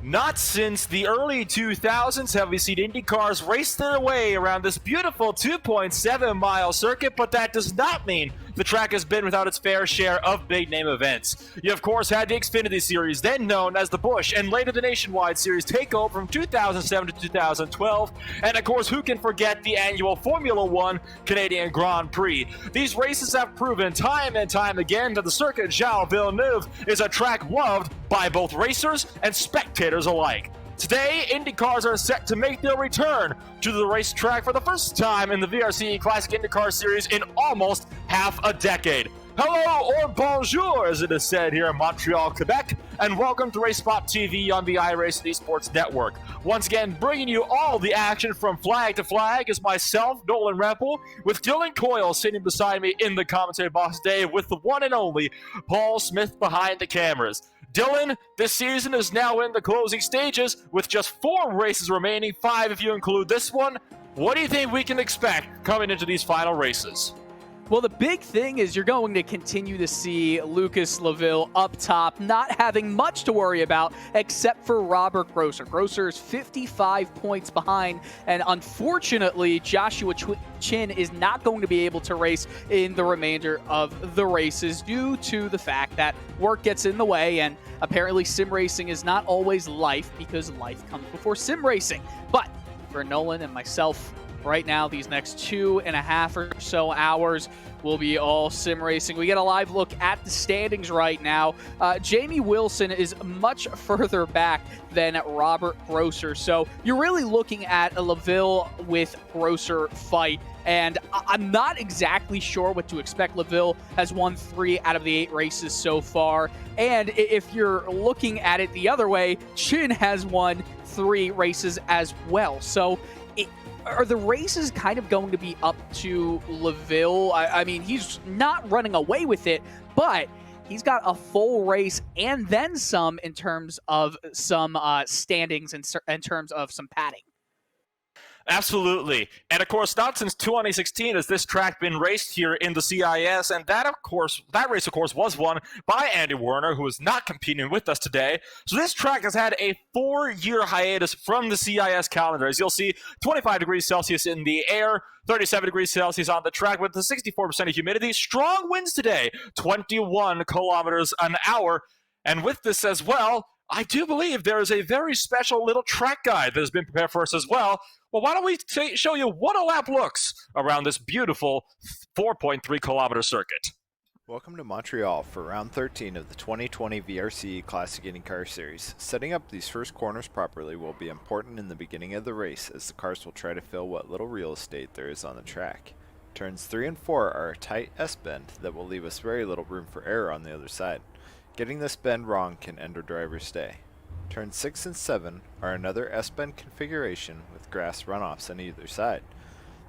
Not since the early 2000s have we seen Indy cars race their way around this beautiful 2.7-mile circuit, but that does not mean the track has been without its fair share of big-name events. You, of course, had the Xfinity Series, then known as the Busch, and later the Nationwide Series take over from 2007 to 2012, and of course, who can forget the annual Formula One Canadian Grand Prix? These races have proven time and time again that the Circuit Gilles Villeneuve is a track loved by both racers and spectators alike. Today, Indy cars are set to make their return to the racetrack for the first time in the VRCE Classic IndyCar Series in almost half a decade. Hello, or bonjour, as it is said here in Montreal, Quebec, and welcome to RaceSpot TV on the iRacing Esports Network. Once again, bringing you all the action from flag to flag is myself, Nolan Rempel, with Dylan Coyle sitting beside me in the commentary box today with the one and only Paul Smith behind the cameras. Dylan, this season is now in the closing stages with just 4 races remaining, 5 if you include this one. What do you think we can expect coming into these final races? Well, the big thing is you're going to continue to see Lucas Laville up top, not having much to worry about except for Robert Grosser. Grosser is 55 points behind, and unfortunately, Joshua Chin is not going to be able to race in the remainder of the races due to the fact that work gets in the way, and apparently sim racing is not always life because life comes before sim racing. But for Nolan and myself, right now, these next 2.5 or so hours will be all sim racing. We get a live look at the standings right now. Jamie Wilson is much further back than Robert Grosser. So you're really looking at a Laville with Grosser fight. And I'm not exactly sure what to expect. Laville has won 3 out of the 8 races so far. And if you're looking at it the other way, Chin has won 3 races as well. So are the races kind of going to be up to Laville? I mean, he's not running away with it, but he's got a full race and then some in terms of some standings and in terms of some padding. Absolutely. And of course, not since 2016 has this track been raced here in the CIS, and that race, of course, was won by Andy Werner, who is not competing with us today. So this track has had a 4-year hiatus from the CIS calendar. As you'll see, 25 degrees Celsius in the air, 37 degrees Celsius on the track with the 64% of humidity. Strong winds today, 21 kilometers an hour. And with this as well, I do believe there is a very special little track guide that has been prepared for us as well. Well, why don't we show you what a lap looks around this beautiful 4.3 kilometer circuit. Welcome to Montreal for round 13 of the 2020 VRCE Classic IndyCar Series. Setting up these first corners properly will be important in the beginning of the race, as the cars will try to fill what little real estate there is on the track. Turns 3 and 4 are a tight S-bend that will leave us very little room for error on the other side. Getting this bend wrong can end a driver's day. Turns 6 and 7 are another S-bend configuration with grass runoffs on either side.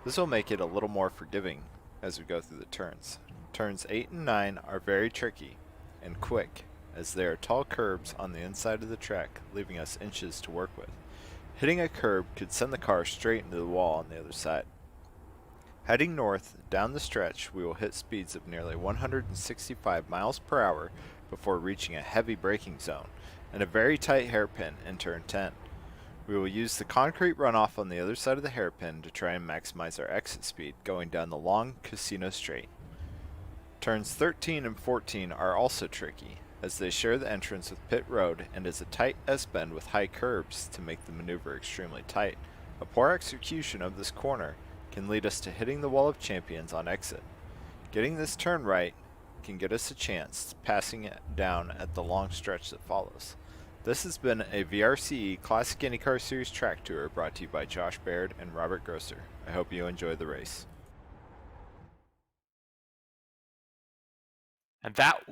This will make it a little more forgiving as we go through the turns. Turns 8 and 9 are very tricky and quick, as there are tall curbs on the inside of the track, leaving us inches to work with. Hitting a curb could send the car straight into the wall on the other side. Heading north, down the stretch, we will hit speeds of nearly 165 miles per hour before reaching a heavy braking zone and a very tight hairpin in turn 10. We will use the concrete runoff on the other side of the hairpin to try and maximize our exit speed going down the long Casino Straight. Turns 13 and 14 are also tricky, as they share the entrance with Pit Road and is a tight S-bend with high curbs to make the maneuver extremely tight. A poor execution of this corner can lead us to hitting the wall of champions on exit. Getting this turn right can get us a chance, passing it down at the long stretch that follows. This has been a VRCE Classic IndyCar Series track tour brought to you by Josh Baird and Robert Grosser. I hope you enjoy the race. And that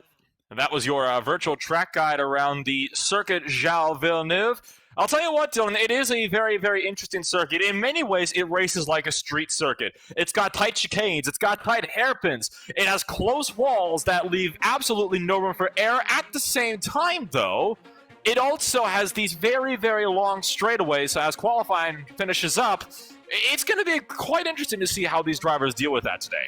was your virtual track guide around the Circuit Gilles Villeneuve. I'll tell you what, Dylan, it is a very, very interesting circuit. In many ways, it races like a street circuit. It's got tight chicanes. It's got tight hairpins. It has close walls that leave absolutely no room for error. At the same time, though, it also has these very, very long straightaways. So as qualifying finishes up, it's going to be quite interesting to see how these drivers deal with that today.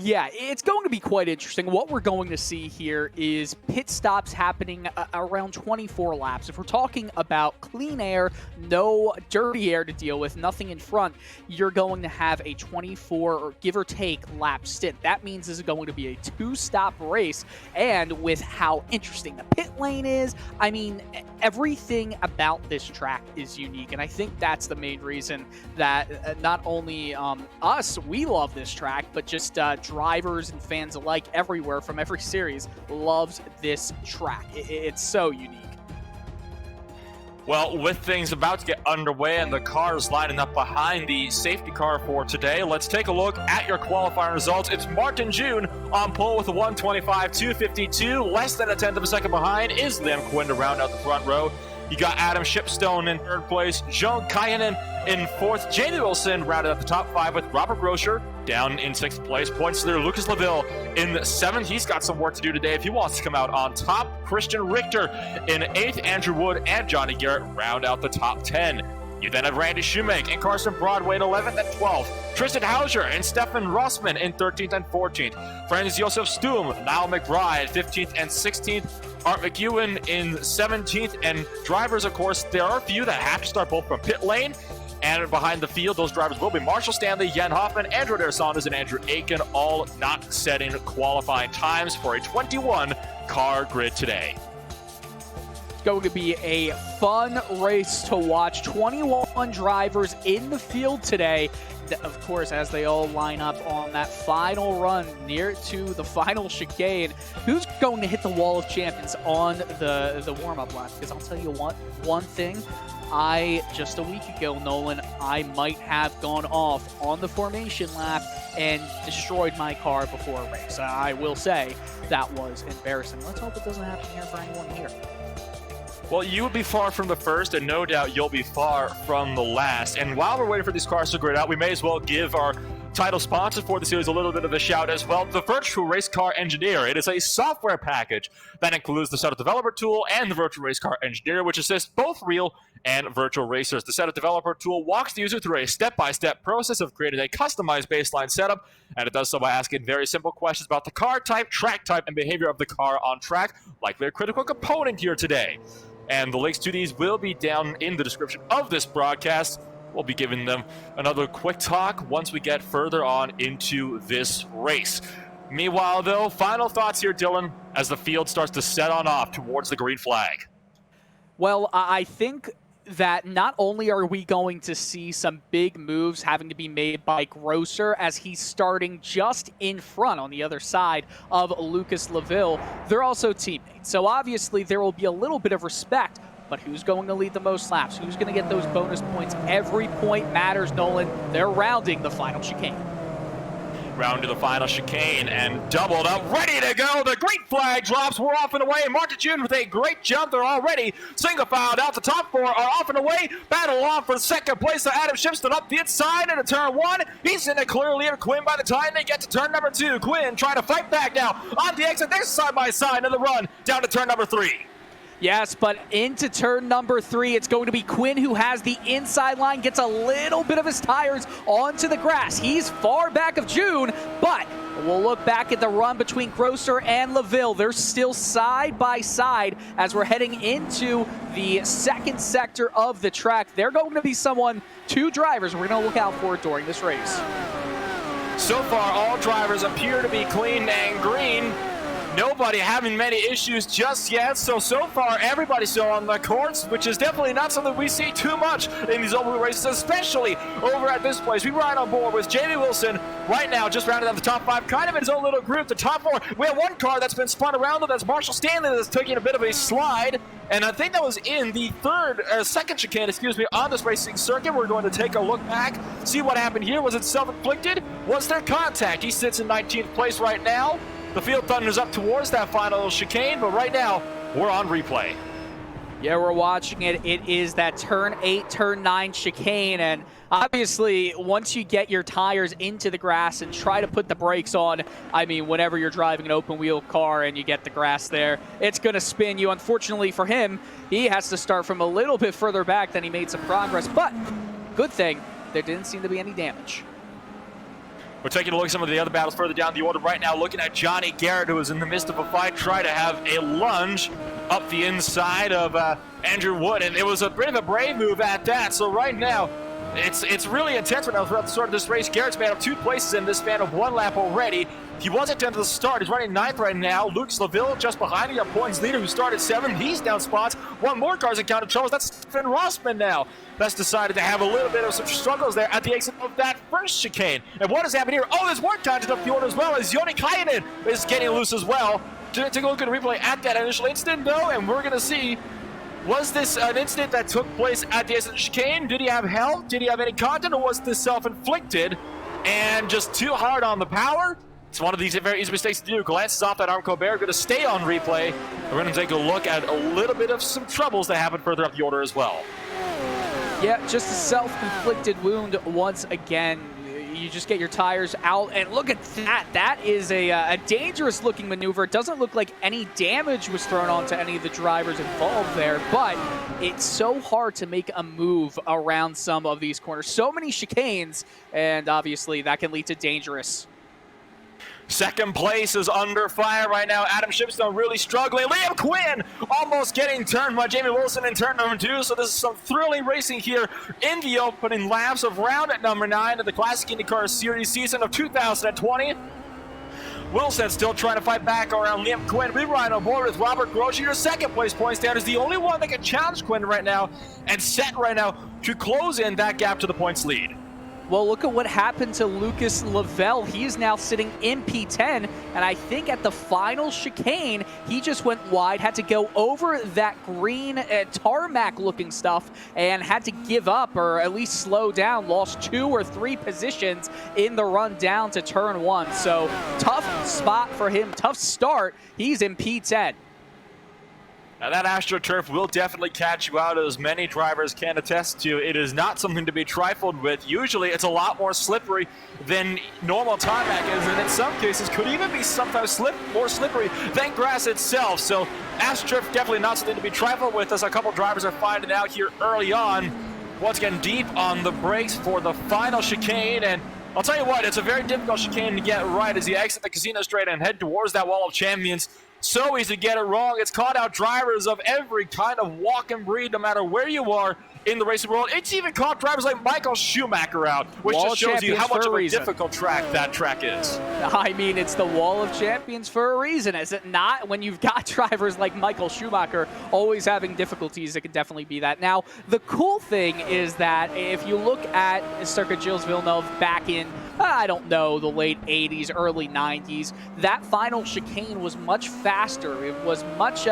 Yeah, it's going to be quite interesting. What we're going to see here is pit stops happening around 24 laps. If we're talking about clean air, no dirty air to deal with, nothing in front, you're going to have a 24 or give or take lap stint. That means this is going to be a 2-stop race. And with how interesting the pit lane is, I mean, everything about this track is unique. And I think that's the main reason that not only we love this track, but just drivers and fans alike everywhere from every series loves this track. It's so unique. Well, with things about to get underway and the cars lining up behind the safety car for today, let's take a look at your qualifying results. It's Martin June on pole with a 125.252. Less than a tenth of a second behind is Liam Quinn to round out the front row. You got Adam Shipstone in third place, Jean Kayanen in fourth, Jamie Wilson rounded out the top 5 with Robert Groscher down in 6th place. Points leader Lucas Laville in 7th. He's got some work to do today if he wants to come out on top. Christian Richter in 8th, Andrew Wood and Johnny Garrett round out the top 10. You then have Randy Shoemake and Carson Broadway in 11th and 12th. Tristan Hauser and Stefan Rossman in 13th and 14th. Franz Josef Stum, Niall McBride, 15th and 16th. Art McEwen in 17th. And drivers, of course, there are a few that have to start both from pit lane and behind the field. Those drivers will be Marshall Stanley, Jan Hoffman, Andrew Adair Saunders, and Andrew Aiken, all not setting qualifying times for a 21-car grid today. It's going to be a fun race to watch. 21 drivers in the field today. Of course, as they all line up on that final run near to the final chicane, who's going to hit the wall of champions on the warm-up lap? Because I'll tell you one thing. Just a week ago, Nolan, I might have gone off on the formation lap and destroyed my car before a race. I will say that was embarrassing. Let's hope it doesn't happen here for anyone here. Well, you would be far from the first, and no doubt you'll be far from the last. And while we're waiting for these cars to grid out, we may as well give our title sponsor for the series a little bit of a shout as well. The Virtual Race Car Engineer. It is a software package that includes the Setup Developer Tool and the Virtual Race Car Engineer, which assists both real and virtual racers. The Setup Developer Tool walks the user through a step-by-step process of creating a customized baseline setup, and it does so by asking very simple questions about the car type, track type, and behavior of the car on track, likely a critical component here today. And the links to these will be down in the description of this broadcast. We'll be giving them another quick talk once we get further on into this race. Meanwhile, though, final thoughts here, Dylan, as the field starts to set on off towards the green flag. Well, I think that not only are we going to see some big moves having to be made by Grosser as he's starting just in front on the other side of Lucas Laville, they're also teammates. So obviously there will be a little bit of respect, but who's going to lead the most laps? Who's going to get those bonus points? Every point matters, Nolan. They're rounding the final chicane. Round to the final chicane and doubled up, ready to go. The green flag drops. We're off and away. Martin June with a great jump. They're already single filed out. The top 4 are off and away. Battle on for second place. So Adam Shipston up the inside into turn 1. He's in a clear lead of Quinn by the time they get to turn number 2. Quinn trying to fight back now on the exit. They're side by side in the run down to turn number 3. Yes, but into turn number 3, it's going to be Quinn who has the inside line, gets a little bit of his tires onto the grass. He's far back of June, but we'll look back at the run between Grosser and Laville. They're still side by side as we're heading into the second sector of the track. They're going to be two drivers we're going to look out for during this race. So far, all drivers appear to be clean and green. Nobody having many issues just yet. So far, everybody's still on the course, which is definitely not something we see too much in these open races, especially over at this place. We ride on board with Jamie Wilson right now, just rounded out the top 5, kind of in his own little group. The top 4, we have one car that's been spun around, though. That's Marshall Stanley that's taking a bit of a slide. And I think that was in the second chicane, on this racing circuit. We're going to take a look back, see what happened here. Was it self-inflicted? Was there contact? He sits in 19th place right now. The field thunders up towards that final chicane, but right now, we're on replay. Yeah, we're watching it. It is that turn 8, turn 9 chicane, and obviously, once you get your tires into the grass and try to put the brakes on, I mean, whenever you're driving an open-wheel car and you get the grass there, it's going to spin you. Unfortunately for him, he has to start from a little bit further back than he made some progress, but good thing there didn't seem to be any damage. We're taking a look at some of the other battles further down the order right now, looking at Johnny Garrett, who is in the midst of a fight, trying to have a lunge up the inside of Andrew Wood, and it was a bit of a brave move at that. So right now, it's really intense right now throughout the start of this race. Garrett's made up 2 places in this span of 1 lap already. He wasn't down to the start. He's running 9th right now. Luke Laville just behind him, points leader, who started 7th. He's down spots. 1 more car's encountered troubles. That's Stephen Rossman now. That's decided to have a little bit of some struggles there at the exit of that first chicane. And what has happened here? Oh, there's more content up the order as well, as Joni Kainen is getting loose as well. Take a look at a replay at that initial incident, though, and we're going to see, was this an incident that took place at the exit of the chicane? Did he have help? Did he have any content, or was this self-inflicted and just too hard on the power? It's one of these very easy mistakes to do. Glances off that arm. Colbert going to stay on replay. We're going to take a look at a little bit of some troubles that happened further up the order as well. Yeah, just a self-inflicted wound once again. You just get your tires out, and look at that. That is a dangerous-looking maneuver. It doesn't look like any damage was thrown onto any of the drivers involved there, but it's so hard to make a move around some of these corners. So many chicanes, and obviously that can lead to dangerous. Second place is under fire right now. Adam Shipstone really struggling. Liam Quinn almost getting turned by Jamie Wilson in turn number 2. So this is some thrilling racing here in the opening laps of round at number 9 of the Classic IndyCar Series season of 2020. Wilson still trying to fight back around Liam Quinn. We ride on board with Robert Grosjean. Your second place point stand is the only one that can challenge Quinn right now and set right now to close in that gap to the points lead. Well, look at what happened to Lucas Lavelle. He's now sitting in P10, and I think at the final chicane, he just went wide, had to go over that green tarmac-looking stuff, and had to give up, or at least slow down, lost 2 or 3 positions in the run down to turn 1. So tough spot for him, tough start. He's in P10. Now that AstroTurf will definitely catch you out, as many drivers can attest to. It is not something to be trifled with. Usually it's a lot more slippery than normal tarmac is, and in some cases could even be sometimes more slippery than grass itself. So AstroTurf definitely not something to be trifled with, as a couple drivers are finding out here early on. Once again, deep on the brakes for the final chicane, and I'll tell you what, it's a very difficult chicane to get right as you exit the casino straight and head towards that wall of champions. So easy to get it wrong. It's caught out drivers of every kind of walk and breed, no matter where you are in the racing world. It's even caught drivers like Michael Schumacher out, which just shows you how much of a difficult track that track is. I mean, it's the Wall of Champions for a reason, is it not? When you've got drivers like Michael Schumacher always having difficulties, it can definitely be that. Now, the cool thing is that if you look at Circuit Gilles Villeneuve back in, I don't know, the late 80s, early 90s, that final chicane was much faster. It was much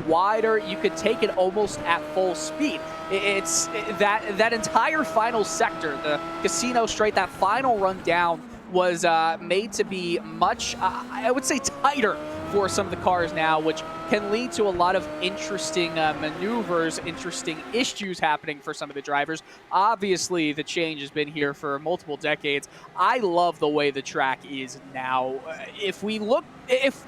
wider. You could take it almost at full speed. It's that entire final sector, the casino straight, that final run down was made to be much, I would say, tighter for some of the cars now, which can lead to a lot of interesting maneuvers, interesting issues happening for some of the drivers. Obviously, the change has been here for multiple decades. I love the way the track is now. If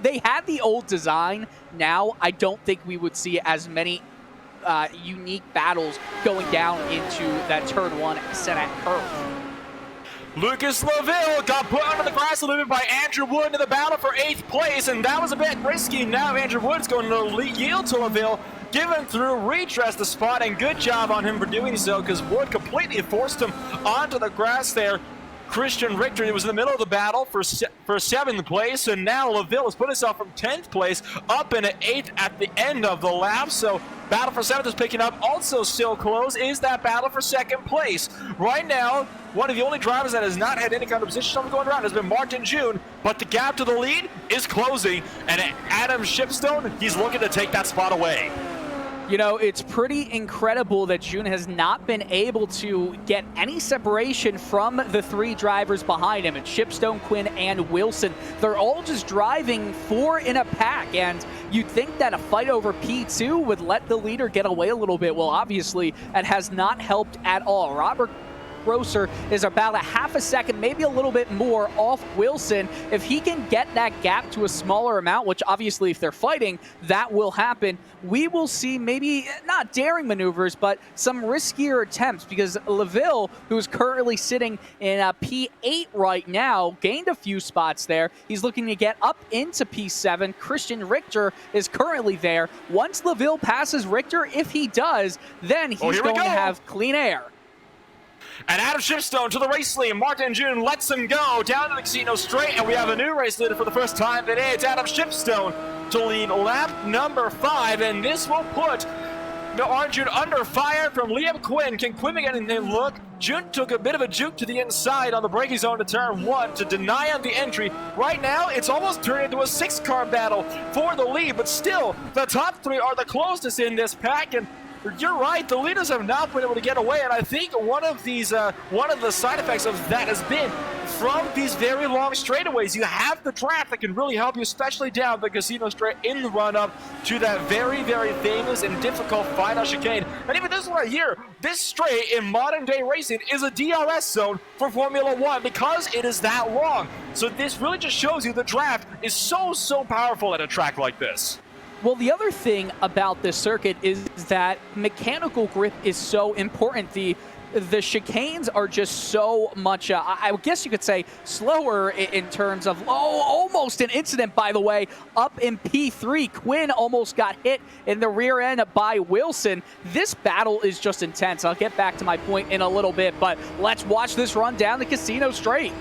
they had the old design now, I don't think we would see as many unique battles going down into that turn 1 set at curve. Lucas Laville got put under the grass a little bit by Andrew Wood in the battle for 8th place, and that was a bit risky. Now Andrew Wood's going to yield to Laville, given through, retress the spot, and good job on him for doing so, because Wood completely forced him onto the grass there. Christian Richter was in the middle of the battle for 7th place, and now Laville has put himself from 10th place up into 8th at the end of the lap. So battle for 7th is picking up. Also still close is that battle for 2nd place. Right now, one of the only drivers that has not had any kind of position going around has been Martin June, but the gap to the lead is closing, and Adam Shipstone, he's looking to take that spot away. You know, it's pretty incredible that June has not been able to get any separation from the 3 drivers behind him, and Shipstone, Quinn, and Wilson. They're all just driving 4 in a pack, and you'd think that a fight over P2 would let the leader get away a little bit. Well, obviously, it has not helped at all. Robert Grosser is about a half a second, maybe a little bit more off Wilson. If he can get that gap to a smaller amount, which obviously if they're fighting, that will happen, we will see maybe not daring maneuvers, but some riskier attempts, because LaVille, who's currently sitting in P8 right now, gained a few spots there. He's looking to get up into P7. Christian Richter is currently there. Once LaVille passes Richter, if he does, then he's going to have clean air. And Adam Shipstone to the race lead. Martin June lets him go down to the Casino Straight, and we have a new race leader for the first time today. It's Adam Shipstone to lead lap number 5, and this will put Martin June under fire from Liam Quinn. Can Quinn get in there? Look, June took a bit of a juke to the inside on the braking zone to turn 1 to deny him the entry. Right now, it's almost turned into a 6-car battle for the lead, but still, the top 3 are the closest in this pack, and you're right, the leaders have not been able to get away, and I think one of the side effects of that has been from these very long straightaways. You have the draft that can really help you, especially down the Casino Straight in the run-up to that very, very famous and difficult final chicane. And even this one right here, this straight in modern-day racing is a DRS zone for Formula 1 because it is that long. So this really just shows you the draft is so powerful at a track like this. Well, the other thing about this circuit is that mechanical grip is so important. The chicanes are just so much, I guess you could say, slower in terms of, almost an incident, by the way, up in P3. Quinn almost got hit in the rear end by Wilson. This battle is just intense. I'll get back to my point in a little bit, but let's watch this run down the Casino Straight.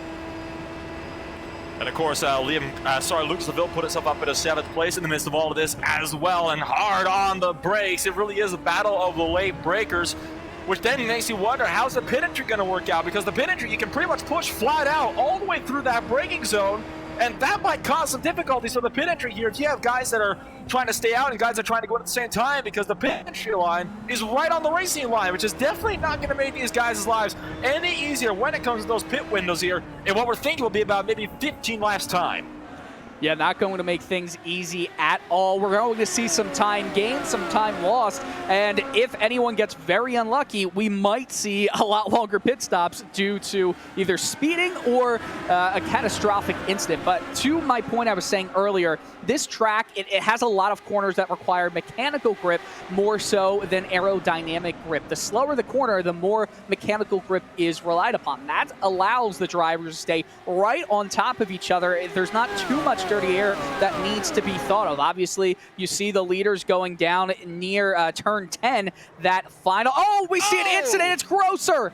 And of course, Lucas LaVille put himself up at a 7th place in the midst of all of this as well, and hard on the brakes. It really is a battle of the late breakers, which then makes you wonder, how's the pit entry going to work out? Because the pit entry, you can pretty much push flat out all the way through that braking zone, and that might cause some difficulties for the pit entry here. If you have guys that are trying to stay out and guys that are trying to go at the same time, because the pit entry line is right on the racing line, which is definitely not going to make these guys' lives any easier when it comes to those pit windows here, and what we're thinking will be about maybe 15 laps time. Yeah, not going to make things easy at all. We're going to see some time gained, some time lost, and if anyone gets very unlucky, we might see a lot longer pit stops due to either speeding or a catastrophic incident. But to my point I was saying earlier, this track, it has a lot of corners that require mechanical grip more so than aerodynamic grip. The slower the corner, the more mechanical grip is relied upon. That allows the drivers to stay right on top of each other. There's not too much dirty air that needs to be thought of. Obviously, you see the leaders going down near turn 10. That final, we see an incident. It's Grosser.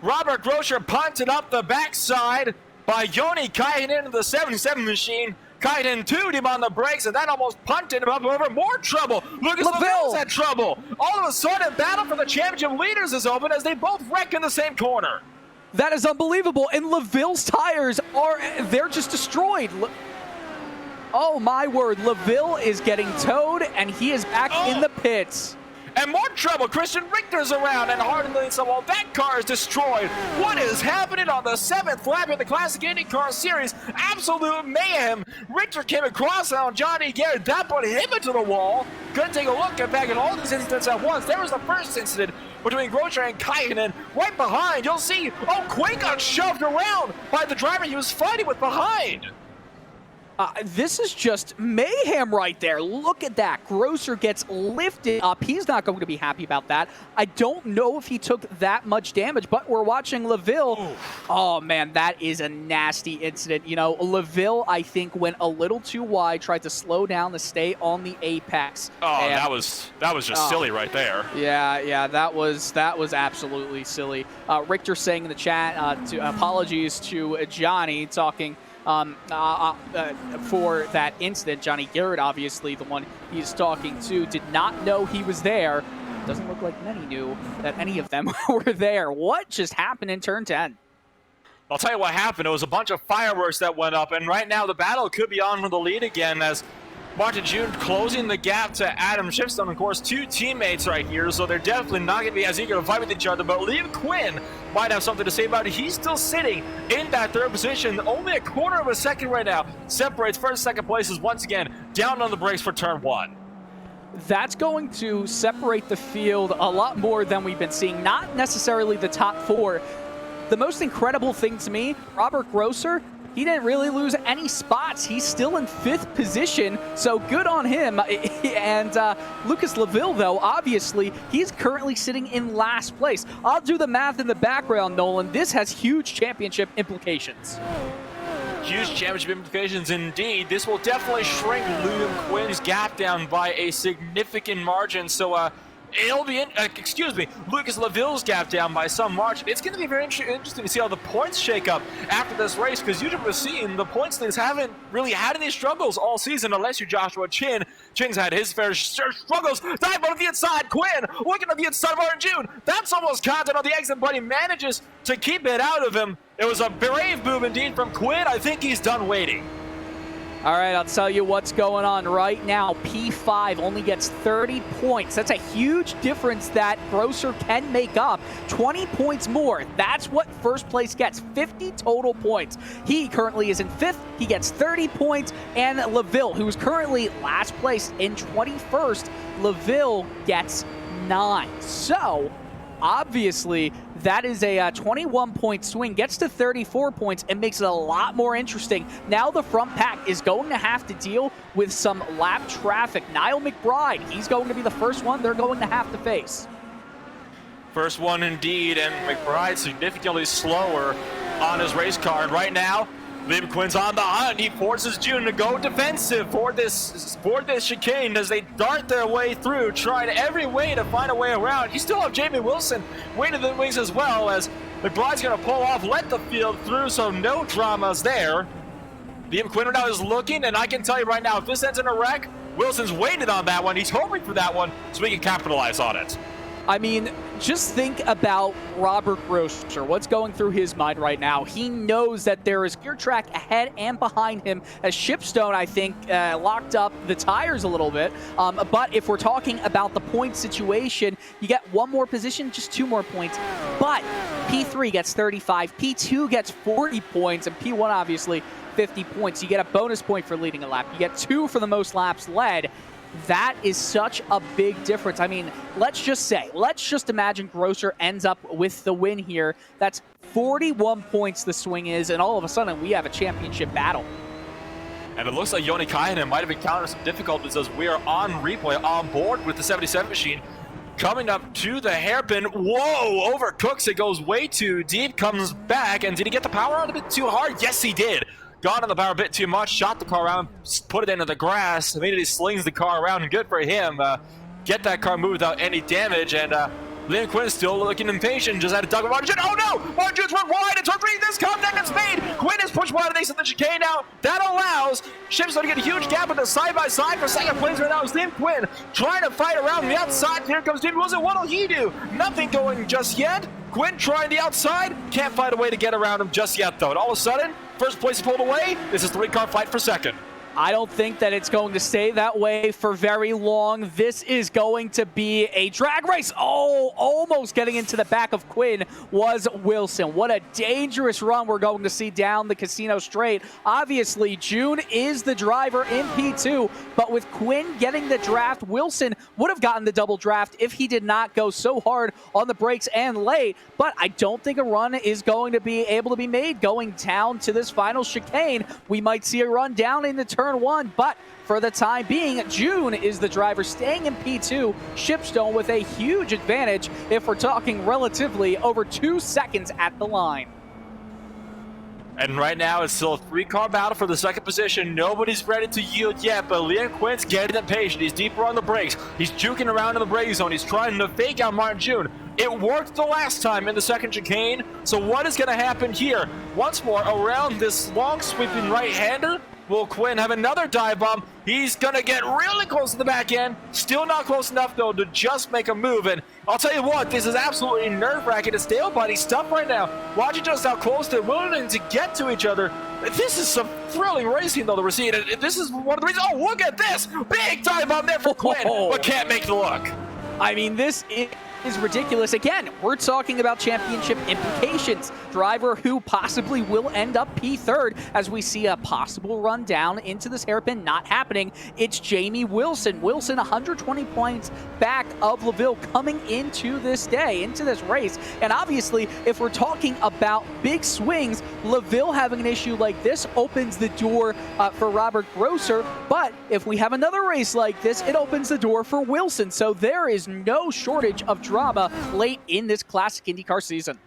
Robert Grosser punted up the backside by Joni Kainen into the 77 machine. Kainen 2'd him on the brakes, and that almost punted him up over more trouble. Lucas LaVille's had trouble. All of a sudden, battle for the championship leaders is open as they both wreck in the same corner. That is unbelievable, and LaVille's tires they're just destroyed. Oh my word, LaVille is getting towed, and he is back in the pits. And more trouble. Christian Richter's around, and Hardly so well, that car is destroyed. What is happening on the 7th lap in the Classic Indycar Series? Absolute mayhem. Richter came across on Johnny Garrett. That put him into the wall. Couldn't take a look at back at all these incidents at once. There was the first incident between Grosser and Kainen. Right behind, you'll see, Quinn got shoved around by the driver he was fighting with behind. This is just mayhem right there. Look at that. Grosser gets lifted up. He's not going to be happy about that. I don't know if he took that much damage, but we're watching LaVille. Oof. Oh, man, that is a nasty incident. You know, LaVille, I think, went a little too wide, tried to slow down to stay on the apex. And that was just silly right there. Yeah, that was absolutely silly. Richter saying in the chat, apologies to Johnny, talking for that incident. Johnny Garrett, obviously the one he's talking to, did not know he was there. Doesn't look like many knew that any of them were there. What just happened in turn 10? I'll tell you what happened. It was a bunch of fireworks that went up, and right now the battle could be on for the lead again as Martin June closing the gap to Adam Shipstone. Of course, 2 teammates right here, so they're definitely not going to be as eager to fight with each other. But Liam Quinn might have something to say about it. He's still sitting in that 3rd position. Only a quarter of a second right now separates 1st and 2nd places once again down on the brakes for turn 1. that's going to separate the field a lot more than we've been seeing. Not necessarily the top 4. The most incredible thing to me, Robert Grosser, he didn't really lose any spots. He's still in 5th position, so good on him. And Lucas Laville, though, obviously, he's currently sitting in last place. I'll do the math in the background, Nolan. This has huge championship implications. Huge championship implications indeed. This will definitely shrink Liam Quinn's gap down by a significant margin. So it'll be, Lucas Laville's gap down by some margin. It's going to be very interesting to see how the points shake up after this race, because usually we're seeing the points leaders haven't really had any struggles all season, unless you're Joshua Chin. Chin's had his fair share of struggles. Dive on the inside, Quinn looking at the inside of Martin June. That's almost content on the exit, but he manages to keep it out of him. It was a brave move indeed from Quinn. I think he's done waiting. All right, I'll tell you what's going on right now. P5 only gets 30 points. That's a huge difference that Grosser can make up. 20 points more. That's what first place gets. 50 total points. He currently is in 5th. He gets 30 points. And Laville, who's currently last place in 21st, Laville gets 9. So, obviously, that is a 21-point swing, gets to 34 points, and makes it a lot more interesting. Now the front pack is going to have to deal with some lap traffic. Niall McBride, he's going to be the first one they're going to have to face. First one indeed, and McBride significantly slower on his race car. And right now, Liam Quinn's on the hunt. He forces June to go defensive for this chicane as they dart their way through, trying every way to find a way around. You still have Jamie Wilson waiting in the wings as well, as McBride's going to pull off, let the field through, so no dramas there. Liam Quinn now is looking, and I can tell you right now, if this ends in a wreck, Wilson's waited on that one. He's hoping for that one so he can capitalize on it. I mean, just think about Robert Grosser. What's going through his mind right now? He knows that there is gear track ahead and behind him, as Shipstone, I think, locked up the tires a little bit. But if we're talking about the point situation, you get one more position, just 2 more points. But P3 gets 35, P2 gets 40 points, and P1 obviously 50 points. You get a bonus point for leading a lap. You get 2 for the most laps led. That is such a big difference. I mean, let's just imagine Grosser ends up with the win here. That's 41 points the swing is, and all of a sudden we have a championship battle. And it looks like Joni Kainen might have encountered some difficulties as we are on replay on board with the 77 machine. Coming up to the hairpin. Whoa, overcooks it, goes way too deep, comes back, and did he get the power on a bit too hard? Yes, he did. Got on the power a bit too much, shot the car around, put it into the grass, immediately slings the car around, and good for him. Get that car moved without any damage, and Liam Quinn still looking impatient, just had to tug of Martin. Oh no! Martin's run wide, and turn 3, this contact is made! Quinn is pushed wide, and they set the chicane now. That allows Shipstone to get a huge gap with the side-by-side for second place right now. It's Liam Quinn trying to fight around the outside. Here comes Jamie Wilson. What'll he do? Nothing going just yet. Quinn trying the outside, can't find a way to get around him just yet, though. And all of a sudden, first place is pulled away. This is the 3-car fight for second. I don't think that it's going to stay that way for very long. This is going to be a drag race. Oh, almost getting into the back of Quinn was Wilson. What a dangerous run we're going to see down the Casino Straight. Obviously, June is the driver in P2, but with Quinn getting the draft, Wilson would have gotten the double draft if he did not go so hard on the brakes and late. But I don't think a run is going to be able to be made going down to this final chicane. We might see a run down into turn 1, but for the time being, June is the driver staying in P2. Shipstone with a huge advantage if we're talking relatively over 2 seconds at the line. And right now, it's still a 3-car battle for the second position. Nobody's ready to yield yet, but Liam Quinn's getting impatient. He's deeper on the brakes. He's juking around in the brake zone. He's trying to fake out Martin June. It worked the last time in the second chicane. So what is going to happen here? Once more, around this long sweeping right-hander, will Quinn have another dive bomb? He's going to get really close to the back end. Still not close enough, though, to just make a move. And I'll tell you what, this is absolutely nerve-wracking. It's tail-biting stuff right now. Watching just how close they're willing to get to each other. This is some thrilling racing, though, that we're seeing. This is one of the reasons. Oh, look at this. Big dive bomb there for Quinn, but can't make the look. I mean, this is is ridiculous. Again, we're talking about championship implications. Driver who possibly will end up P3rd as we see a possible run down into this hairpin not happening. It's Jamie Wilson. Wilson 120 points back of LaVille coming into this day, into this race. And obviously, if we're talking about big swings, LaVille having an issue like this opens the door for Robert Grosser. But if we have another race like this, it opens the door for Wilson. So there is no shortage of drama late in this classic IndyCar season.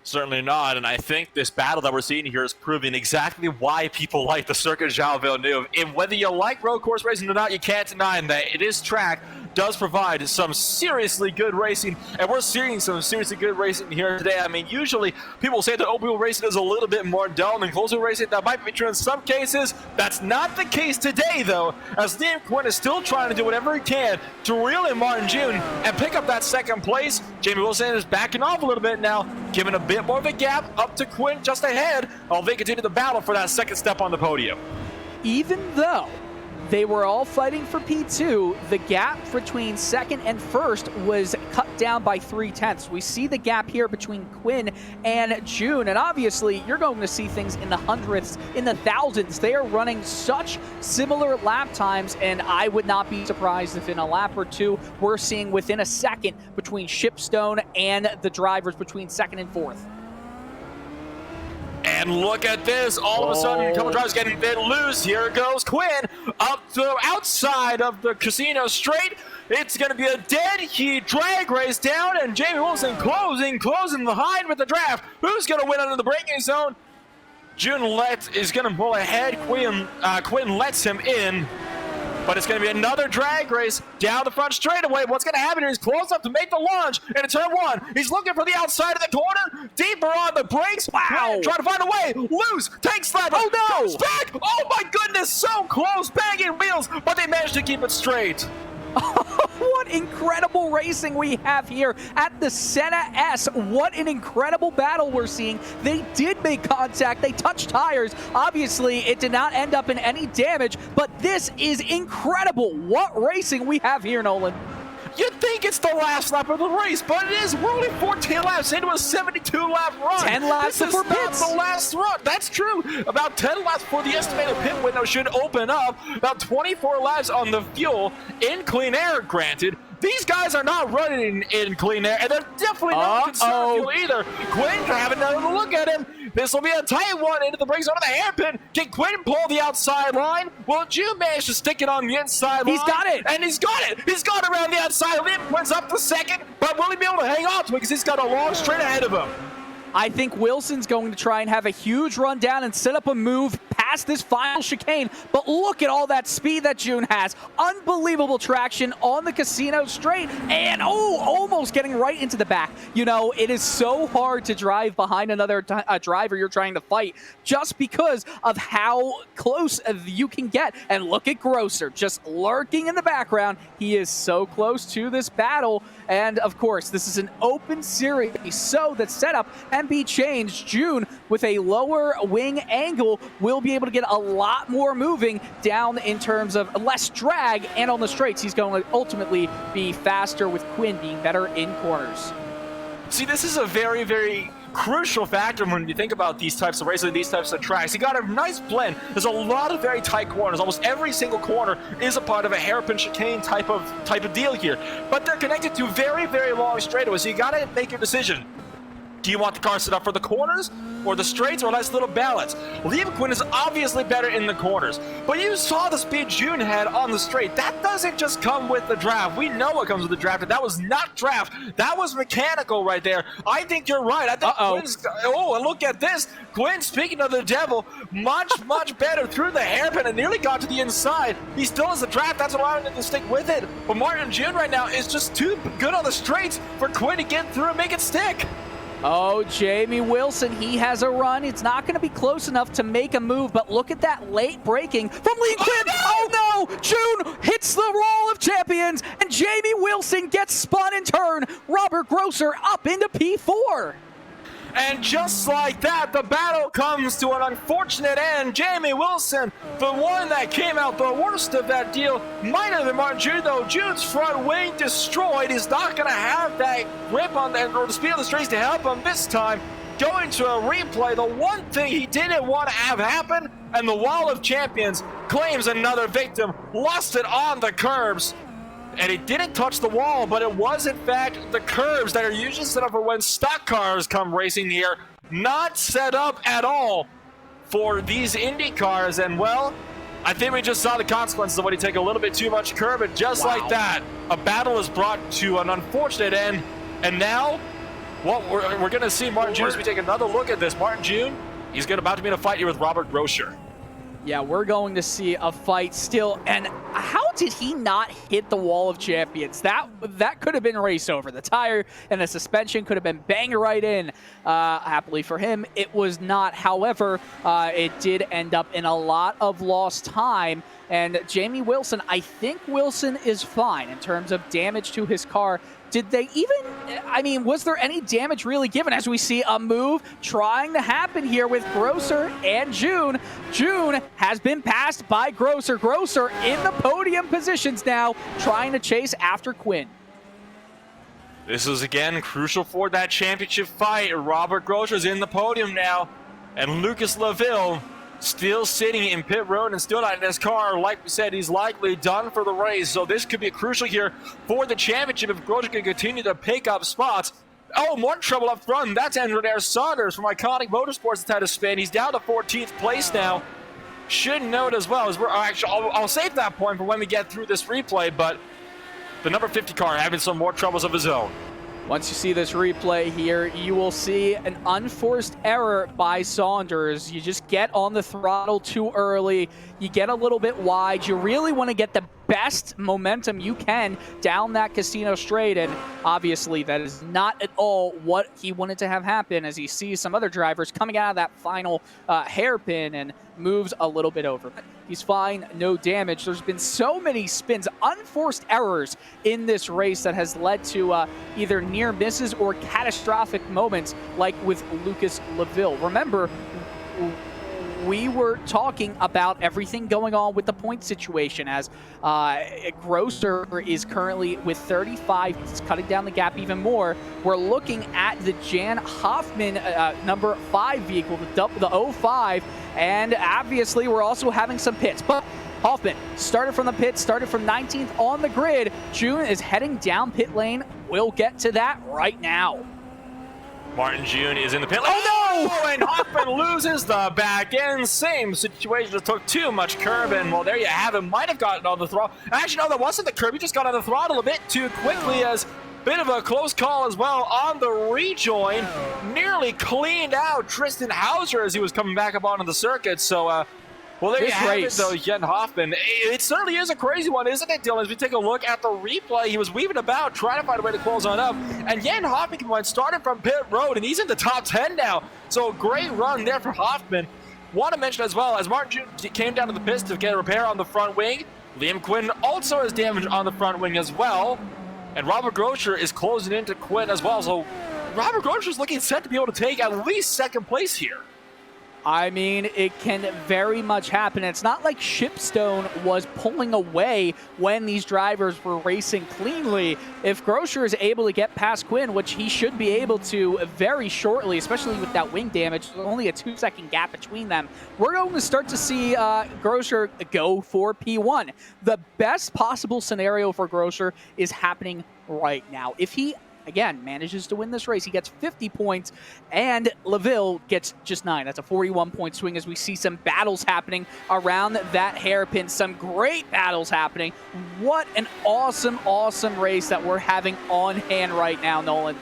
Certainly not, and I think this battle that we're seeing here is proving exactly why people like the Circuit Jean Villeneuve. And whether you like road course racing or not, you can't deny that it is track, does provide some seriously good racing, and we're seeing some seriously good racing here today. I mean, usually people say that open wheel racing is a little bit more dull than closed wheel racing. That might be true in some cases. That's not the case today, though, as Liam Quinn is still trying to do whatever he can to reel in Martin June and pick up that second place. Jamie Wilson is backing off a little bit now, giving a bit more of a gap up to Quinn just ahead, while they continue the battle for that second step on the podium. Even though they were all fighting for P2, the gap between second and first was cut down by 3/10. We see the gap here between Quinn and June, and obviously you're going to see things in the hundredths, in the thousands. They are running such similar lap times, and I would not be surprised if in a lap or two we're seeing within a second between Shipstone and the drivers between second and fourth. And look at this, all of a sudden, a couple drivers getting a bit loose. Here goes Quinn up the outside of the casino straight. It's going to be a dead heat drag race down, and Jamie Wilson closing behind with the draft. Who's going to win under the braking zone? June is going to pull ahead. Quinn lets him in. But it's going to be another drag race down the front straightaway. What's going to happen here is close up to make the launch into turn one. He's looking for the outside of the corner, deeper on the brakes. Wow. Trying to find a way. Loose. Takes left. Oh, no. Goes back. Oh, my goodness. So close. Banging wheels. But they managed to keep it straight. What incredible racing we have here at the Senna S. What an incredible battle we're seeing. They did make contact. They touched tires. Obviously, it did not end up in any damage, but this is incredible. What racing we have here, Nolan. You'd think it's the last lap of the race, but it is. We're only 14 laps into a 72-lap run. 10 laps before pits. This is not the last run. That's true. About 10 laps before the estimated pit window should open up. About 24 laps on the fuel in clean air, granted. These guys are not running in clean air, and they're definitely not conserving fuel either. Quinn can have another look at him. This will be a tight one into the brakes onto the hairpin. Can Quinn pull the outside line? Will June manage to stick it on the inside line? He's got it. And he's got it. He's got it around the outside. Liam Quinn's up to second, but will he be able to hang on to it because he's got a long straight ahead of him? I think Wilson's going to try and have a huge run down and set up a move past this final chicane, but look at all that speed that June has. Unbelievable traction on the casino straight, and almost getting right into the back. You know, it is so hard to drive behind another driver you're trying to fight just because of how close you can get. And look at Grosser just lurking in the background. He is so close to this battle, and of course, this is an open series, so that setup and be changed. June, with a lower wing angle, will be able to get a lot more moving down in terms of less drag, and on the straights, he's going to ultimately be faster with Quinn being better in corners. See, this is a very, very crucial factor when you think about these types of races, these types of tracks. You got a nice blend. There's a lot of very tight corners. Almost every single corner is a part of a hairpin chicane type of deal here. But they're connected to very, very long straightaways, so you got to make your decision. Do you want the car set up for the corners or the straights, or a nice little balance? Liam Quinn is obviously better in the corners, but you saw the speed June had on the straight. That doesn't just come with the draft. We know what comes with the draft, and that was not draft. That was mechanical right there. I think you're right. I think Quinn's, and look at this. Quinn, speaking of the devil, much, much better through the hairpin and nearly got to the inside. He still has the draft. That's what allowing him to stick with it. But Martin June right now is just too good on the straights for Quinn to get through and make it stick. Oh, Jamie Wilson, he has a run. It's not going to be close enough to make a move, but look at that late braking from Liam Quinn. Oh, no! June hits the roll of champions, and Jamie Wilson gets spun in turn. Robert Grosser up into P4. And just like that, the battle comes to an unfortunate end. Jamie Wilson, the one that came out the worst of that deal, might have been Martin June, though. June's front wing destroyed. He's not going to have that grip on that, or the speed of the straights to help him this time. Going to a replay, the one thing he didn't want to have happen, and the Wall of Champions claims another victim, lost it on the curbs. And it didn't touch the wall, but it was in fact the curbs that are usually set up for when stock cars come racing here, not set up at all for these Indy cars. And well, I think we just saw the consequences of when you take a little bit too much curb, and just like that, a battle is brought to an unfortunate end. And now, what we're going to see Martin June, as we take another look at this. Martin June, he's about to be in a fight here with Robert Groscher. Yeah, we're going to see a fight still. And how did he not hit the Wall of Champions? That could have been race over. The tire and the suspension could have been banged right in. Happily for him, it was not. However, it did end up in a lot of lost time. And Jamie Wilson, I think Wilson is fine in terms of damage to his car. Did they even, I mean, was there any damage really given, as we see a move trying to happen here with Grosser and June? June has been passed by Grosser. Grosser in the podium positions now, trying to chase after Quinn. This is, again, crucial for that championship fight. Robert Grosser's in the podium now, and Lucas Laville still sitting in pit road and still not in his car. Like we said, he's likely done for the race. So this could be crucial here for the championship if Grosser can continue to pick up spots. Oh, more trouble up front. That's Andrew Saunders from Iconic Motorsports that's had a spin. He's down to 14th place now. Should note as well, as we're actually, I'll save that point for when we get through this replay, but the number 50 car having some more troubles of his own. Once you see this replay here, you will see an unforced error by Saunders. You just get on the throttle too early. You get a little bit wide. You really want to get the best momentum you can down that casino straight, and obviously that is not at all what he wanted to have happen, as he sees some other drivers coming out of that final hairpin and moves a little bit over. He's fine, no damage. There's been so many spins, unforced errors in this race that has led to either near misses or catastrophic moments, like with Lucas Laville. Remember, we were talking about everything going on with the point situation, as Grosser is currently with 35. It's cutting down the gap even more. We're looking at the Jan Hoffman number 5 vehicle, the 05, and obviously we're also having some pits. But Hoffman started from the pit, started from 19th on the grid. June is heading down pit lane. We'll get to that right now. Martin June is in the pit lane. Oh no! And Hoffman loses the back end. Same situation, just took too much curb, and well, there you have it. Might have gotten on the throttle. Actually, no, that wasn't the curb. He just got on the throttle a bit too quickly, as bit of a close call as well on the rejoin. Nearly cleaned out Tristan Hauser as he was coming back up onto the circuit. So, well, there you have it, though, Jen Hoffman. It certainly is a crazy one, isn't it, Dylan? As we take a look at the replay, he was weaving about, trying to find a way to close on up. And Jen Hoffman started from pit road, and he's in the top 10 now. So, great run there for Hoffman. Want to mention as well, as Martin June came down to the pits to get a repair on the front wing, Liam Quinn also has damage on the front wing as well. And Robert Grosser is closing into Quinn as well. So, Robert Grosser is looking set to be able to take at least second place here. I mean, it can very much happen. It's not like Shipstone was pulling away when these drivers were racing cleanly. If Grosser is able to get past Quinn, which he should be able to very shortly, especially with that wing damage, only a 2-second gap between them, we're going to start to see Grosser go for P1. The best possible scenario for Grosser is happening right now. If he again manages to win this race, he gets 50 points, and Laville gets just 9. That's a 41-point swing, as we see some battles happening around that hairpin. Some great battles happening. What an awesome, awesome race that we're having on hand right now, Nolan.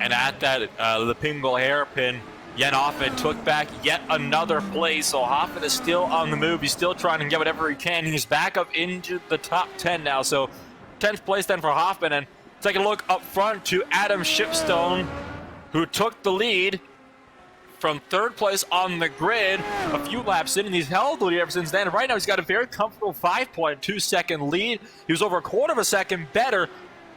And at that, the pinball hairpin, Jen Hoffman took back yet another place. So Hoffman is still on the move. He's still trying to get whatever he can. He's back up into the top 10 now. So 10th place then for Hoffman, and take a look up front to Adam Shipstone, who took the lead from 3rd place on the grid a few laps in, and he's held the lead ever since then. And right now he's got a very comfortable 5.2 second lead. He was over a quarter of a second better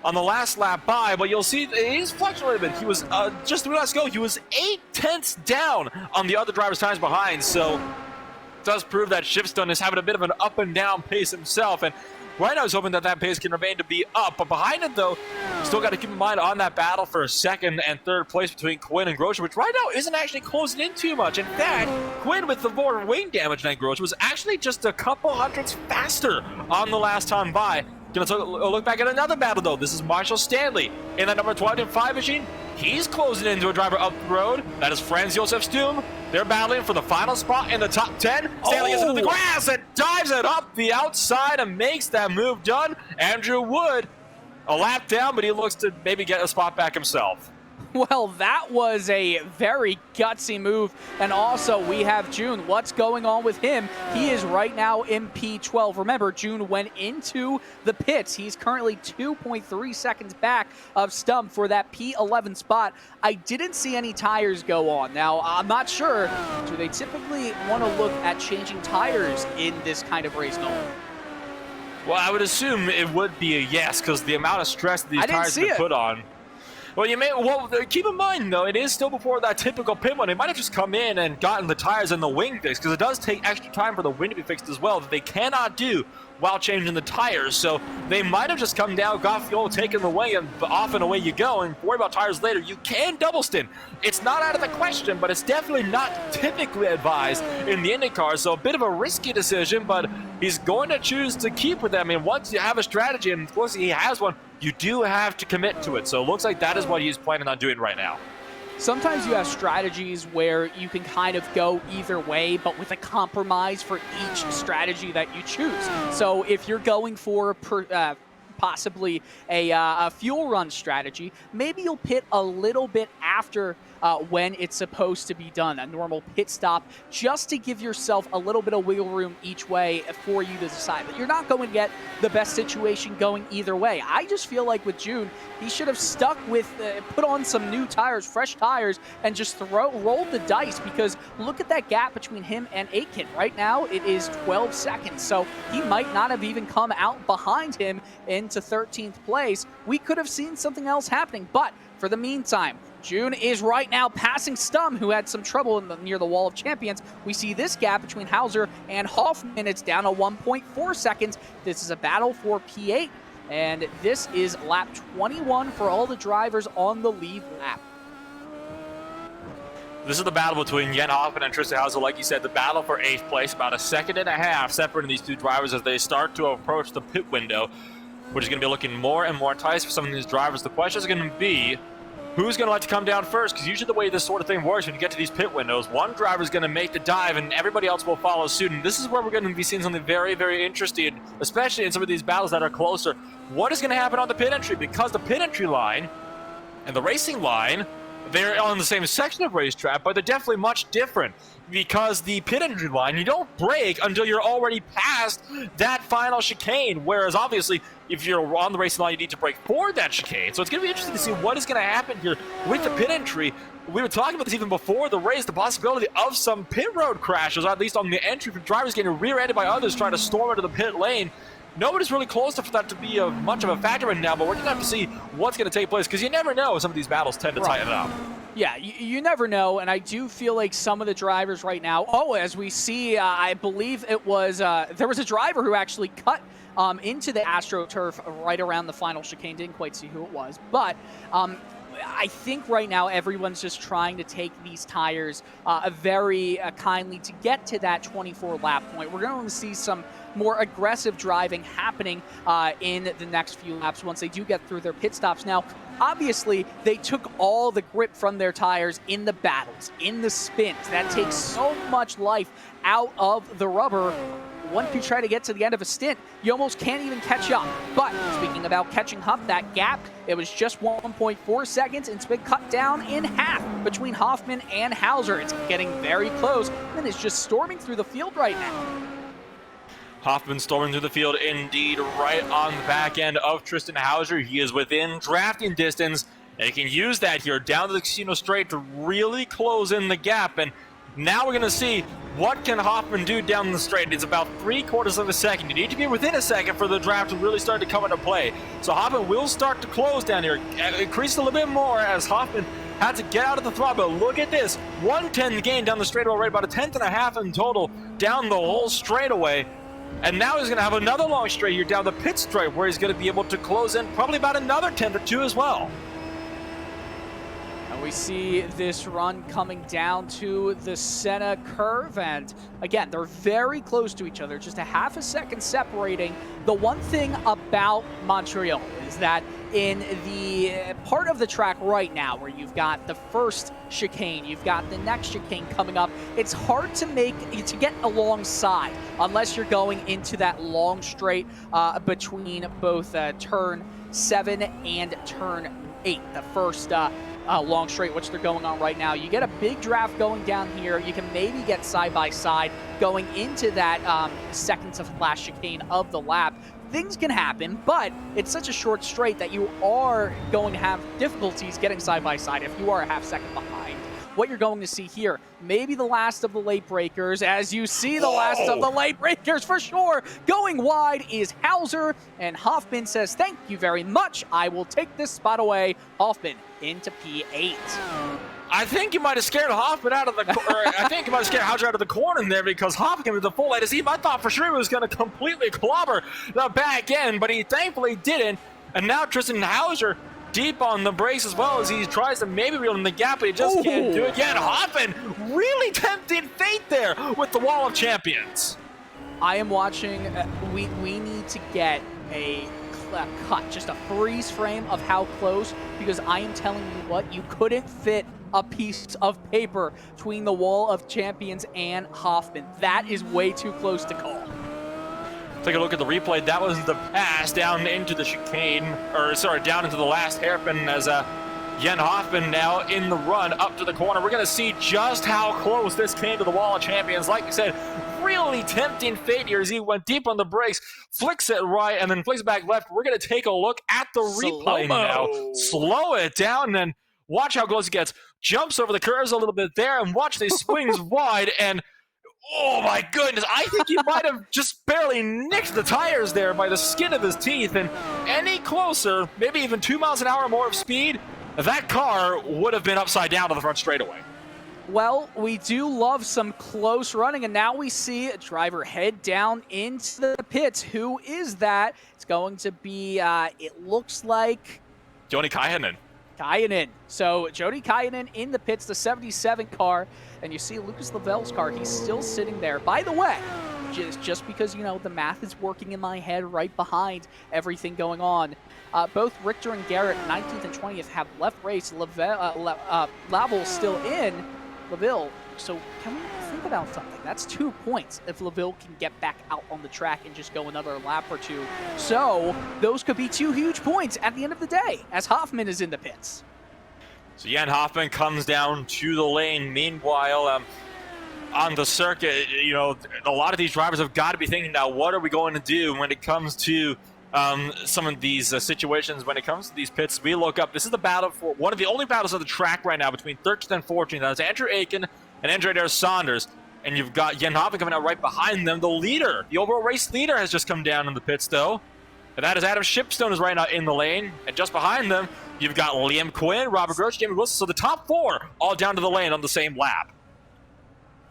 on the last lap by, but you'll see he's fluctuated a bit. He was, just 3 laps ago, he was 8/10 down on the other driver's times behind, so it does prove that Shipstone is having a bit of an up and down pace himself, and right now I was hoping that pace can remain to be up, but behind it though, still got to keep in mind on that battle for second and third place between Quinn and Grosjean, which right now isn't actually closing in too much. In fact, Quinn with the more wing damage than Grosjean was actually just a couple hundredths faster on the last time by. Gonna look back at another battle though. This is Marshall Stanley in that number 25 machine. He's closing into a driver up the road. That is Franz Josef Stum. They're battling for the final spot in the top 10. Stanley gets into the grass and dives it up the outside and makes that move done. Andrew Wood, a lap down, but he looks to maybe get a spot back himself. Well, that was a very gutsy move. And also, we have June. What's going on with him? He is right now in P12. Remember, June went into the pits. He's currently 2.3 seconds back of Stump for that P11 spot. I didn't see any tires go on. Now, I'm not sure. Do they typically want to look at changing tires in this kind of race, Nolan? Well, I would assume it would be a yes, because the amount of stress that these tires have been put on. Well, keep in mind, though, it is still before that typical pit one. They might have just come in and gotten the tires and the wing fixed, because it does take extra time for the wing to be fixed as well that they cannot do while changing the tires. So they might have just come down, got fuel, taken the wing, and off and away you go, and worry about tires later. You can double stint. It's not out of the question, but it's definitely not typically advised in the Indycar, so a bit of a risky decision, but he's going to choose to keep with them. I mean, once you have a strategy, and of course he has one, you do have to commit to it. So it looks like that is what he's planning on doing right now. Sometimes you have strategies where you can kind of go either way, but with a compromise for each strategy that you choose. So if you're going for possibly a fuel run strategy, maybe you'll pit a little bit after when it's supposed to be done, a normal pit stop, just to give yourself a little bit of wiggle room each way for you to decide. But you're not going to get the best situation going either way. I just feel like with June, he should have stuck with, put on some new tires, fresh tires, and just rolled the dice, because look at that gap between him and Aitken. Right now, it is 12 seconds, so he might not have even come out behind him into 13th place. We could have seen something else happening, but for the meantime, June is right now passing Stum, who had some trouble near the Wall of Champions. We see this gap between Hauser and Hoffman. It's down to 1.4 seconds. This is a battle for P8, and this is lap 21 for all the drivers on the lead lap. This is the battle between Jan Hoffman and Tristan Hauser. Like you said, the battle for 8th place, about a second and a half separating these two drivers as they start to approach the pit window, which is going to be looking more and more enticing for some of these drivers. The question is going to be, who's going to like to come down first? Because usually the way this sort of thing works, when you get to these pit windows, one driver is going to make the dive and everybody else will follow suit. And this is where we're going to be seeing something very, very interesting, especially in some of these battles that are closer. What is going to happen on the pit entry? Because the pit entry line and the racing line, they're on the same section of racetrack, but they're definitely much different. Because the pit entry line, you don't brake until you're already past that final chicane. Whereas obviously, if you're on the racing line, you need to brake for that chicane. So it's going to be interesting to see what is going to happen here with the pit entry. We were talking about this even before the race, the possibility of some pit road crashes, or at least on the entry for drivers getting rear-ended by others trying to storm into the pit lane. Nobody's really close enough for that to be much of a factor right now, but we're going to have to see what's going to take place, because you never know, some of these battles tend to tighten up. Yeah, you never know, and I do feel like some of the drivers right now, as we see, I believe it was, there was a driver who actually cut into the AstroTurf right around the final chicane. Didn't quite see who it was, but I think right now everyone's just trying to take these tires very kindly to get to that 24 lap point. We're going to see some more aggressive driving happening in the next few laps once they do get through their pit stops. Now, obviously, they took all the grip from their tires in the battles, in the spins. That takes so much life out of the rubber. Once you try to get to the end of a stint, you almost can't even catch up. But speaking about catching up, that gap, it was just 1.4 seconds, and it's been cut down in half between Hoffman and Hauser. It's getting very close, and it's just storming through the field right now. Hoffman storming through the field indeed, right on the back end of Tristan Hauser. He is within drafting distance, and he can use that here down to the Casino Straight to really close in the gap. And Now we're going to see what can Hoffman do down the straight. It's about 3/4 of a second. You need to be within a second for the draft to really start to come into play. So Hoffman will start to close down here. Increase a little bit more as Hoffman had to get out of the throttle. But look at this. 110 gain down the straightaway, right about a 10.5 in total down the whole straightaway. And now he's going to have another long straight here down the pit straight where he's going to be able to close in probably about another 10th or 2 as well. And we see this run coming down to the Senna curve, and again, they're very close to each other, just a half a second separating. The one thing about Montreal is that in the part of the track right now where you've got the first chicane, you've got the next chicane coming up, it's hard to get alongside unless you're going into that long straight between both turn 7 and turn 8, the first long straight, which they're going on right now. You get a big draft going down here. You can maybe get side by side going into that second to last chicane of the lap. Things can happen, but it's such a short straight that you are going to have difficulties getting side by side if you are a half second behind. What you're going to see here, maybe the last of the late breakers, as you see the last of the late breakers for sure. Going wide is Hauser, and Hoffman says, thank you very much. I will take this spot away. Hoffman into P8. I think you might have scared Hoffman out of the I think you might have scared Hauser out of the corner in there, because Hoffman with the full A to Z. I thought for sure he was going to completely clobber the back end, but he thankfully didn't. And now Tristan Hauser deep on the brakes as well as he tries to maybe reel in the gap, but he just can't do it yet. Hoffman really tempted fate there with the Wall of Champions. I am watching. We need to get a cut, just a freeze frame of how close, because I am telling you what, you couldn't fit a piece of paper between the Wall of Champions and Hoffman. That is way too close to call. Take a look at the replay. That was the pass down into the chicane, or sorry, down into the last hairpin as Jen Hoffman now in the run up to the corner. We're going to see just how close this came to the Wall of Champions. Like you said, really tempting fate here as he went deep on the brakes, flicks it right, and then flicks it back left. We're going to take a look at the replay now. Slow it down and watch how close it gets. Jumps over the curves a little bit there, and watch these swings wide, and oh my goodness, I think he might have just barely nicked the tires there by the skin of his teeth, and any closer, maybe even 2 miles an hour more of speed, that car would have been upside down to the front straightaway. Well, we do love some close running, and now we see a driver head down into the pits. Who is that? It's going to be, it looks like Joni Kaihinen. So Joni Kaihinen in the pits, the 77 car, and you see Lucas Lavelle's car. He's still sitting there. By the way, just because, you know, the math is working in my head right behind everything going on. Both Richter and Garrett, 19th and 20th, have left race. Lavelle still in. Lavelle, so can we think about something? That's 2 points if Lavelle can get back out on the track and just go another lap or two. So those could be 2 huge points at the end of the day as Hoffman is in the pits. So Jan Hoffman comes down to the lane. Meanwhile, on the circuit, you know, a lot of these drivers have got to be thinking now, what are we going to do when it comes to some of these situations? When it comes to these pits, we look up. This is the battle for one of the only battles of the track right now between 13th and 14th. That's Andrew Aiken and Andre Adair Saunders. And you've got Jan Hoffman coming out right behind them. The leader, the overall race leader, has just come down in the pits, though. And that is Adam Shipstone is right now in the lane. And just behind them, you've got Liam Quinn, Robert Gross, Jamie Wilson. So the top 4 all down to the lane on the same lap.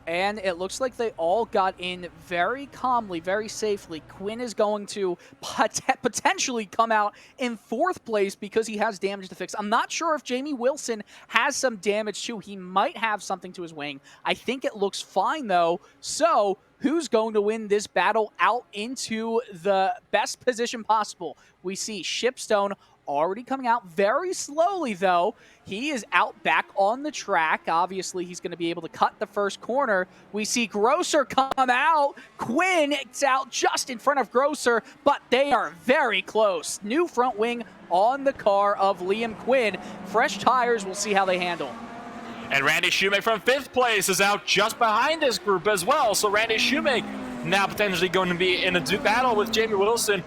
And it looks like they all got in very calmly, very safely. Quinn is going to potentially come out in 4th place because he has damage to fix. I'm not sure if Jamie Wilson has some damage too. He might have something to his wing. I think it looks fine though. So who's going to win this battle out into the best position possible? We see Shipstone already coming out very slowly, though. He is out back on the track. Obviously, he's going to be able to cut the first corner. We see Grosser come out. Quinn is out just in front of Grosser, but they are very close. New front wing on the car of Liam Quinn. Fresh tires, we'll see how they handle. And Randy Shoemake from 5th place is out just behind this group as well. So Randy Shoemake now potentially going to be in a battle with Jamie Wilson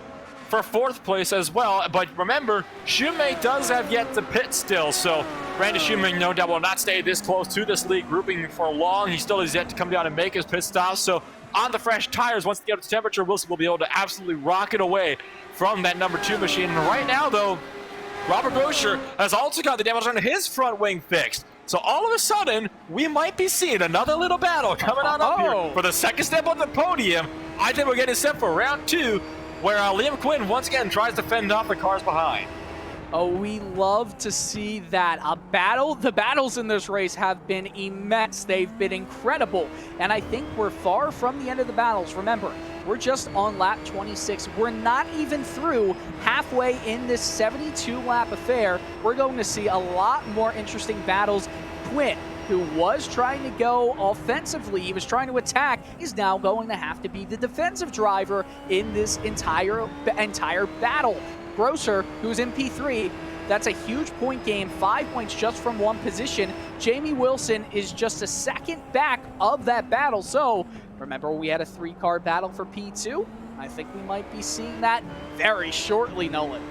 for 4th place as well. But remember, Shumei does have yet to pit still, so Randy Shumei no doubt will not stay this close to this lead grouping for long. He still has yet to come down and make his pit stop, so on the fresh tires, once they get up to temperature, Wilson will be able to absolutely rocket away from that number 2 machine. And right now, though, Robert Groscher has also got the damage on his front wing fixed. So all of a sudden, we might be seeing another little battle coming on up here for the second step on the podium. I think we're getting set for round 2, where Liam Quinn once again tries to fend off the cars behind. Oh, we love to see that. A battle. The battles in this race have been immense. They've been incredible. And I think we're far from the end of the battles. Remember, we're just on lap 26. We're not even through halfway in this 72-lap affair. We're going to see a lot more interesting battles. Quinn, who was trying to go offensively, he was trying to attack, is now going to have to be the defensive driver in this entire battle. Grosser, who's in P3, that's a huge point game, 5 points just from one position. Jamie Wilson is just a second back of that battle. So remember, we had a 3-car battle for P2. I think we might be seeing that very shortly, Nolan.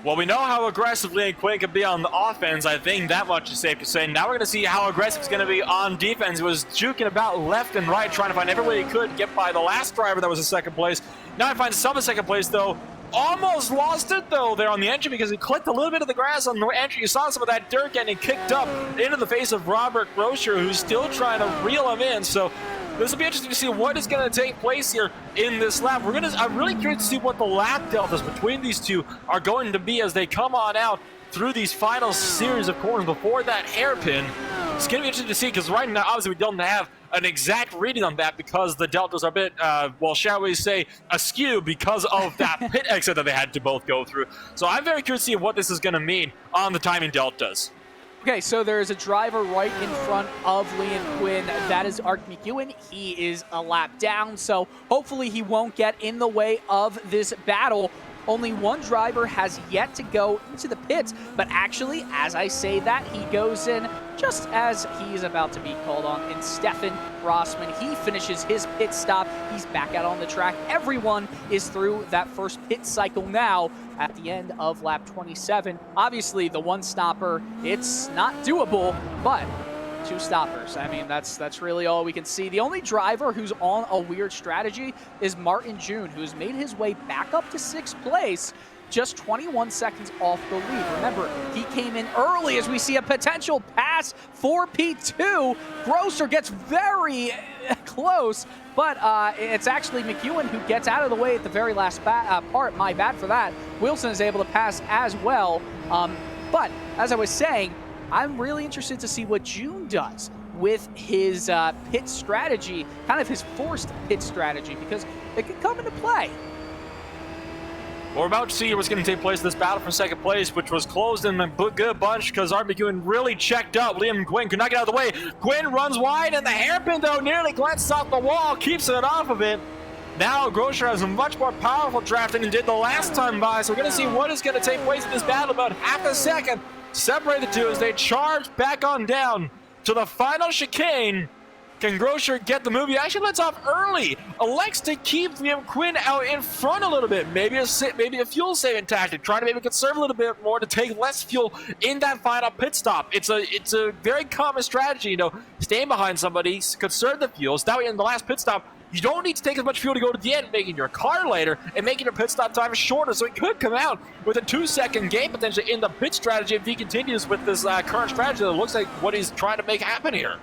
Well, we know how aggressive Liam Quinn can be on the offense. I think that much is safe to say. Now we're going to see how aggressive he's going to be on defense. He was juking about left and right, trying to find every way he could to get by the last driver that was in second place. Now he finds himself in second place, though. Almost lost it, though, there on the entry because he clicked a little bit of the grass on the entry. You saw some of that dirt getting kicked up into the face of Robert Groscher, who's still trying to reel him in. So this will be interesting to see what is going to take place here in this lap. I'm really curious to see what the lap deltas between these two are going to be as they come on out through these final series of corners before that hairpin. It's going to be interesting to see because right now, obviously, we don't have an exact reading on that because the deltas are a bit, well, shall we say, askew because of that pit exit that they had to both go through. So I'm very curious to see what this is going to mean on the timing deltas. Okay, so there is a driver right in front of Liam Quinn. That is Ark McEwen. He is a lap down, so hopefully he won't get in the way of this battle. Only one driver has yet to go into the pits, but actually, as I say that, he goes in just as he's about to be called on. And Stefan Rossman, he finishes his pit stop. He's back out on the track. Everyone is through that first pit cycle now at the end of lap 27. Obviously, the one stopper, it's not doable, but 2 stoppers. I mean, that's really all we can see. The only driver who's on a weird strategy is Martin June, who's made his way back up to 6th place, just 21 seconds off the lead. Remember, he came in early as we see a potential pass for P2. Grosser gets very close, but it's actually McEwen who gets out of the way at the very last part. My bad for that. Wilson is able to pass as well. But as I was saying, I'm really interested to see what June does with his pit strategy, kind of his forced pit strategy, because it could come into play. Well, we're about to see what's going to take place in this battle for second place, which was closed in a good bunch because Ark McEwen really checked up. Liam Quinn could not get out of the way. Quinn runs wide, and the hairpin, though, nearly glances off the wall, keeps it off of it. Now Groscher has a much more powerful drafting than did the last time by, so we're going to see what is going to take place in this battle. About half a second separate the two as they charge back on down to the final chicane. Can Groscher get the move? He actually lets off early. Elects to keep Liam Quinn out in front a little bit. Maybe a fuel saving tactic, trying to maybe conserve a little bit more to take less fuel in that final pit stop. It's a very common strategy, you know, staying behind somebody, conserve the fuel. So that way in the last pit stop, you don't need to take as much fuel to go to the end, making your car later and making your pit stop time shorter. So he could come out with a 2-second gain potentially in the pit strategy if he continues with this current strategy that looks like what he's trying to make happen here.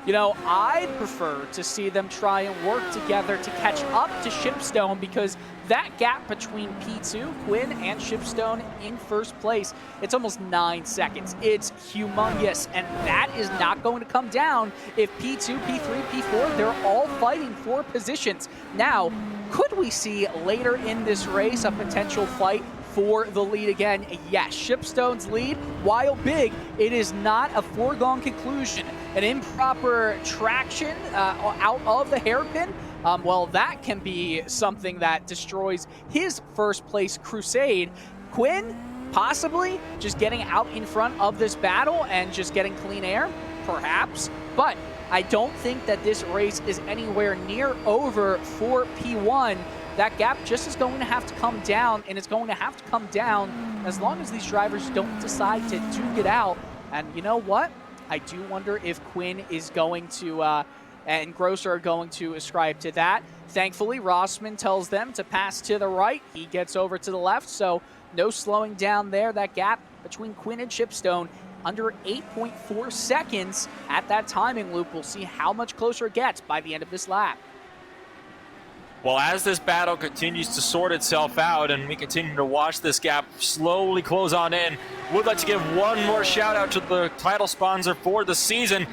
You know, I'd prefer to see them try and work together to catch up to Shipstone because that gap between P2, Quinn, and Shipstone in first place, it's almost 9 seconds. It's humongous, and that is not going to come down if P2, P3, P4, they're all fighting for positions. Now, could we see later in this race a potential fight for the lead again? Yes, Shipstone's lead, while big, it is not a foregone conclusion. An improper traction out of the hairpin, well, that can be something that destroys his first place crusade. Quinn, possibly just getting out in front of this battle and just getting clean air, perhaps, but I don't think that this race is anywhere near over for P1. that gap just is going to have to come down, and it's going to have to come down as long as these drivers don't decide to duke it out. And you know what? I do wonder if Quinn is going to, and Grosser are going to ascribe to that. Thankfully, Rossman tells them to pass to the right. He gets over to the left, so no slowing down there. That gap between Quinn and Chipstone under 8.4 seconds at that timing loop. We'll see how much closer it gets by the end of this lap. Well, as this battle continues to sort itself out and we continue to watch this gap slowly close on in, we'd like to give one more shout out to the title sponsor for the season.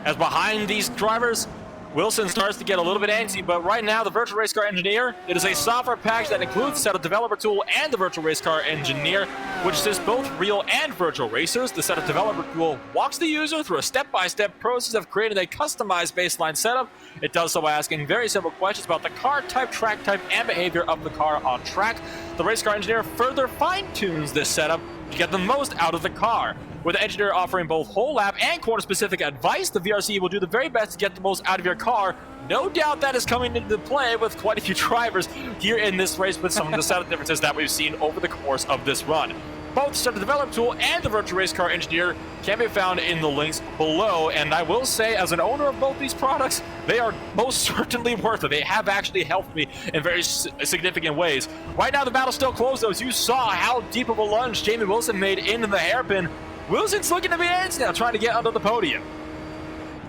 As behind these drivers, Wilson starts to get a little bit antsy, but right now the Virtual Race Car Engineer, it is a software package that includes a set of developer tool and the Virtual Race Car Engineer, which assists both real and virtual racers. The set of developer tool walks the user through a step-by-step process of creating a customized baseline setup. It does so by asking very simple questions about the car type, track type, and behavior of the car on track. The Race Car Engineer further fine-tunes this setup to get the most out of the car. With the engineer offering both whole lap and corner-specific advice, the VRCE will do the very best to get the most out of your car. No doubt that is coming into play with quite a few drivers here in this race with some of the setup differences that we've seen over the course of this run. Both the set of develop tool and the Virtual Race Car Engineer can be found in the links below, and I will say, as an owner of both these products, they are most certainly worth it. They have actually helped me in very significant ways. Right now, the battle's still close, though, as you saw how deep of a lunge Jamie Wilson made into the hairpin. Wilson's looking to be antsy now, trying to get under the podium.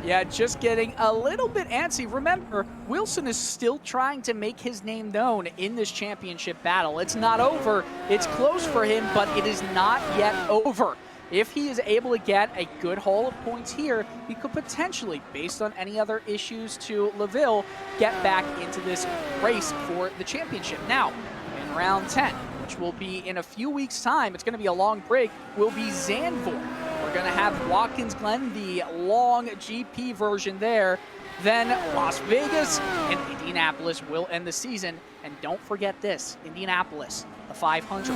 Yeah, just getting a little bit antsy. Remember, Wilson is still trying to make his name known in this championship battle. It's not over. It's close for him, but it is not yet over. If he is able to get a good haul of points here, he could potentially, based on any other issues to LaVille, get back into this race for the championship. Now, in round 10, which will be in a few weeks' time, it's going to be a long break, will be Zandvoort. We're going to have Watkins Glen, the long GP version there. Then Las Vegas and Indianapolis will end the season. And don't forget this, Indianapolis, the 500,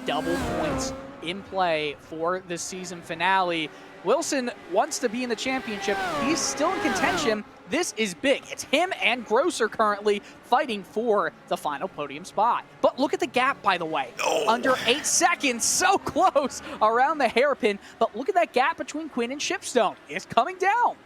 double points in play for the season finale. Wilson wants to be in the championship. He's still in contention. This is big. It's him and Grosser currently fighting for the final podium spot. But look at the gap, by the way. Under 8 seconds, so close around the hairpin. But look at that gap between Quinn and Chipstone. It's coming down.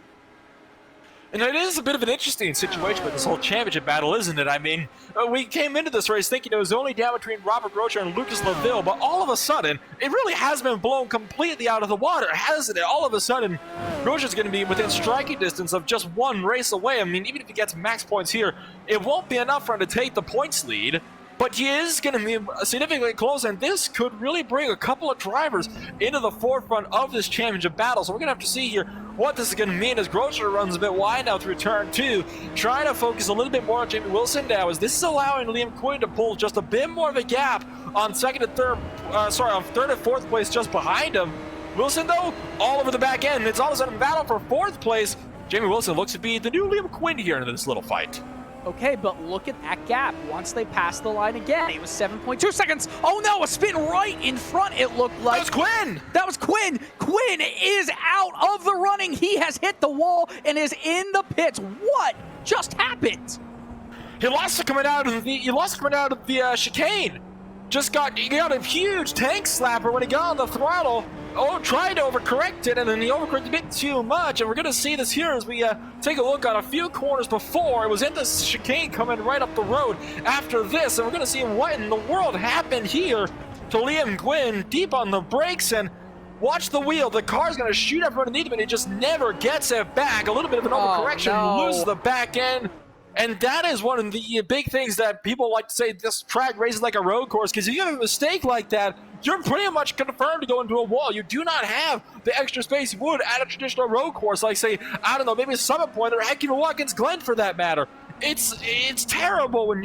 And it is a bit of an interesting situation with this whole championship battle, isn't it? I mean, we came into this race thinking it was only down between Robert Grosser and Lucas LaVille, but all of a sudden, it really has been blown completely out of the water, hasn't it? All of a sudden, Grosser's going to be within striking distance of just one race away. I mean, even if he gets max points here, it won't be enough for him to take the points lead. But he is going to be significantly close, and this could really bring a couple of drivers into the forefront of this championship battle. So we're going to have to see here what this is going to mean as Grosser runs a bit wide now through turn 2, trying to focus a little bit more on Jamie Wilson now, as this is allowing Liam Quinn to pull just a bit more of a gap on third and fourth place just behind him. Wilson, though, all over the back end. It's all of a sudden battle for fourth place. Jamie Wilson looks to be the new Liam Quinn here in this little fight. Okay, but look at that gap. Once they pass the line again, it was 7.2 seconds. Oh no, a spin right in front, it looked like. That was Quinn! That was Quinn! Quinn is out of the running. He has hit the wall and is in the pits. What just happened? He lost it coming out of the chicane. He got a huge tank slapper when he got on the throttle. Tried to overcorrect it, and then he overcorrected a bit too much. And we're going to see this here as we take a look on a few corners before. It was in the chicane coming right up the road after this. And we're going to see what in the world happened here to Liam Quinn deep on the brakes. And watch the wheel. The car's going to shoot up underneath him, and he just never gets it back. A little bit of an overcorrection, loses the back end. And that is one of the big things that people like to say, this track races like a road course, because if you have a mistake like that, you're pretty much confirmed to go into a wall. You do not have the extra space you would at a traditional road course, like, say, I don't know, maybe a Summit Point or heck, even Watkins Glen for that matter. It's terrible when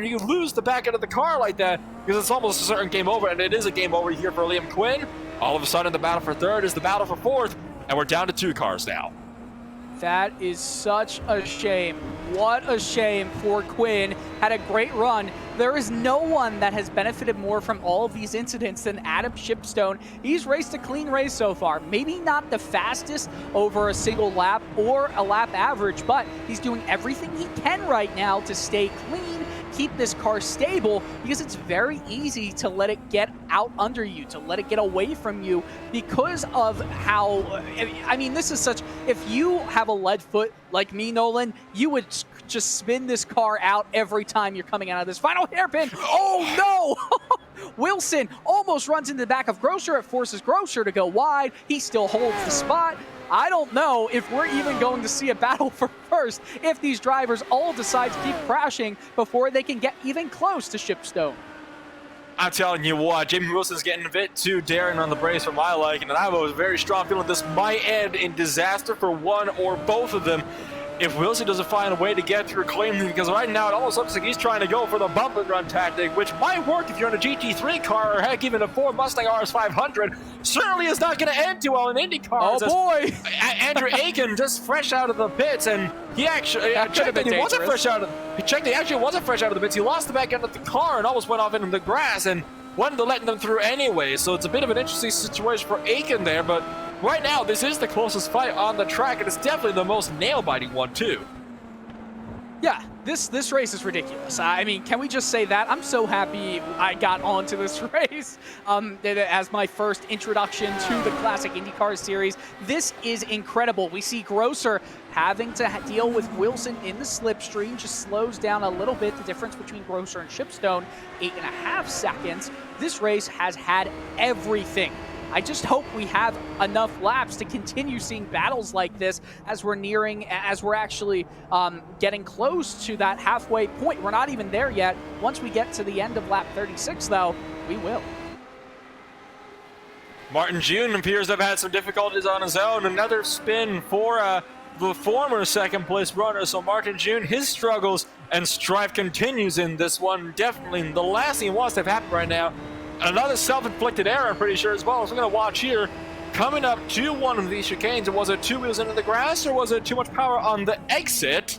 you lose the back end of the car like that, because it's almost a certain game over, and it is a game over here for Liam Quinn. All of a sudden, the battle for third is the battle for fourth, and we're down to 2 cars now. That is such a shame. What a shame for Quinn. Had a great run. There is no one that has benefited more from all of these incidents than Adam Chipstone. He's raced a clean race so far. Maybe not the fastest over a single lap or a lap average, but he's doing everything he can right now to stay clean keep this car stable, because it's very easy to let it get out under you, to let it get away from you because of how, I mean, this is such, if you have a lead foot like me, Nolan, you would just spin this car out every time you're coming out of this final hairpin. Oh no! Wilson almost runs into the back of Grosser. It forces Grosser to go wide. He still holds the spot. I don't know if we're even going to see a battle for first if these drivers all decide to keep crashing before they can get even close to Shipstone. I'm telling you what, Jamie Wilson's getting a bit too daring on the brace for my liking, and I have a very strong feeling this might end in disaster for one or both of them if Wilson doesn't find a way to get through cleanly, because right now it almost looks like he's trying to go for the bump and run tactic, which might work if you're in a GT3 car, or heck, even a Ford Mustang RS500. Certainly is not going to end too well in Indycar. Oh boy! Andrew Aiken just fresh out of the pits, and he actually checked that he wasn't fresh out of the pits. He lost the back end of the car and almost went off into the grass and wanted to let them through anyway. So it's a bit of an interesting situation for Aiken there, but right now, this is the closest fight on the track, and it's definitely the most nail-biting one, too. Yeah, this race is ridiculous. I mean, can we just say that? I'm so happy I got onto this race as my first introduction to the Classic IndyCar Series. This is incredible. We see Grosser having to deal with Wilson in the slipstream, just slows down a little bit. The difference between Grosser and Shipstone, 8.5 seconds. This race has had everything. I just hope we have enough laps to continue seeing battles like this as we're actually getting close to that halfway point. We're not even there yet. Once we get to the end of lap 36, though, we will. Martin June appears to have had some difficulties on his own. Another spin for the former second-place runner. So Martin June, his struggles and strife continues in this one. Definitely the last thing he wants to have happen right now. Another self-inflicted error, I'm pretty sure, as well. So we're going to watch here. Coming up to one of these chicanes, was it two wheels into the grass, or was it too much power on the exit?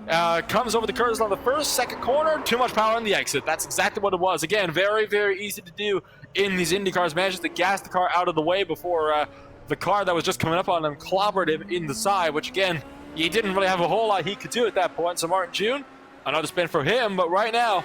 Comes over the curves on the first, second corner, too much power on the exit. That's exactly what it was. Again, very, very easy to do in these Indy cars. Manages to gas the car out of the way before the car that was just coming up on him clobbered him in the side, which, again, he didn't really have a whole lot he could do at that point. So Martin June, another spin for him, but right now,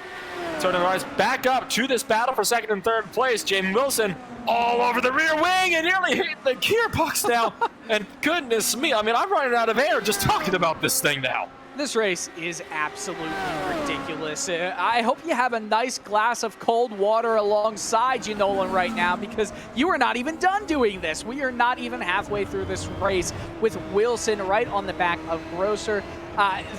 turning the rise back up to this battle for second and third place. Jamie Wilson all over the rear wing and nearly hit the gearbox now. And goodness me, I mean, I'm running out of air just talking about this thing now. This race is absolutely ridiculous. I hope you have a nice glass of cold water alongside you, Nolan, right now, because you are not even done doing this. We are not even halfway through this race with Wilson right on the back of Grosser.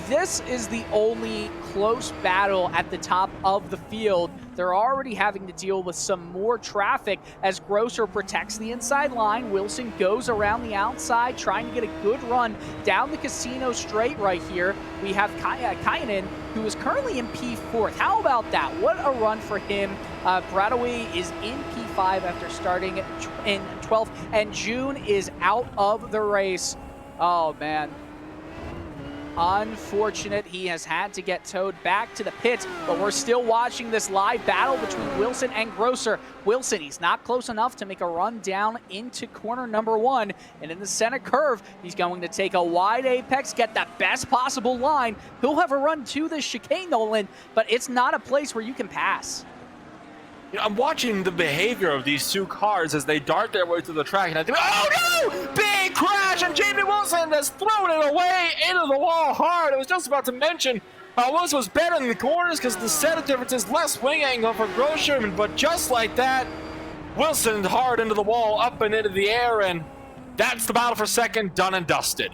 This is the only close battle at the top of the field. They're already having to deal with some more traffic as Grosser protects the inside line. Wilson goes around the outside, trying to get a good run down the casino straight right here. We have Kayanen, who is currently in P4. How about that? What a run for him. Bradaway is in P5 after starting in 12th, and June is out of the race. Oh, man. Unfortunate. He has had to get towed back to the pits, but we're still watching this live battle between Wilson and Grosser. Wilson, he's not close enough to make a run down into corner number 1, and in the center curve, he's going to take a wide apex, get the best possible line. He'll have a run to the chicane, Nolan, but it's not a place where you can pass. You know, I'm watching the behavior of these two cars as they dart their way through the track, and I think, oh no! Big crash, and Jamie Wilson has thrown it away into the wall hard. I was just about to mention Wilson was better in the corners because the setup difference is less wing angle for Grosser, but just like that, Wilson hard into the wall, up and into the air, and that's the battle for second, done and dusted.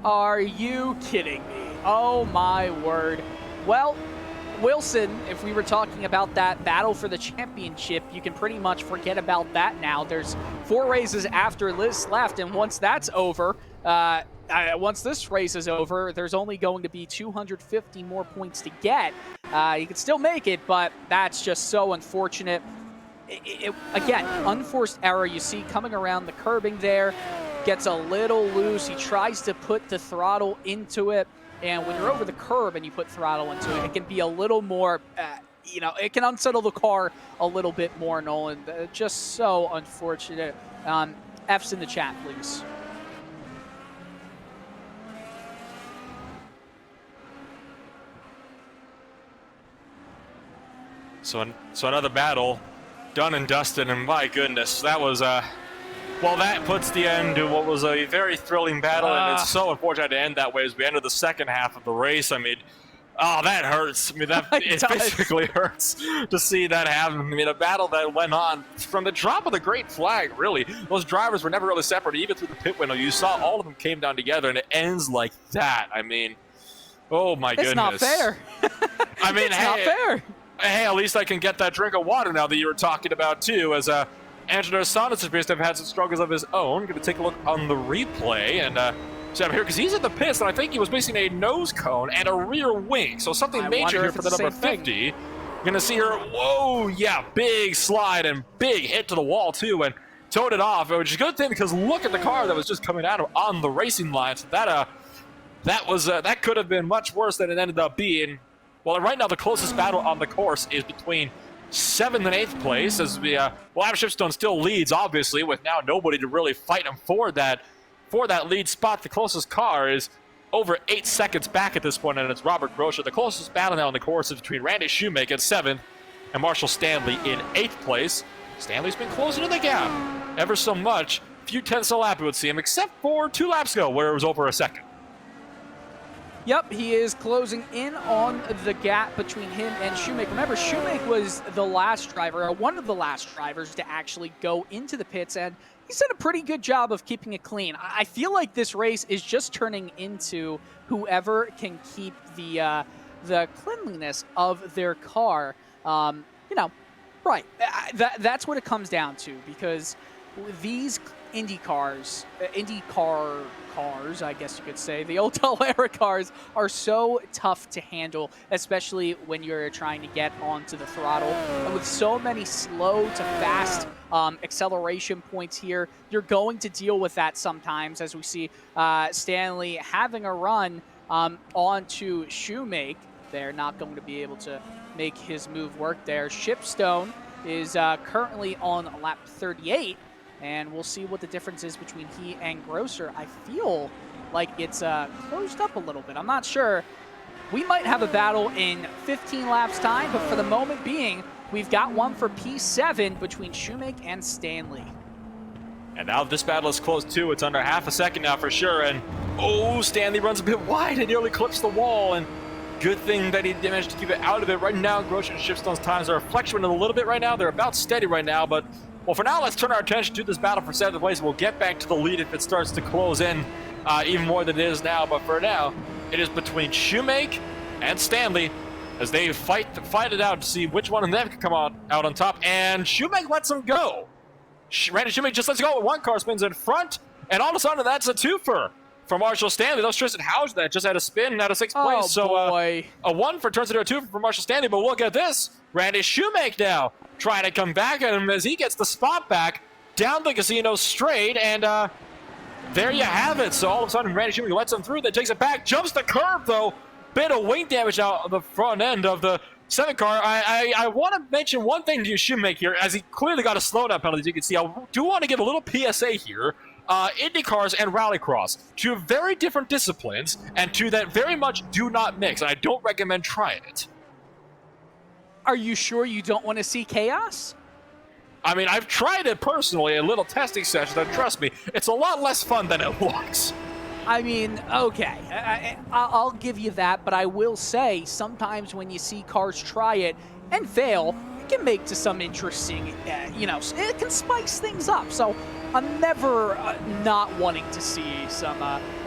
Are you kidding me? Oh my word. Well, Wilson, if we were talking about that battle for the championship, you can pretty much forget about that now. There's 4 races after this left, and once that's over, once this race is over, there's only going to be 250 more points to get. You can still make it, but that's just so unfortunate. Again, unforced error. You see coming around the curbing there, gets a little loose. He tries to put the throttle into it. And when you're over the curb and you put throttle into it, it can be a little more, it can unsettle the car a little bit more, Nolan. Just so unfortunate. F's in the chat, please. So another battle done and dusted, and my goodness, that was well, that puts the end to what was a very thrilling battle, and it's so unfortunate to end that way as we enter the second half of the race. I mean, oh, that hurts. I mean, it physically hurts to see that happen. I mean, a battle that went on from the drop of the great flag, really. Those drivers were never really separated, even through the pit window. You saw all of them came down together, and it ends like that. I mean, oh my goodness. It's not fair. I mean, it's not fair. Hey, at least I can get that drink of water now that you were talking about, too, as Angelo Sonis appears to have had some struggles of his own. Going to take a look on the replay, and so I'm here because he's in the pits, and I think he was missing a nose cone and a rear wing, so something major here for the number 50. You're going to see her, whoa, yeah, big slide and big hit to the wall, too, and towed it off, which is a good thing because look at the car that was just coming out on the racing line. So that could have been much worse than it ended up being. Well, right now the closest battle on the course is between 7th and 8th place, as we Adam Shipstone still leads, obviously, with now nobody to really fight him for that lead spot. The closest car is over 8 seconds back at this point, and it's Robert Grosser. The closest battle now on the course is between Randy Shoemaker in 7th and Marshall Stanley in 8th place. Stanley's been closing in the gap ever so much. Few tenths a lap, it would seem, except for 2 laps ago, where it was over a second. Yep, he is closing in on the gap between him and Shoemaker. Remember, Shoemaker was the last driver, or one of the last drivers to actually go into the pits, and he's done a pretty good job of keeping it clean. I feel like this race is just turning into whoever can keep the cleanliness of their car. Right. That's what it comes down to, because these IndyCar cars, I guess you could say, the old Dallara cars are so tough to handle, especially when you're trying to get onto the throttle. And with so many slow to fast acceleration points here, you're going to deal with that sometimes, as we see Stanley having a run onto Shoemaker. They're not going to be able to make his move work there. Shipstone is currently on lap 38. And we'll see what the difference is between he and Grosser. I feel like it's closed up a little bit. I'm not sure. We might have a battle in 15 laps time, but for the moment being, we've got one for P7 between Shoemaker and Stanley. And now this battle is close too. It's under half a second now for sure. And oh, Stanley runs a bit wide and nearly clips the wall. And good thing that he managed to keep it out of it. Right now, Grosser and Shipstone's times are fluctuating a little bit right now. They're about steady right now, but well, for now, let's turn our attention to this battle for 7th place. We'll get back to the lead if it starts to close in even more than it is now. But for now, it is between Shoemaker and Stanley as they fight it out to see which one of them can come out on top. And Shoemaker lets him go. Randy Shoemaker just lets go. One car spins in front, and all of a sudden, that's a twofer for Marshall Stanley. Those Tristan Houge that just had a spin out of 6th place. So boy. A 1 for turns into a 2 for Marshall Stanley. But look at this. Randy Shoemaker now trying to come back at him as he gets the spot back down the casino straight, and there you have it. So all of a sudden, Randy Shoemaker lets him through, then takes it back, jumps the curb though. Bit of wing damage out of the front end of the 7 car. I want to mention one thing to Shoemaker here, as he clearly got a slowdown penalty, as you can see. I do want to give a little PSA here. IndyCars and Rallycross, two very different disciplines, and two that very much do not mix, and I don't recommend trying it. Are you sure you don't want to see chaos? I mean, I've tried it personally, a little testing session, and trust me, it's a lot less fun than it looks. I mean, okay, I'll give you that, but I will say sometimes when you see cars try it and fail, it can make to some interesting, it can spice things up. So I'm never not wanting to see some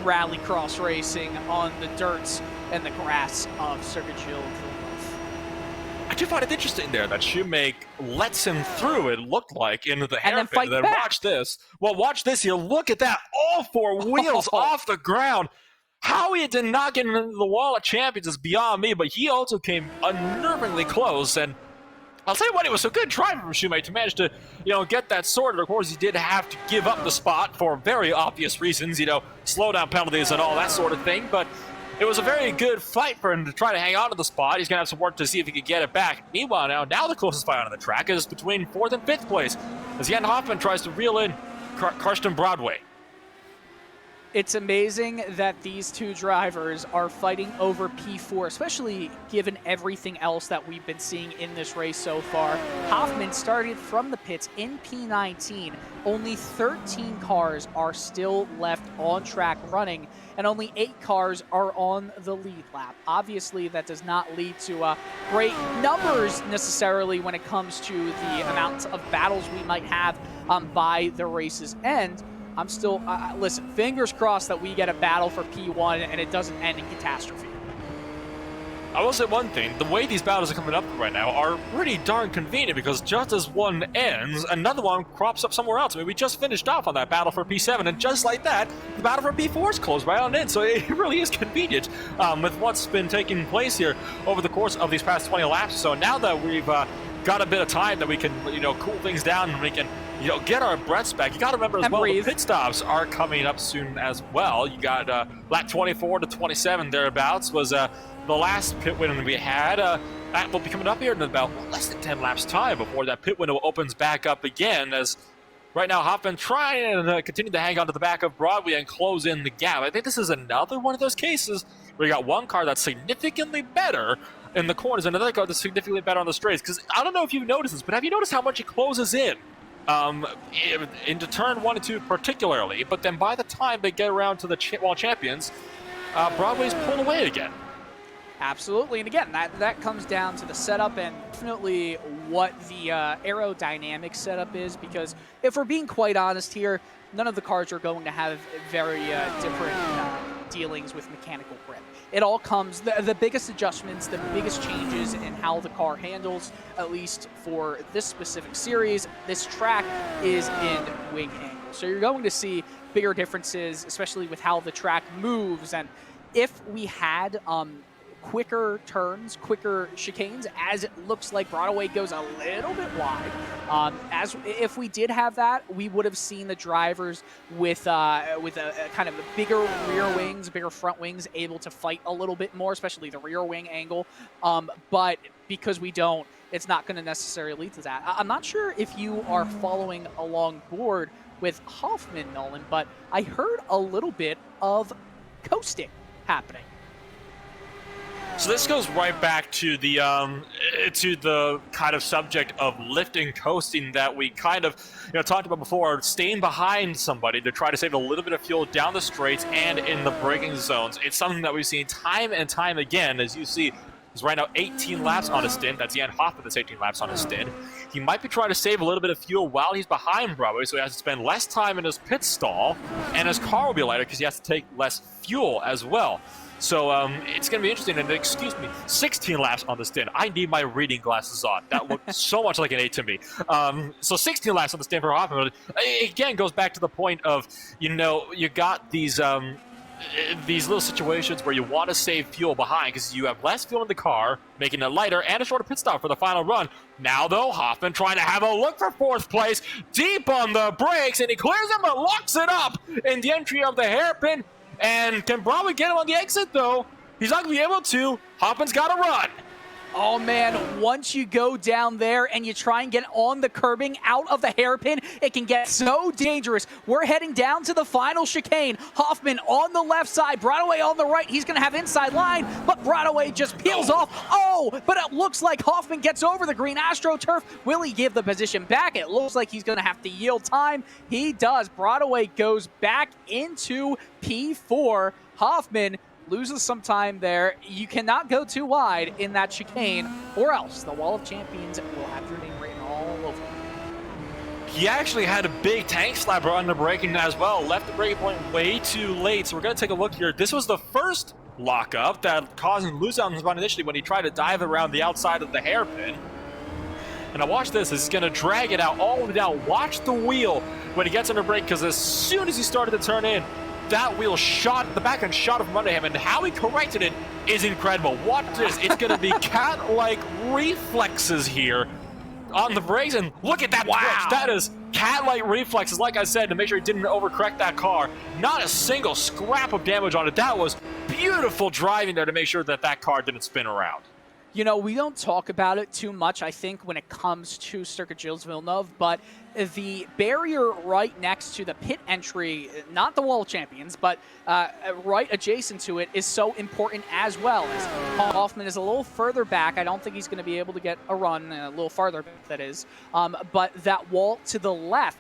rallycross racing on the dirts and the grass of Circuit Gilles. I do find it interesting there that Shoemaker lets him through, it looked like, into the hairpin. And then Watch this. Well, watch this here. Look at that. All 4 wheels off the ground. How he did not get into the wall of champions is beyond me, but he also came unnervingly close. And I'll tell you what, it was a good try from Shoemaker to manage to, get that sorted. Of course, he did have to give up the spot for very obvious reasons, slowdown penalties and all that sort of thing. But it was a very good fight for him to try to hang on to the spot. He's going to have some work to see if he could get it back. Meanwhile, now the closest fight on the track is between 4th and 5th place, as Jan Hoffman tries to reel in Karsten Broadway. It's amazing that these two drivers are fighting over P4, especially given everything else that we've been seeing in this race so far. Hoffman started from the pits in P19. Only 13 cars are still left on track running, and only 8 cars are on the lead lap. Obviously, that does not lead to great numbers necessarily when it comes to the amount of battles we might have by the race's end. I'm still, listen, fingers crossed that we get a battle for P1 and it doesn't end in catastrophe. I will say one thing, the way these battles are coming up right now are pretty darn convenient because just as one ends, another one crops up somewhere else. I mean, we just finished off on that battle for P7, and just like that, the battle for P4 is closed right on in, so it really is convenient with what's been taking place here over the course of these past 20 laps. So now that we've got a bit of time that we can, cool things down and we can, get our breaths back. You got to remember as well, the pit stops are coming up soon as well. You got lap 24 to 27 thereabouts was the last pit window we had. That will be coming up here in about less than 10 laps time before that pit window opens back up again, as right now Hoffman trying to continue to hang on to the back of Broadway and close in the gap. I think this is another one of those cases where you got one car that's significantly better in the corners and another car that's significantly better on the straights. Because I don't know if you've noticed this, but have you noticed how much it closes in? Into turn 1 and 2 particularly, but then by the time they get around to the World Champions, Broadway's pulled away again. Absolutely, and again, that comes down to the setup and definitely what the aerodynamic setup is, because if we're being quite honest here, none of the cars are going to have very different dealings with mechanical grip. It all comes, the biggest adjustments, the biggest changes in how the car handles, at least for this specific series, this track is in wing angle. So you're going to see bigger differences, especially with how the track moves. And if we had quicker turns, quicker chicanes, as it looks like Broadway goes a little bit wide. As if we did have that, we would have seen the drivers with a kind of bigger rear wings, bigger front wings, able to fight a little bit more, especially the rear wing angle. But because we don't, it's not going to necessarily lead to that. I'm not sure if you are following along board with Hoffman, Nolan, but I heard a little bit of coasting happening. So this goes right back to the kind of subject of lifting, coasting that we kind of talked about before, staying behind somebody to try to save a little bit of fuel down the straights and in the braking zones. It's something that we've seen time and time again. As you see, he's right now 18 laps on his stint. That's Jan Hoffman that's 18 laps on his stint. He might be trying to save a little bit of fuel while he's behind Broadway, so he has to spend less time in his pit stall, and his car will be lighter because he has to take less fuel as well. So it's going to be interesting. And excuse me, 16 laps on the stint. I need my reading glasses on. That looked so much like an 8 to me. So 16 laps on the stint for Hoffman. Again, goes back to the point of, you got these little situations where you want to save fuel behind because you have less fuel in the car, making it lighter, and a shorter pit stop for the final run. Now, though, Hoffman trying to have a look for 4th place, deep on the brakes, and he clears them but locks it up in the entry of the hairpin. And can probably get him on the exit, though. He's not going to be able to. Hoffman's got to run. Oh, man, once you go down there and you try and get on the curbing out of the hairpin, it can get so dangerous. We're heading down to the final chicane. Hoffman on the left side, Broadway on the right. He's going to have inside line, but Broadway just peels off. Oh, but it looks like Hoffman gets over the green AstroTurf. Will he give the position back? It looks like he's going to have to yield time. He does. Broadway goes back into P4. Hoffman loses some time there. You cannot go too wide in that chicane, or else the Wall of Champions will have your name written all over it. He actually had a big tank slapper on the braking as well. Left the braking point way too late. So we're going to take a look here. This was the first lockup that caused him to lose out on his run initially when he tried to dive around the outside of the hairpin. And now watch this. He's going to drag it out all the way down. Watch the wheel when he gets under brake, because as soon as he started to turn in, that wheel shot, the back end shot from under him, and how he corrected it is incredible. Watch this. It's going to be cat-like reflexes here on the brakes, and look at that twitch. That is cat-like reflexes, like I said, to make sure he didn't overcorrect that car. Not a single scrap of damage on it. That was beautiful driving there to make sure that that car didn't spin around. You know, we don't talk about it too much, I think, when it comes to Circuit Gilles Villeneuve, but the barrier right next to the pit entry, not the Wall Champions, but right adjacent to it, is so important as well. As Hoffman is a little further back. I don't think he's going to be able to get a run, a little farther back, that is. But that wall to the left,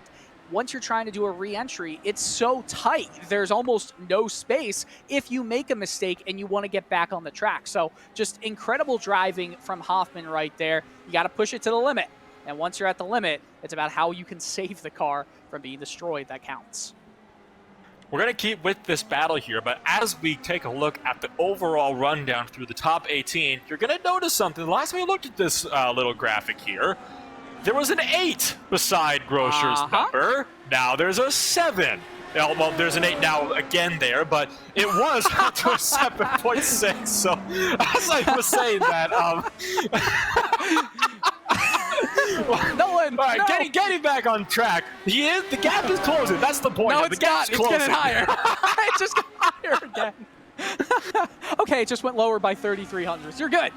once you're trying to do a re-entry, it's so tight. There's almost no space if you make a mistake and you want to get back on the track. So just incredible driving from Hoffman right there. You got to push it to the limit. And once you're at the limit, it's about how you can save the car from being destroyed that counts. We're going to keep with this battle here, but as we take a look at the overall rundown through the top 18, you're going to notice something. Last time we looked at this little graphic here, there was an 8 beside Grosser's number. Now there's a 7. Well, there's an 8 now again there, but it was up to a 7.6. So as I was saying that, Nolan, all right, no. getting back on track. The gap is closing. That's the point. No, the gap's it's closing. getting higher. It just got higher again. Okay, it just went lower by 33 hundredths. You're good.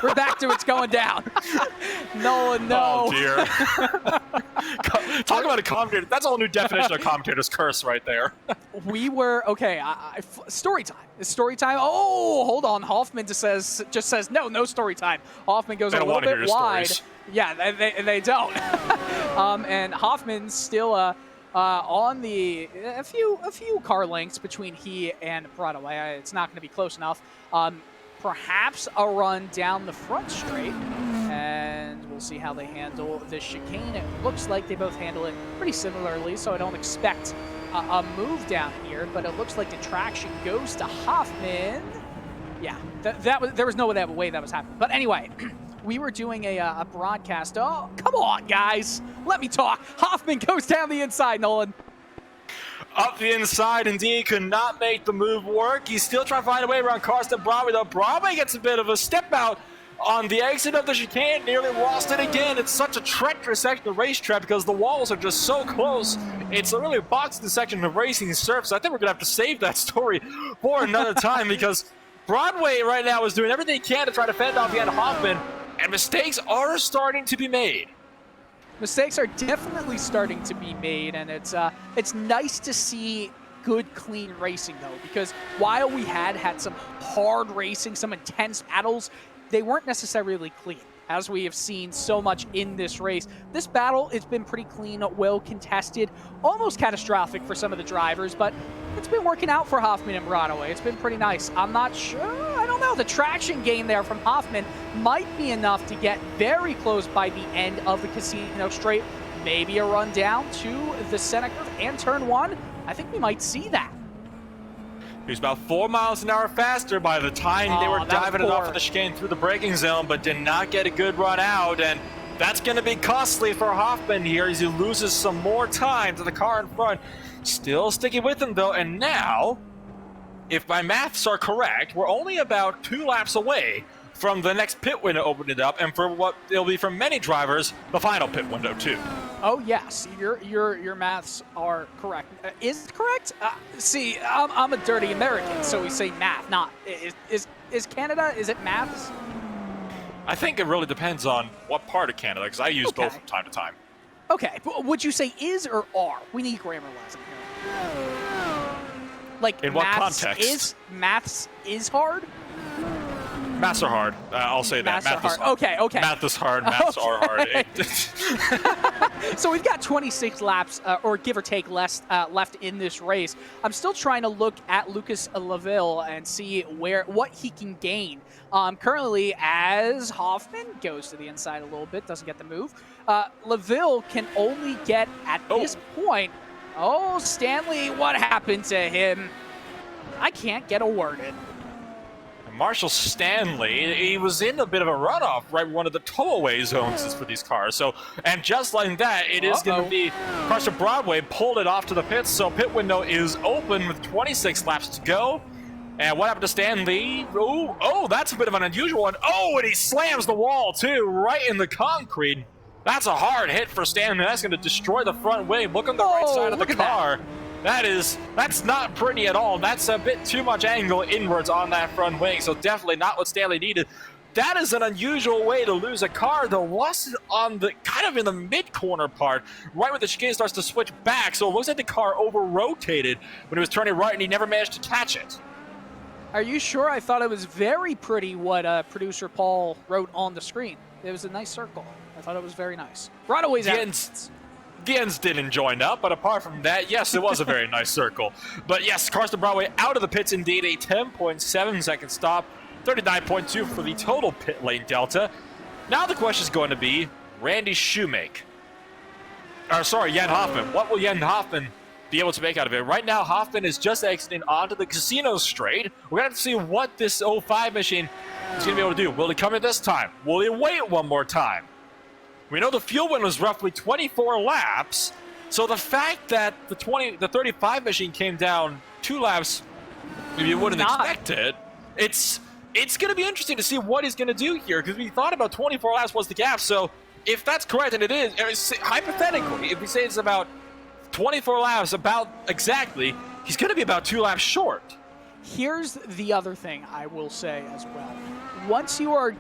We're back to it's going down. Nolan, no. Oh, dear. Talk about a commentator. That's a whole new definition of commentator's curse right there. We were, okay, story time. It's story time. Oh, hold on. Hoffman just says no story time. Hoffman goes a little bit wide. Stories. Yeah, they don't. And Hoffman's still on a few car lengths between he and Broadway. It's not going to be close enough. Perhaps a run down the front straight, and we'll see how they handle the chicane. It looks like they both handle it pretty similarly, so I don't expect a move down here, but it looks like the traction goes to Hoffman. Yeah, there was no way that was happening. But anyway, we were doing a broadcast. Oh, come on, guys. Let me talk. Hoffman goes down the inside, Nolan. Up the inside, indeed, could not make the move work. He's still trying to find a way around Carsten Broadway, though. Broadway gets a bit of a step out on the exit of the chicane, nearly lost it again. It's such a treacherous section of racetrack because the walls are just so close. It's really a boxing section of racing surface. I think we're going to have to save that story for another time because Broadway right now is doing everything he can to try to fend off Jan Hoffman, and mistakes are starting to be made. Mistakes are definitely starting to be made, and it's nice to see good, clean racing, though, because while we had some hard racing, some intense battles, they weren't necessarily clean, as we have seen so much in this race. This battle, it's been pretty clean, well contested, almost catastrophic for some of the drivers, but it's been working out for Hoffman and Broadway. It's been pretty nice. I'm not sure. I don't know. The traction gain there from Hoffman might be enough to get very close by the end of the Casino Straight. Maybe a run down to the center curve and turn 1. I think we might see that. He was about 4 miles an hour faster by the time they were diving it off of the chicane through the braking zone, but did not get a good run out, and that's going to be costly for Hoffman here as he loses some more time to the car in front. Still sticking with him, though, and now, if my maths are correct, we're only about 2 laps away from the next pit window opening up, and for what it'll be for many drivers, the final pit window, too. Oh, yes, your maths are correct. Is it correct? See, I'm a dirty American, so we say math, not... Is Canada, is it maths? I think it really depends on what part of Canada, because I use both from time to time. Okay, but would you say is or are? We need grammar lesson here. Like, in what context? Maths is hard? Maths are hard. I'll say that. Math is hard. Okay. Math is hard. Maths are hard. So we've got 26 laps, or give or take, left in this race. I'm still trying to look at Lucas Laville and see what he can gain. Currently, as Hoffman goes to the inside a little bit, doesn't get the move. Laville can only get at this point. Oh, Stanley, what happened to him? I can't get a word in. Marshall Stanley, he was in a bit of a runoff, right? One of the tow-away zones for these cars. So, and just like that, it is going to be Carson Broadway pulled it off to the pits. So pit window is open with 26 laps to go. And what happened to Stanley? Oh, that's a bit of an unusual one. Oh, and he slams the wall too, right in the concrete. That's a hard hit for Stanley. That's going to destroy the front wing. Look on the right side of the car. That's not pretty at all. That's a bit too much angle inwards on that front wing, so definitely not what Stanley needed. That is an unusual way to lose a car. The loss is on the kind of in the mid-corner part, right when the chicane starts to switch back. So it looks like the car over-rotated when it was turning right, and he never managed to catch it. Are you sure? I thought it was very pretty what producer Paul wrote on the screen. It was a nice circle. I thought it was very nice. Broadway's out. The ends didn't join up, but apart from that, yes, it was a very nice circle. But yes, Carson Broadway out of the pits indeed, a 10.7 second stop. 39.2 for the total pit lane delta. Now the question is going to be Randy Shoemake. Jan Hoffman. What will Jan Hoffman be able to make out of it? Right now, Hoffman is just exiting onto the casino straight. We're going to have to see what this 05 machine is going to be able to do. Will he come in this time? Will he wait one more time? We know the fuel win was roughly 24 laps. So the fact that the 35 machine came down 2 laps, maybe you wouldn't expect it. It's going to be interesting to see what he's going to do here, because we thought about 24 laps was the gap. So if that's correct, and it is, hypothetically, if we say it's about 24 laps, about exactly, he's going to be about 2 laps short. Here's the other thing I will say as well. Once you are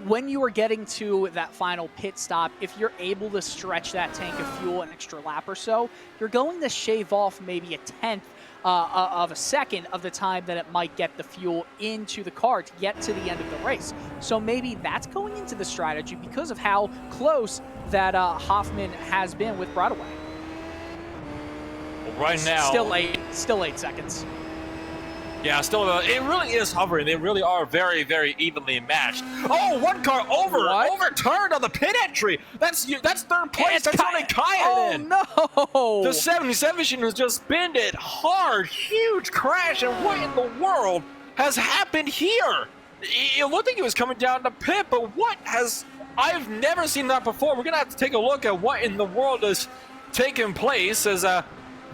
when you are getting to that final pit stop, if you're able to stretch that tank of fuel an extra lap or so, you're going to shave off maybe a tenth of a second of the time that it might get the fuel into the car to get to the end of the race. So maybe that's going into the strategy because of how close that Hoffman has been with Broadway. Well, right now, still 8 seconds. Yeah, still, it really is hovering. They really are very, very evenly matched. Oh, one car overturned on the pit entry. That's third place. That's only Kyan in. Oh, no. The 77 machine has just binned it hard. Huge crash. And what in the world has happened here? It looked like he was coming down the pit, but I've never seen that before. We're going to have to take a look at what in the world is taking place as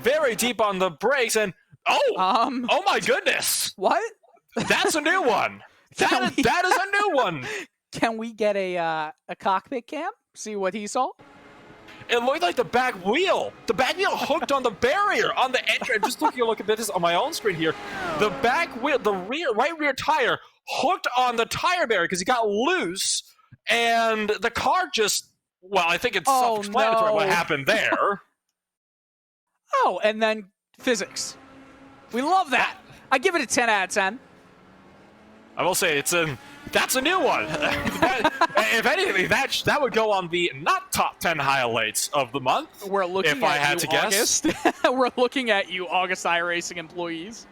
very deep on the brakes. And oh my goodness! What? That's a new one. That is a new one. Can we get a cockpit cam? See what he saw? It looked like the back wheel. The back wheel hooked on the barrier on the entry. Just taking a look at this on my own screen here. The back wheel, the right rear tire, hooked on the tire barrier because he got loose, and the car just. Well, I think it's self-explanatory what happened there. Oh, and then physics. We love that. I give it a 10 out of 10. I will say that's a new one. If anything, that would go on the not top 10 highlights of the month. We're looking if I had to guess. We're looking at you, August iRacing employees.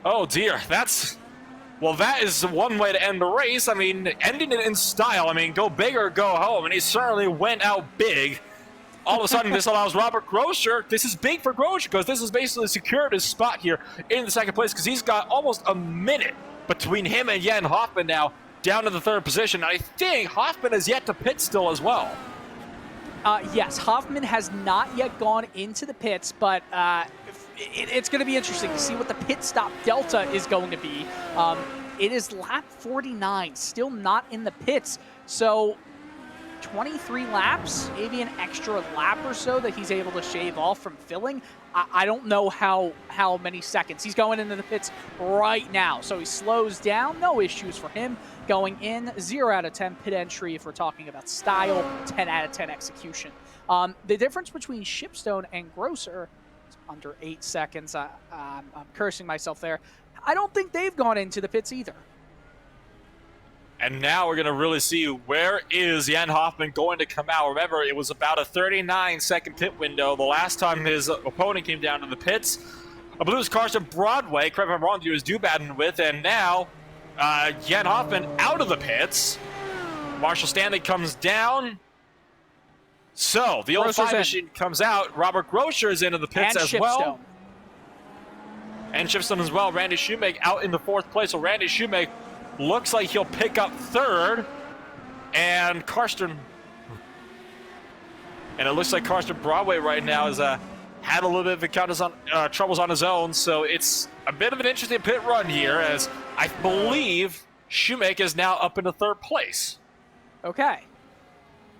Oh dear, that is one way to end the race. I mean, ending it in style. I mean, go big or go home, and he certainly went out big. All of a sudden, this allows Robert Grosser. This is big for Grosser because this is basically secured his spot here in the second place because he's got almost a minute between him and Jan Hoffman now down to the third position. I think Hoffman has yet to pit still as well. Yes, Hoffman has not yet gone into the pits, but it's going to be interesting to see what the pit stop delta is going to be. It is lap 49, still not in the pits, so 23 laps, maybe an extra lap or so that he's able to shave off from filling. I don't know how many seconds. He's going into the pits right now, so he slows down. No issues for him. Going in, 0 out of 10 pit entry if we're talking about style, 10 out of 10 execution. The difference between Shipstone and Grosser is under 8 seconds. I'm cursing myself there. I don't think they've gone into the pits either. And now we're going to really see where is Jan Hoffman going to come out. Remember, it was about a 39-second pit window the last time his opponent came down to the pits. I believe it was Carson Broadway, correct me if I'm wrong, he was do-batting with, and now Jan Hoffman out of the pits. Marshall Stanley comes down. So, the old 5 machine comes out. Robert Grosser is into the pits as well. And Shipstone as well. Randy Shoemake out in the 4th place. So Randy Shoemake looks like he'll pick up 3rd, and Karsten. And it looks like Karsten Broadway right now has had a little bit of troubles on his own, so it's a bit of an interesting pit run here, as I believe Shoemake is now up into 3rd place. Okay,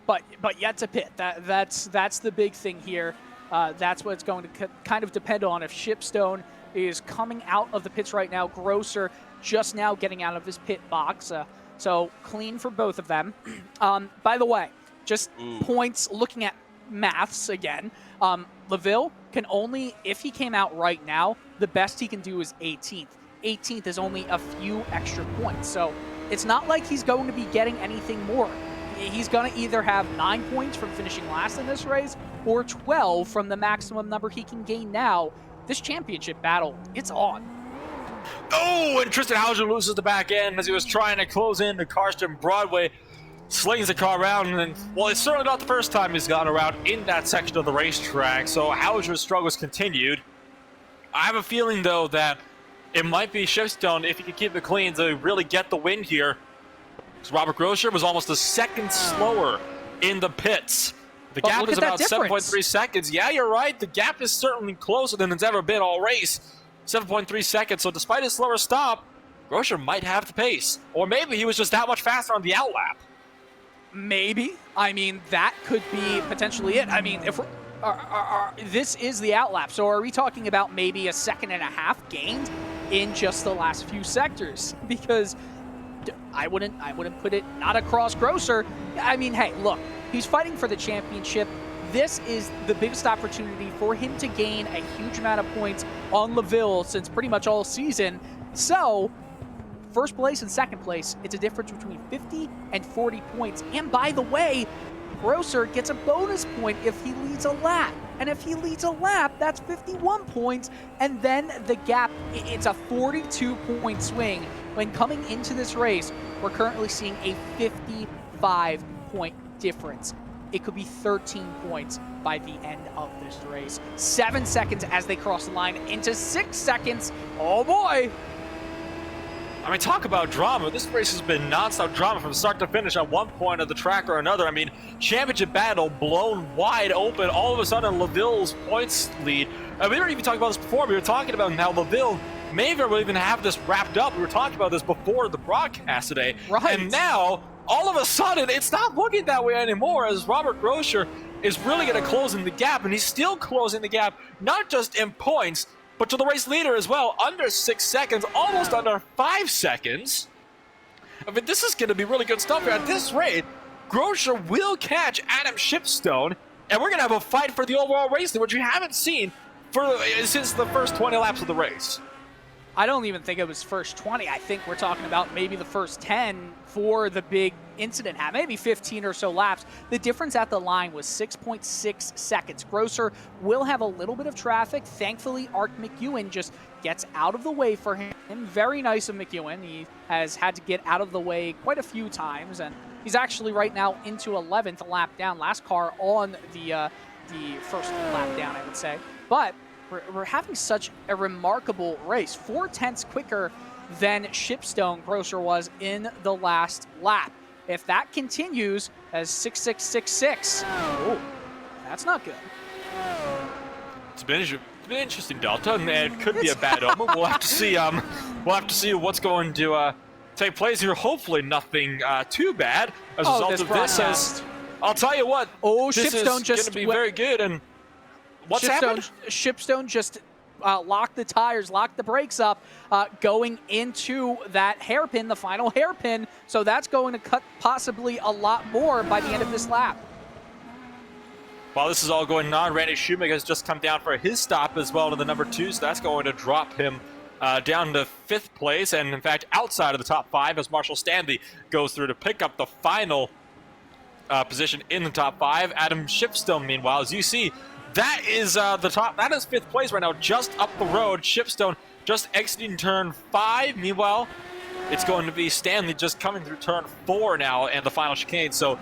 but yet to pit. That's the big thing here. That's what it's going to kind of depend on. If Shipstone is coming out of the pits right now, Grosser just now getting out of his pit box. So clean for both of them. By the way, just points looking at maths again. LaVille can only, if he came out right now, the best he can do is 18th. 18th is only a few extra points. So it's not like he's going to be getting anything more. He's going to either have 9 points from finishing last in this race or 12 from the maximum number he can gain now. This championship battle, it's on. Oh, and Tristan Hauser loses the back end as he was trying to close in to Karsten Broadway. Slings the car around, and well, it's certainly not the first time he's gone around in that section of the racetrack, so Hauser's struggles continued. I have a feeling, though, that it might be Shipstone, if he can keep it clean, to really get the win here. Because Robert Groscher was almost a second slower in the pits. The gap is about 7.3 seconds. Yeah, you're right. The gap is certainly closer than it's ever been all race. 7.3 seconds, so despite his slower stop, Groscher might have the pace. Or maybe he was just that much faster on the outlap. Maybe. I mean, that could be potentially it. I mean, if this is the outlap, so are we talking about maybe a second and a half gained in just the last few sectors? Because I wouldn't put it not across Grosser. I mean, hey, look, he's fighting for the championship. This is the biggest opportunity for him to gain a huge amount of points on LaVille since pretty much all season. So first place and second place, it's a difference between 50 and 40 points. And by the way, Grosser gets a bonus point if he leads a lap. And if he leads a lap, that's 51 points. And then the gap, it's a 42-point swing. When coming into this race, we're currently seeing a 55-point difference. It could be 13 points by the end of this race. 7 seconds as they cross the line into 6 seconds. Oh boy! I mean, talk about drama. This race has been nonstop drama from start to finish on one point of the track or another. I mean, championship battle blown wide open. All of a sudden, LaVille's points lead. We were even talking about this before. We were talking about how LaVille may very well even have this wrapped up. We were talking about this before the broadcast today. Right. And now, all of a sudden, it's not looking that way anymore as Robert Groscher is really going to close in the gap. And he's still closing the gap, not just in points, but to the race leader as well, under 6 seconds, almost under 5 seconds. I mean, this is going to be really good stuff here. At this rate, Groscher will catch Adam Shipstone, and we're going to have a fight for the overall race, which we haven't seen since the first 20 laps of the race. I don't even think it was first 20. I think we're talking about maybe the first 10 for the big incident. Maybe 15 or so laps. The difference at the line was 6.6 seconds. Grosser will have a little bit of traffic. Thankfully, Art McEwen just gets out of the way for him. Very nice of McEwen. He has had to get out of the way quite a few times, and he's actually right now into 11th lap down. Last car on the first lap down, I would say. But we're having such a remarkable race. 4/10 quicker than Shipstone Grosser was in the last lap. If that continues as 6.666, oh, that's not good. It's been interesting, Delta, and it could be a bad omen. We'll have to see. We'll have to see what's going to take place here. Hopefully, nothing too bad as a result of this. As I'll tell you what, this Shipstone is going to be very good. And what's happened? Shipstone just locked the tires, locked the brakes up, going into that hairpin, the final hairpin. So that's going to cut possibly a lot more by the end of this lap. While this is all going on, Randy Shoemaker has just come down for his stop as well to the number 2, so that's going to drop him down to 5th place, and in fact outside of the top 5 as Marshall Stanley goes through to pick up the final position in the top 5. Adam Shipstone, meanwhile, as you see, that is the top. That is 5th place right now, just up the road. Shipstone just exiting turn 5. Meanwhile, it's going to be Stanley just coming through turn 4 now and the final chicane. So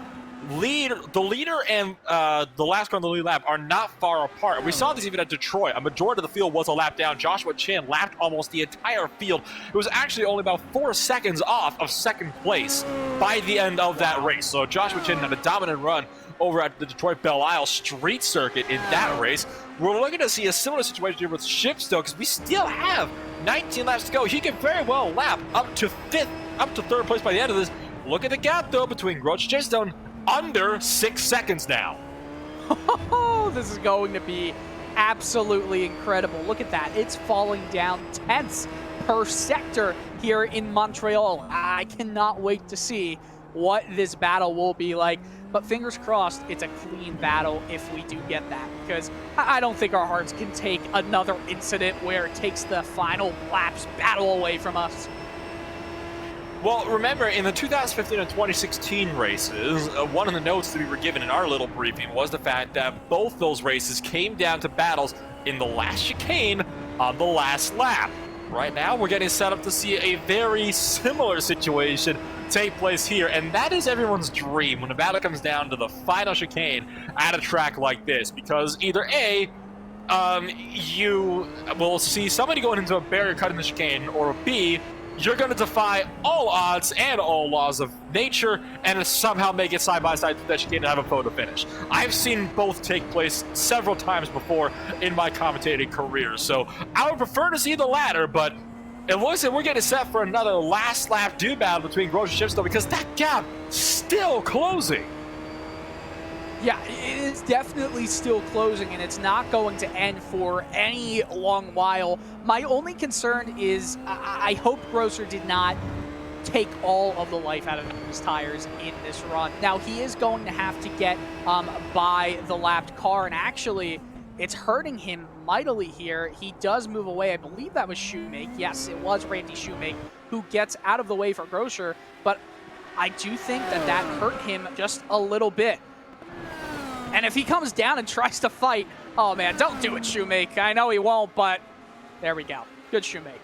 the leader and the last car on the lead lap are not far apart. We saw this even at Detroit. A majority of the field was a lap down. Joshua Chin lapped almost the entire field. It was actually only about 4 seconds off of 2nd place by the end of that race. So Joshua Chin had a dominant run over at the Detroit Belle Isle street circuit in that race. We're looking to see a similar situation here with Shipstone because we still have 19 laps to go. He can very well lap up to 3rd place by the end of this. Look at the gap, though, between Groscher and Shipstone. Under 6 seconds now. This is going to be absolutely incredible. Look at that. It's falling down tenths per sector here in Montreal. I cannot wait to see what this battle will be like. But fingers crossed, it's a clean battle if we do get that, because I don't think our hearts can take another incident where it takes the final laps battle away from us. Well, remember, in the 2015 and 2016 races, one of the notes that we were given in our little briefing was the fact that both those races came down to battles in the last chicane on the last lap. Right now, we're getting set up to see a very similar situation take place here, and that is everyone's dream when a battle comes down to the final chicane at a track like this, because either A, you will see somebody going into a barrier cut in the chicane, or B, you're going to defy all odds and all laws of nature and somehow make it side by side through that chicane and have a photo finish. I've seen both take place several times before in my commentating career, so I would prefer to see the latter, but it looks like we're getting set for another last lap do battle between Grosjean and Shipstone, because that gap still closing. Yeah, it is definitely still closing, and it's not going to end for any long while. My only concern is I hope Grosser did not take all of the life out of his tires in this run. Now, he is going to have to get by the lapped car, and actually, it's hurting him mightily here. He does move away. I believe that was Shoemake. Yes, it was Randy Shoemake who gets out of the way for Grosser, but I do think that hurt him just a little bit. And if he comes down and tries to fight, oh man, don't do it, Shoemake. I know he won't, but there we go. Good Shoemake.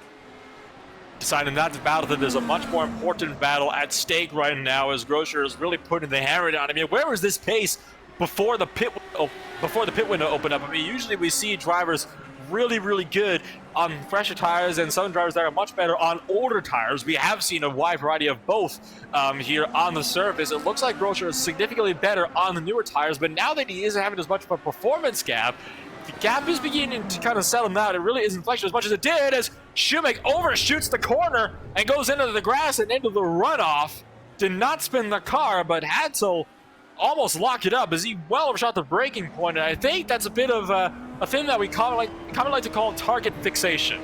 Deciding not to battle that there's a much more important battle at stake right now, as Grosser is really putting the hammer down. I mean, where was this pace before the pit window opened up? I mean, usually we see drivers really, really good on fresher tires and some drivers that are much better on older tires. We have seen a wide variety of both here on the surface. It looks like Grosser is significantly better on the newer tires, but now that he isn't having as much of a performance gap, the gap is beginning to kind of settle down. It really isn't flexing as much as it did, as Shoemake overshoots the corner and goes into the grass and into the runoff. Did not spin the car, but had to almost lock it up as he well overshot the braking point, and I think that's a bit of a thing that we commonly like to call target fixation.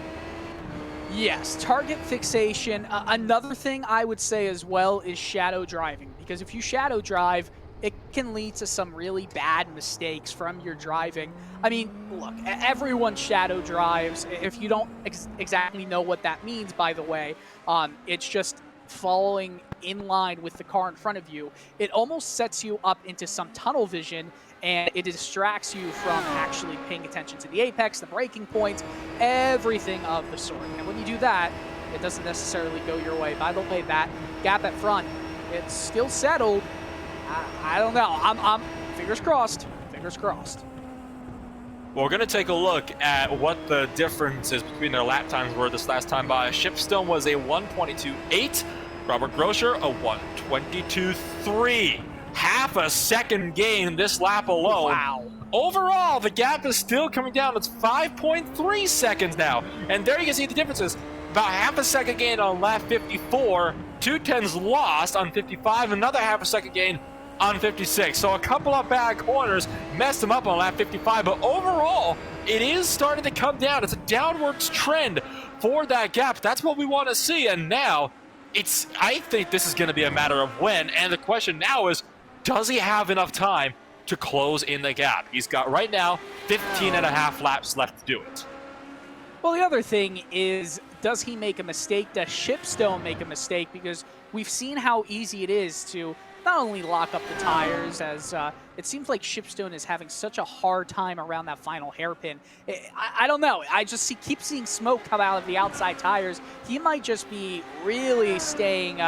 Yes, target fixation. Another thing I would say as well is shadow driving, because if you shadow drive, it can lead to some really bad mistakes from your driving. I mean, look, everyone shadow drives. If you don't exactly know what that means, by the way, it's just following in line with the car in front of you. It almost sets you up into some tunnel vision, and it distracts you from actually paying attention to the apex, the braking points, everything of the sort. And when you do that, it doesn't necessarily go your way. By the way, that gap at front, it's still settled. I don't know. I'm fingers crossed. Fingers crossed. Well, we're going to take a look at what the differences between their lap times were this last time by. Shipstone was a 1:22.8. Robert Grosser, a 1:22.3. Half a second gain this lap alone. Wow. Overall, the gap is still coming down. It's 5.3 seconds now. And there you can see the differences. About half a second gain on lap 54. 2/10s lost on 55. Another half a second gain on 56. So a couple of bad corners messed him up on lap 55. But overall, it is starting to come down. It's a downwards trend for that gap. That's what we want to see. And now, I think this is going to be a matter of when. And the question now is, does he have enough time to close in the gap? He's got, right now, 15 and a half laps left to do it. Well, the other thing is, does he make a mistake? Does Shipstone make a mistake? Because we've seen how easy it is to not only lock up the tires, as it seems like Shipstone is having such a hard time around that final hairpin. I don't know. I just keep seeing smoke come out of the outside tires. He might just be really staying...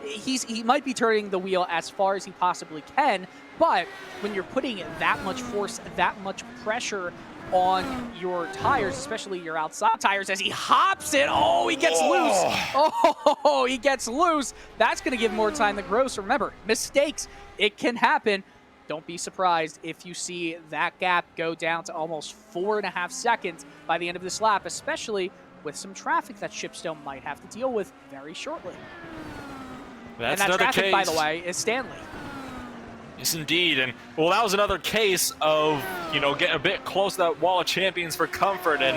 He might be turning the wheel as far as he possibly can, but when you're putting that much force, that much pressure on your tires, especially your outside tires, as he hops it. Oh, he gets loose. Oh, he gets loose. That's going to give more time to Grosser. Remember, mistakes, it can happen. Don't be surprised if you see that gap go down to almost 4.5 seconds by the end of this lap, especially with some traffic that Shipstone might have to deal with very shortly. That's and that another traffic, case. by the way, is Stanley. Yes, indeed. And, well, that was another case of, getting a bit close to that wall of champions for comfort. And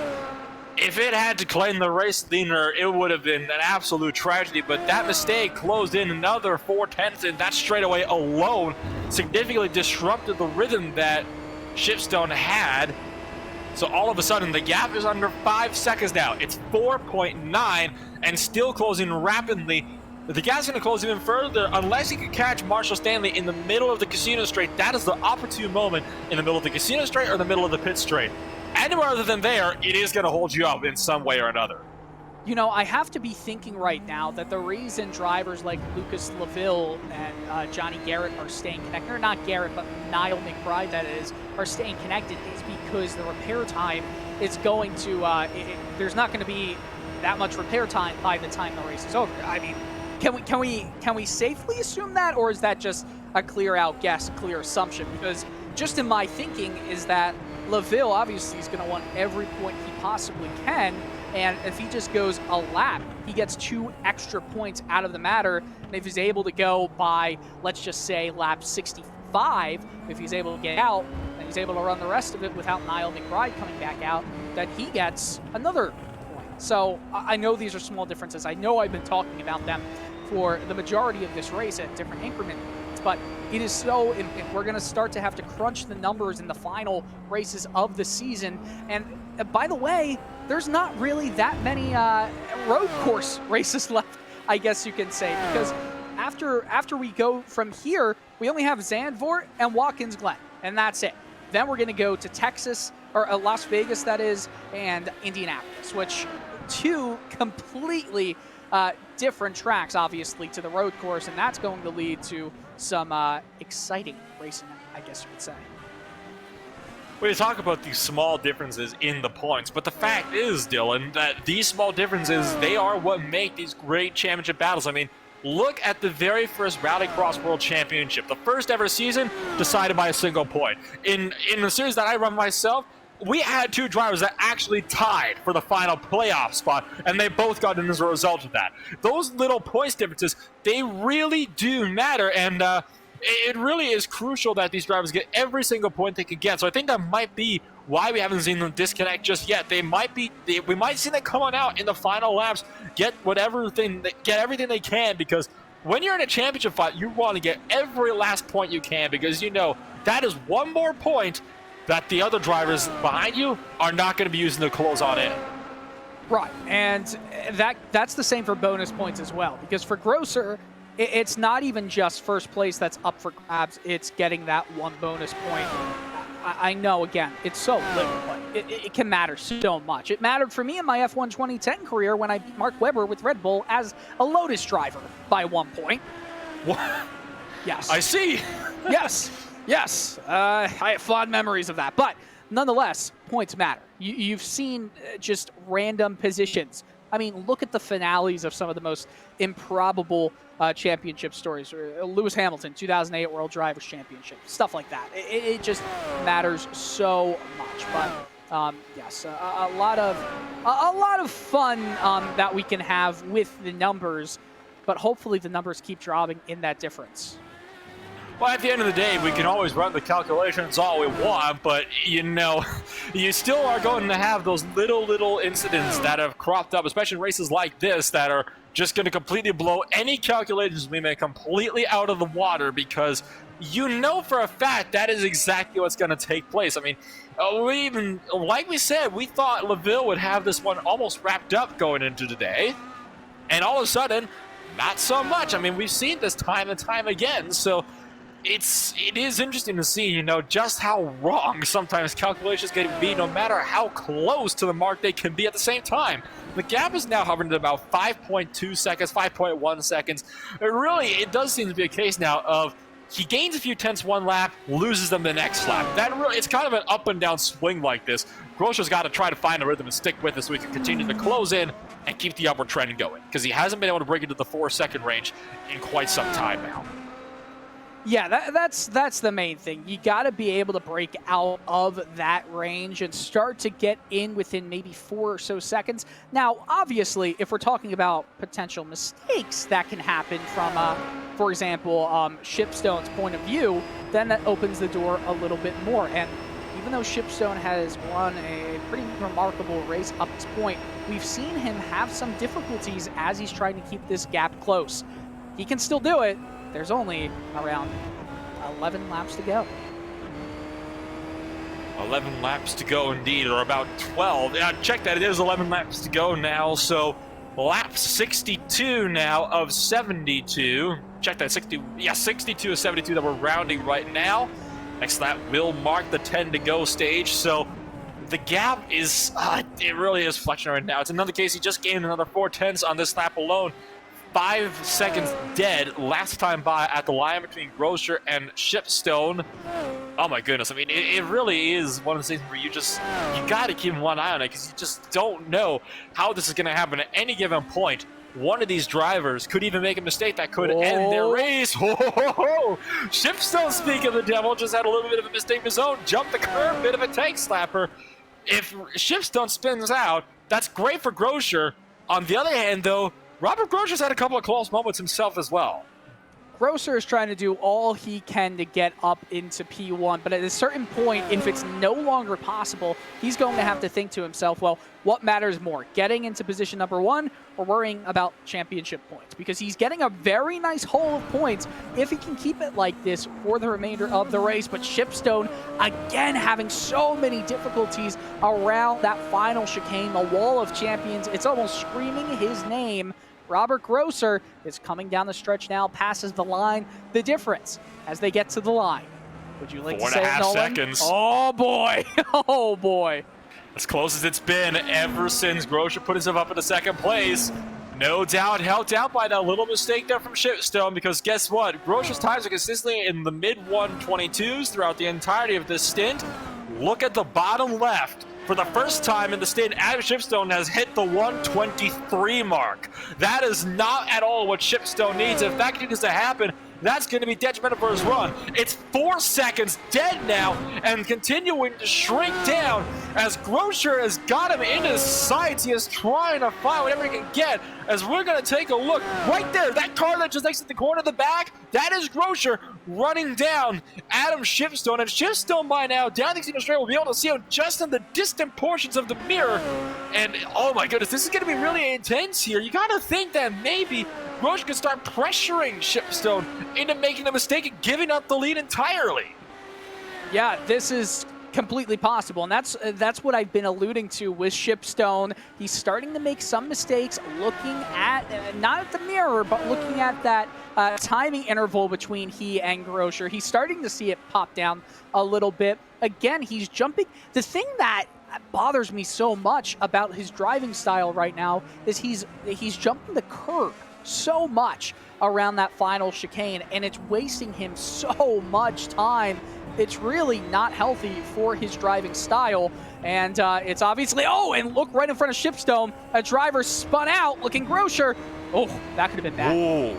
if it had to claim the race leader, it would have been an absolute tragedy, but that mistake closed in another 4/10, and that straightaway alone significantly disrupted the rhythm that Shipstone had. So all of a sudden, the gap is under 5 seconds now. It's 4.9 and still closing rapidly. The gap's going to close even further unless he can catch Marshall Stanley in the middle of the Casino Straight. That is the opportune moment in the middle of the Casino Straight or the middle of the Pit Straight. Anywhere other than there, it is going to hold you up in some way or another. You know, I have to be thinking right now that the reason drivers like Lucas Laville and Johnny Garrett are staying connected, or not Garrett, but Niall McBride, that is, are staying connected is because the repair time is going to, there's not going to be that much repair time by the time the race is over. I mean, can we safely assume that, or is that just a clear out guess, a clear assumption? Because just in my thinking is that Laville obviously is going to want every point he possibly can, and if he just goes a lap, he gets 2 extra points out of the matter. And if he's able to go by, let's just say, lap 65, if he's able to get out and he's able to run the rest of it without Niall McBride coming back out, then he gets another point. So I know these are small differences. I know I've been talking about them for the majority of this race at different increments, but it is so, if we're going to start to have to crunch the numbers in the final races of the season. And by the way, there's not really that many road course races left, I guess you can say, because after we go from here, we only have Zandvoort and Watkins Glen, and that's it. Then we're going to go to Texas, or Las Vegas, that is, and Indianapolis, which 2 completely different tracks, obviously, to the road course, and that's going to lead to some exciting racing, I guess you could say. We talk about these small differences in the points, but the fact is, Dylan, that these small differences, they are what make these great championship battles. I mean, look at the very first Rallycross World Championship, the first ever season decided by a single point. In the series that I run myself, we had 2 drivers that actually tied for the final playoff spot, and they both got in as a result of that. Those little points differences, they really do matter, and it really is crucial that these drivers get every single point they can get. So I think that might be why we haven't seen them disconnect just yet. We might see them come on out in the final laps, get everything they can, because when you're in a championship fight, you want to get every last point you can, because you know that is one more point that the other drivers behind you are not going to be using to close on in. Right, and that's the same for bonus points as well, because for Grosser, it's not even just first place that's up for grabs, it's getting that 1 bonus point. I know, again, it's so little, but it can matter so much. It mattered for me in my F1 2010 career when I beat Mark Webber with Red Bull as a Lotus driver by 1 point. What? Yes. I see. Yes. I have fond memories of that. But nonetheless, points matter. You've seen just random positions. I mean, look at the finales of some of the most improbable championship stories. Lewis Hamilton, 2008 World Drivers' Championship, stuff like that. It just matters so much. But yes, a lot of fun that we can have with the numbers. But hopefully the numbers keep dropping in that difference. Well, at the end of the day, we can always run the calculations all we want, but, you know, you still are going to have those little incidents that have cropped up, especially in races like this, that are just going to completely blow any calculations we make completely out of the water, because you know for a fact that is exactly what's going to take place. I mean, like we said, we thought Laville would have this one almost wrapped up going into today, and all of a sudden, not so much. I mean, we've seen this time and time again, so it is interesting to see, you know, just how wrong sometimes calculations can be, no matter how close to the mark they can be at the same time. The gap is now hovering at about 5.2 seconds, 5.1 seconds. It does seem to be a case now of he gains a few tenths one lap, loses them the next lap. It's kind of an up and down swing like this. Grosser's got to try to find a rhythm and stick with it so he can continue to close in and keep the upward trend going, because he hasn't been able to break into the 4-second range in quite some time now. Yeah, that's the main thing. You got to be able to break out of that range and start to get in within maybe 4 or so seconds. Now, obviously, if we're talking about potential mistakes that can happen from, for example, Shipstone's point of view, then that opens the door a little bit more. And even though Shipstone has run a pretty remarkable race up to this point, we've seen him have some difficulties as he's trying to keep this gap close. He can still do it. There's only around 11 laps to go. 11 laps to go indeed, or about 12. Yeah, check that, it is 11 laps to go now, so lap 62 now of 72. Check that, 62 of 72 that we're rounding right now. Next lap will mark the 10 to go stage, so the gap is, it really is flexing right now. It's another case, he just gained another 4/10 on this lap alone. 5 seconds dead last time by at the line between Grosser and Shipstone. Oh my goodness, I mean, it really is one of those things where you got to keep one eye on it, because you just don't know how this is going to happen at any given point. One of these drivers could even make a mistake that could end their race. Shipstone, speaking of the devil, just had a little bit of a mistake of his own. Jumped the curb, bit of a tank slapper. If Shipstone spins out, that's great for Grosser. On the other hand, though, Robert Grosser's had a couple of close moments himself as well. Grosser is trying to do all he can to get up into P1, but at a certain point, if it's no longer possible, he's going to have to think to himself, well, what matters more, getting into position number 1 or worrying about championship points? Because he's getting a very nice haul of points if he can keep it like this for the remainder of the race. But Shipstone, again, having so many difficulties around that final chicane, the wall of champions. It's almost screaming his name. Robert Grosser is coming down the stretch now, passes the line. The difference as they get to the line. Would you like to say it, Nolan? 4.5 seconds. Oh boy, oh boy. As close as it's been ever since Grosser put himself up in the second place. No doubt helped out by that little mistake there from Shipstone, because guess what? Grosser's times are consistently in the mid-122s throughout the entirety of this stint. Look at the bottom left. For the first time in the stint, Adam Shipstone has hit the 123 mark. That is not at all what Shipstone needs. If that continues to happen, that's going to be detrimental for his run. It's 4 seconds dead now and continuing to shrink down as Grosser has got him in his sights. He is trying to find whatever he can get, as we're going to take a look right there. That car that just exited the corner of the back, that is Grosser running down Adam Shipstone. And Shipstone by now, down the extended straight, will be able to see him just in the distant portions of the mirror. And oh my goodness, this is going to be really intense here. You got to think that maybe Grosser can start pressuring Shipstone into making a mistake and giving up the lead entirely. Yeah, this is completely possible, and that's what I've been alluding to with Shipstone. He's starting to make some mistakes, looking at, not at the mirror, but looking at that timing interval between he and Grosser. He's starting to see it pop down a little bit. Again, he's jumping. The thing that bothers me so much about his driving style right now is he's jumping the curb so much around that final chicane, and it's wasting him so much time. It's really not healthy for his driving style, and it's obviously, oh, and look right in front of Shipstone, a driver spun out looking Grosser. Oh, that could have been bad. Ooh,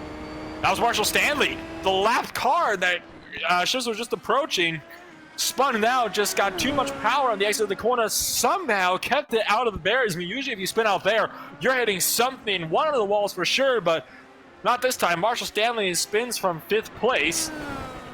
that was Marshall Stanley. The lap car that Shipstone was just approaching spun out, just got too much power on the exit of the corner, somehow kept it out of the barriers. I mean, usually if you spin out there, you're hitting something, one of the walls for sure, but not this time. Marshall Stanley spins from 5th place.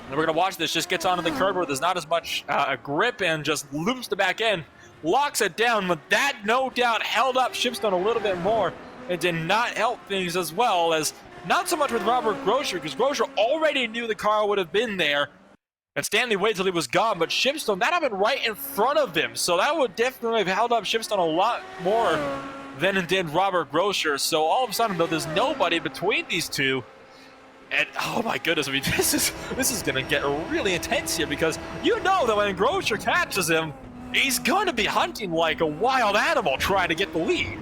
And we're going to watch this, just gets onto the curb where there's not as much grip and just loops the back end, locks it down, but that no doubt held up Shipstone a little bit more and did not help things, as well as not so much with Robert Grosser, because Grosser already knew the car would have been there. And Stanley waited till he was gone, but Shipstone, that happened right in front of him. So that would definitely have held up Shipstone a lot more than it did Robert Grosser. So all of a sudden, though, there's nobody between these two. And oh my goodness, I mean, this is going to get really intense here, because you know that when Grosser catches him, he's going to be hunting like a wild animal trying to get the lead.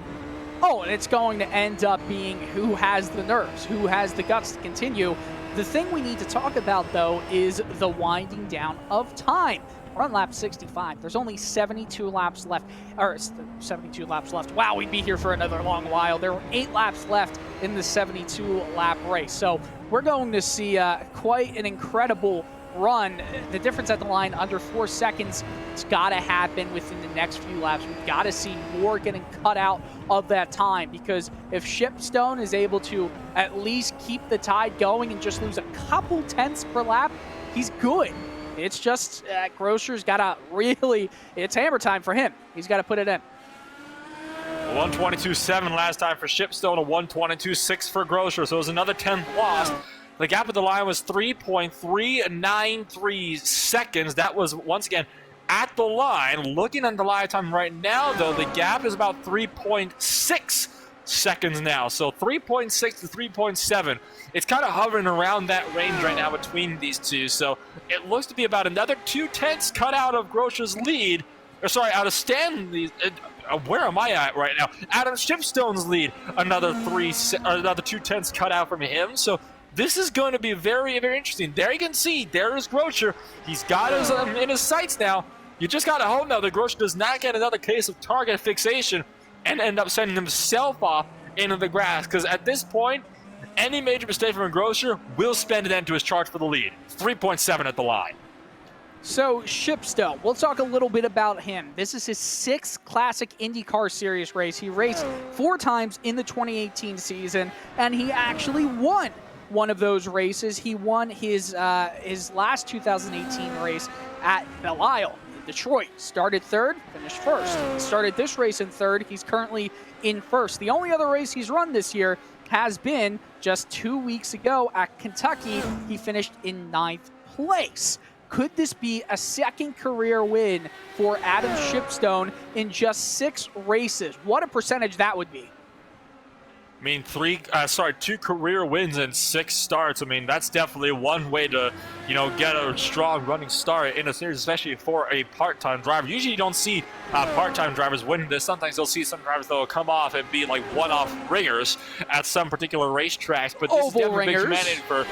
Oh, and it's going to end up being who has the nerves, who has the guts to continue. The thing we need to talk about, though, is the winding down of time. We're on lap 65. There's only 72 laps left, or 72 laps left. Wow, we'd be here for another long while. There were 8 laps left in the 72-lap race. So we're going to see quite an incredible run. The difference at the line, under 4 seconds, it's got to happen within the next few laps. We've got to see more getting cut out of that time, because if Shipstone is able to at least keep the tide going and just lose a couple tenths per lap, he's good. It's just Grosser's got to really, it's hammer time for him. He's got to put it in. 122.7 last time for Shipstone, a 122.6 for Grosser, so it was another 10th loss. The gap at the line was 3.393 seconds. That was, once again, at the line. Looking at the live time right now, though, the gap is about 3.6 seconds now. So 3.6 to 3.7. It's kind of hovering around that range right now between these two. So it looks to be about another 2/10 cut out of Grosser's lead. Or sorry, out of Stanley's. Where am I at right now? Adam Shipstone's lead. Another 2/10 cut out from him. So this is going to be very, very interesting. There you can see, there is Grosser. He's got his in his sights now. You just got to hope now that Grosser does not get another case of target fixation and end up sending himself off into the grass. Because at this point, any major mistake from Grosser will spend it into his charge for the lead. 3.7 at the line. So Shipstone, we'll talk a little bit about him. This is his 6th Classic IndyCar Series race. He raced 4 times in the 2018 season, and he actually won one of those races. He won his last 2018 race at Belle Isle in Detroit. Started 3rd, finished 1st. Started this race in 3rd. He's currently in 1st. The only other race he's run this year has been just 2 weeks ago at Kentucky. He finished in 9th place. Could this be a second career win for Adam Shipstone in just 6 races? What a percentage that would be. I mean, 2 career wins and 6 starts. I mean, that's definitely one way to, get a strong running start in a series, especially for a part-time driver. Usually you don't see part-time drivers win this. Sometimes you'll see some drivers that will come off and be like one-off ringers at some particular racetracks. But this is definitely a big advantage for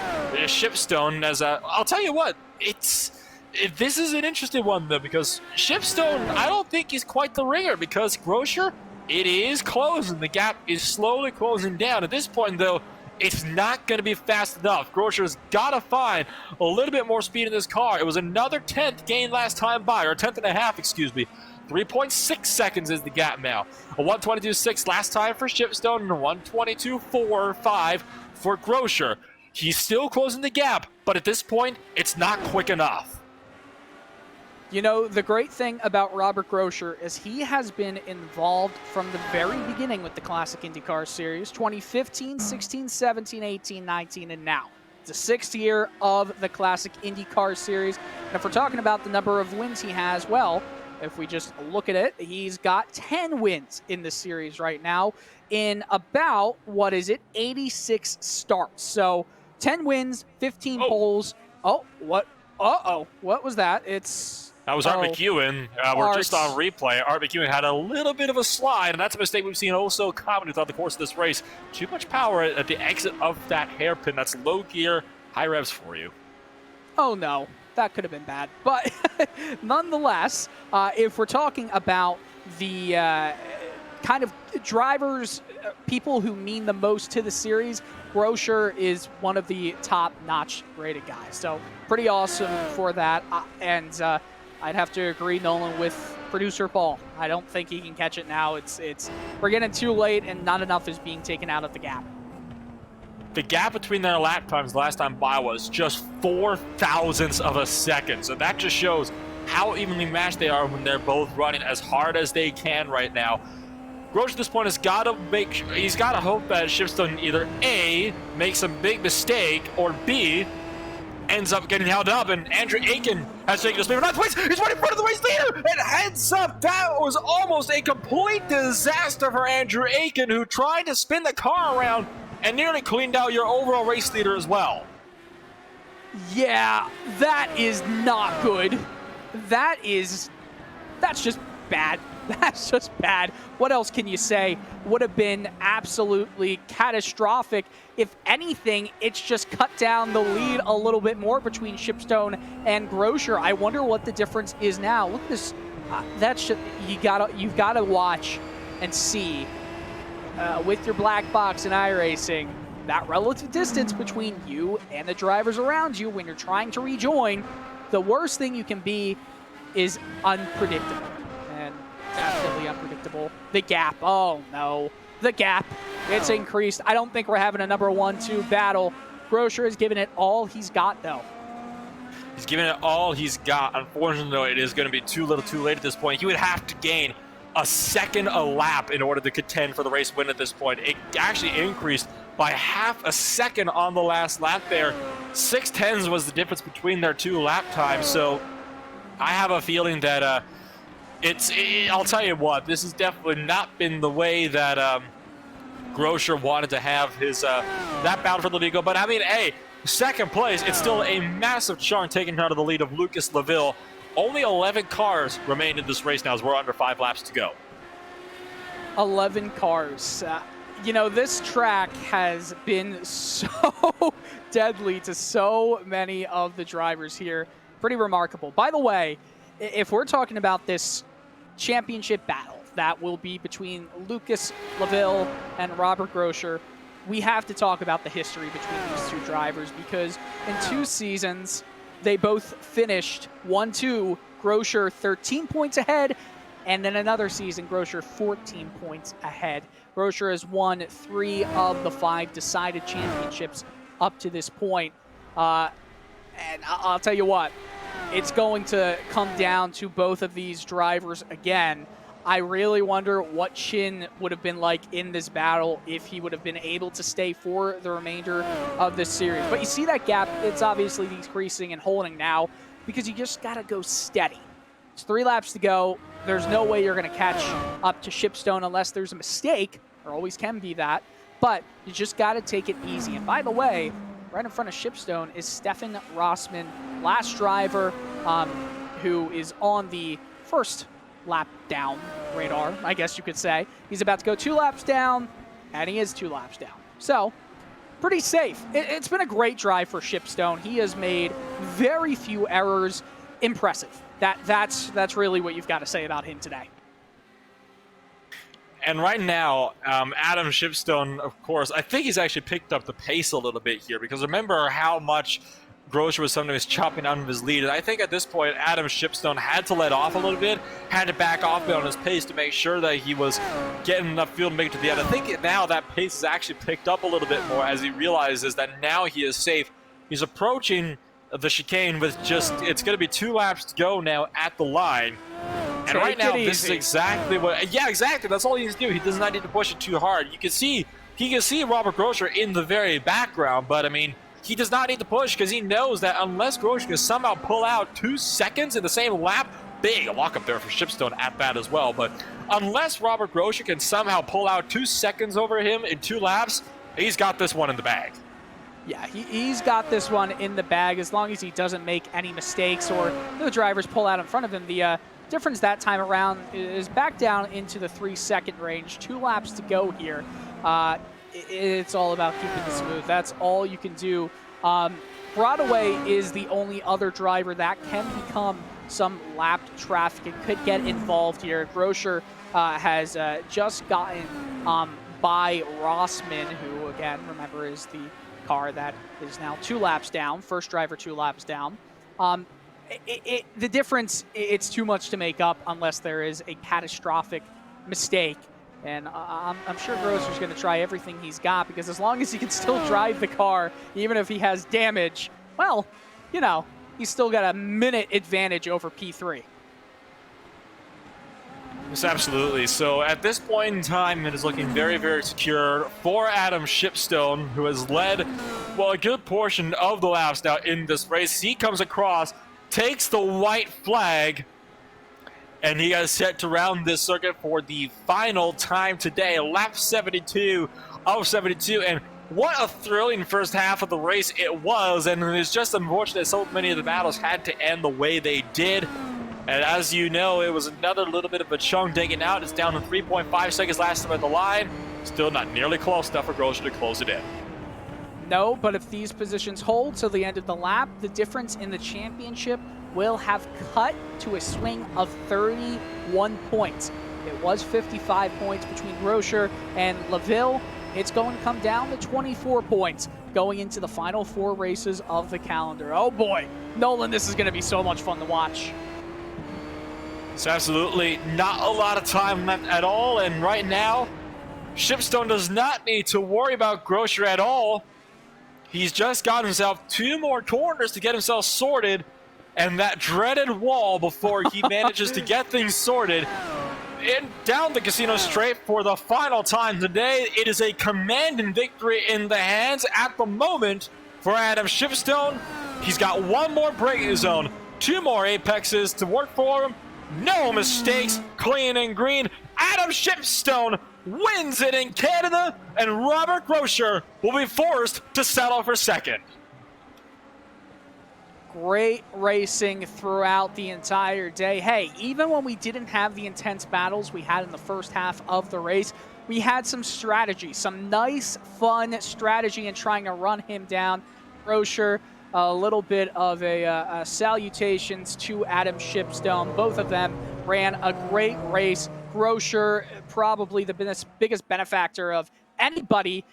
Shipstone. As I'll tell you what, this is an interesting one, though, because Shipstone, I don't think he's quite the ringer, because Grosser, it is closing. The gap is slowly closing down. At this point, though, it's not going to be fast enough. Grosser's got to find a little bit more speed in this car. It was another 10th gain last time by, or 10th and a half, excuse me. 3.6 seconds is the gap now. A 122.6 last time for Shipstone, and a 122.4.5 for Grosser. He's still closing the gap, but at this point, it's not quick enough. The great thing about Robert Grosser is he has been involved from the very beginning with the Classic IndyCar Series, 2015, 16, 17, 18, 19, and now. It's the 6th year of the Classic IndyCar Series. And if we're talking about the number of wins he has, well, if we just look at it, he's got 10 wins in the series right now in about, 86 starts. So 10 wins, 15 poles. Oh, what? Uh-oh. What was that? That was Art McEwen. We're just on replay. Art McEwen had a little bit of a slide, and that's a mistake we've seen so common throughout the course of this race. Too much power at the exit of that hairpin. That's low gear, high revs for you. Oh, no. That could have been bad. But nonetheless, if we're talking about the kind of drivers, people who mean the most to the series, Grosser is one of the top-notch rated guys. So pretty awesome for that. And I'd have to agree, Nolan, with producer Paul. I don't think he can catch it now. We're getting too late, and not enough is being taken out of the gap. The gap between their lap times last time by was just 0.004 of a second. So that just shows how evenly matched they are when they're both running as hard as they can right now. Grosser at this point has got to he's got to hope that Shipstone either A, makes a big mistake, or B, ends up getting held up, and Andrew Aiken has taken a spin for 9th place. He's right in front of the race leader, and heads up. That was almost a complete disaster for Andrew Aiken, who tried to spin the car around and nearly cleaned out your overall race leader as well. Yeah, that is not good. That's just bad. That's just bad. What else can you say? Would have been absolutely catastrophic. If anything, it's just cut down the lead a little bit more between Shipstone and Grosser. I wonder what the difference is now. Look at this. You've got to watch and see with your black box in iRacing that relative distance between you and the drivers around you when you're trying to rejoin. The worst thing you can be is unpredictable. Definitely unpredictable. The gap. Oh, no. The gap. It's increased. I don't think we're having a number 1-2 battle. Grosser has given it all he's got, though. He's giving it all he's got. Unfortunately, though, it is going to be too little too late at this point. He would have to gain a second a lap in order to contend for the race win at this point. It actually increased by half a second on the last lap there. 6/10 was the difference between their 2 lap times, so I have a feeling that I'll tell you what, this has definitely not been the way that Groscher wanted to have his that battle for the lead go. But I mean, hey, second place, it's still a massive chunk taken out of the lead of Lucas Laville. Only 11 cars remain in this race now as we're under 5 laps to go. 11 cars. You know, this track has been so deadly to so many of the drivers here. Pretty remarkable. By the way, if we're talking about this championship battle that will be between Lucas Laville and Robert Groscher, we have to talk about the history between these 2 drivers, because in 2 seasons, they both finished 1-2, Groscher 13 points ahead, and then another season, Groscher 14 points ahead. Groscher has won 3 of the 5 decided championships up to this point. And I'll tell you what, it's going to come down to both of these drivers again. I really wonder what Chin would have been like in this battle if he would have been able to stay for the remainder of this series. But you see that gap, it's obviously decreasing and holding now because you just got to go steady. It's 3 laps to go. There's no way you're going to catch up to Shipstone unless there's a mistake. There always can be that. But you just got to take it easy. And by the way, right in front of Shipstone is Stefan Rossmann, last driver who is on the first lap down radar, I guess you could say. He's about to go 2 laps down, and he is 2 laps down. So, pretty safe. It's been a great drive for Shipstone. He has made very few errors. Impressive. That's really what you've got to say about him today. And right now, Adam Shipstone, of course, I think he's actually picked up the pace a little bit here, because remember how much Groscher was sometimes chopping out of his lead. And I think at this point, Adam Shipstone had to let off a little bit, had to back off a bit on his pace to make sure that he was getting enough fuel to make it to the end. I think now that pace has actually picked up a little bit more as he realizes that now he is safe. He's approaching the chicane with just, it's going to be 2 laps to go now at the line. And right now, this is exactly what, yeah, exactly. That's all he needs to do. He does not need to push it too hard. He can see Robert Groscher in the very background, but I mean, he does not need to push because he knows that unless Groscher can somehow pull out 2 seconds in the same lap, big lockup there for Shipstone at that as well. But unless Robert Groscher can somehow pull out 2 seconds over him in 2 laps, he's got this one in the bag. Yeah, he's got this one in the bag as long as he doesn't make any mistakes or the drivers pull out in front of him. The difference that time around is back down into the 3-second range. 2 laps to go here. It's all about keeping it smooth. That's all you can do. Broadway is the only other driver that can become some lapped traffic and could get involved here. Groscher has just gotten by Rossmann, who, again, remember, is the car that is now 2 laps down. First driver 2 laps down. The difference, it's too much to make up unless there is a catastrophic mistake. And I'm sure Grosser's going to try everything he's got, because as long as he can still drive the car, even if he has damage, well, you know, he's still got a minute advantage over P3. Yes, absolutely. So at this point in time, it is looking very, very secure for Adam Shipstone, who has led, well, a good portion of the laps now in this race. He comes across, takes the white flag, and he is set to round this circuit for the final time today, lap 72 of 72. And what a thrilling first half of the race it was. And it's just unfortunate so many of the battles had to end the way they did. And as you know, it was another little bit of a chunk digging out. It's down to 3.5 seconds last time at the line. Still not nearly close enough for Groscher to close it in. No, but if these positions hold till the end of the lap, the difference in the championship will have cut to a swing of 31 points. It was 55 points between Groscher and Laville. It's going to come down to 24 points going into the final 4 races of the calendar. Oh boy, Nolan, this is going to be so much fun to watch. It's absolutely not a lot of time left at all, and right now, Shipstone does not need to worry about Groscher at all. He's just got himself 2 more corners to get himself sorted, and that dreaded wall before he manages to get things sorted. And down the casino straight for the final time today. It is a commanding victory in the hands at the moment for Adam Shipstone. He's got 1 more braking zone, 2 more apexes to work for him. No mistakes, clean and green. Adam Shipstone wins it in Canada, and Robert Groscher will be forced to settle for second. Great racing throughout the entire day. Hey, even when we didn't have the intense battles we had in the first half of the race, we had some strategy, some nice, fun strategy in trying to run him down. Groscher, a little bit of a salutations to Adam Shipstone. Both of them ran a great race. Groscher, probably the biggest benefactor of anybody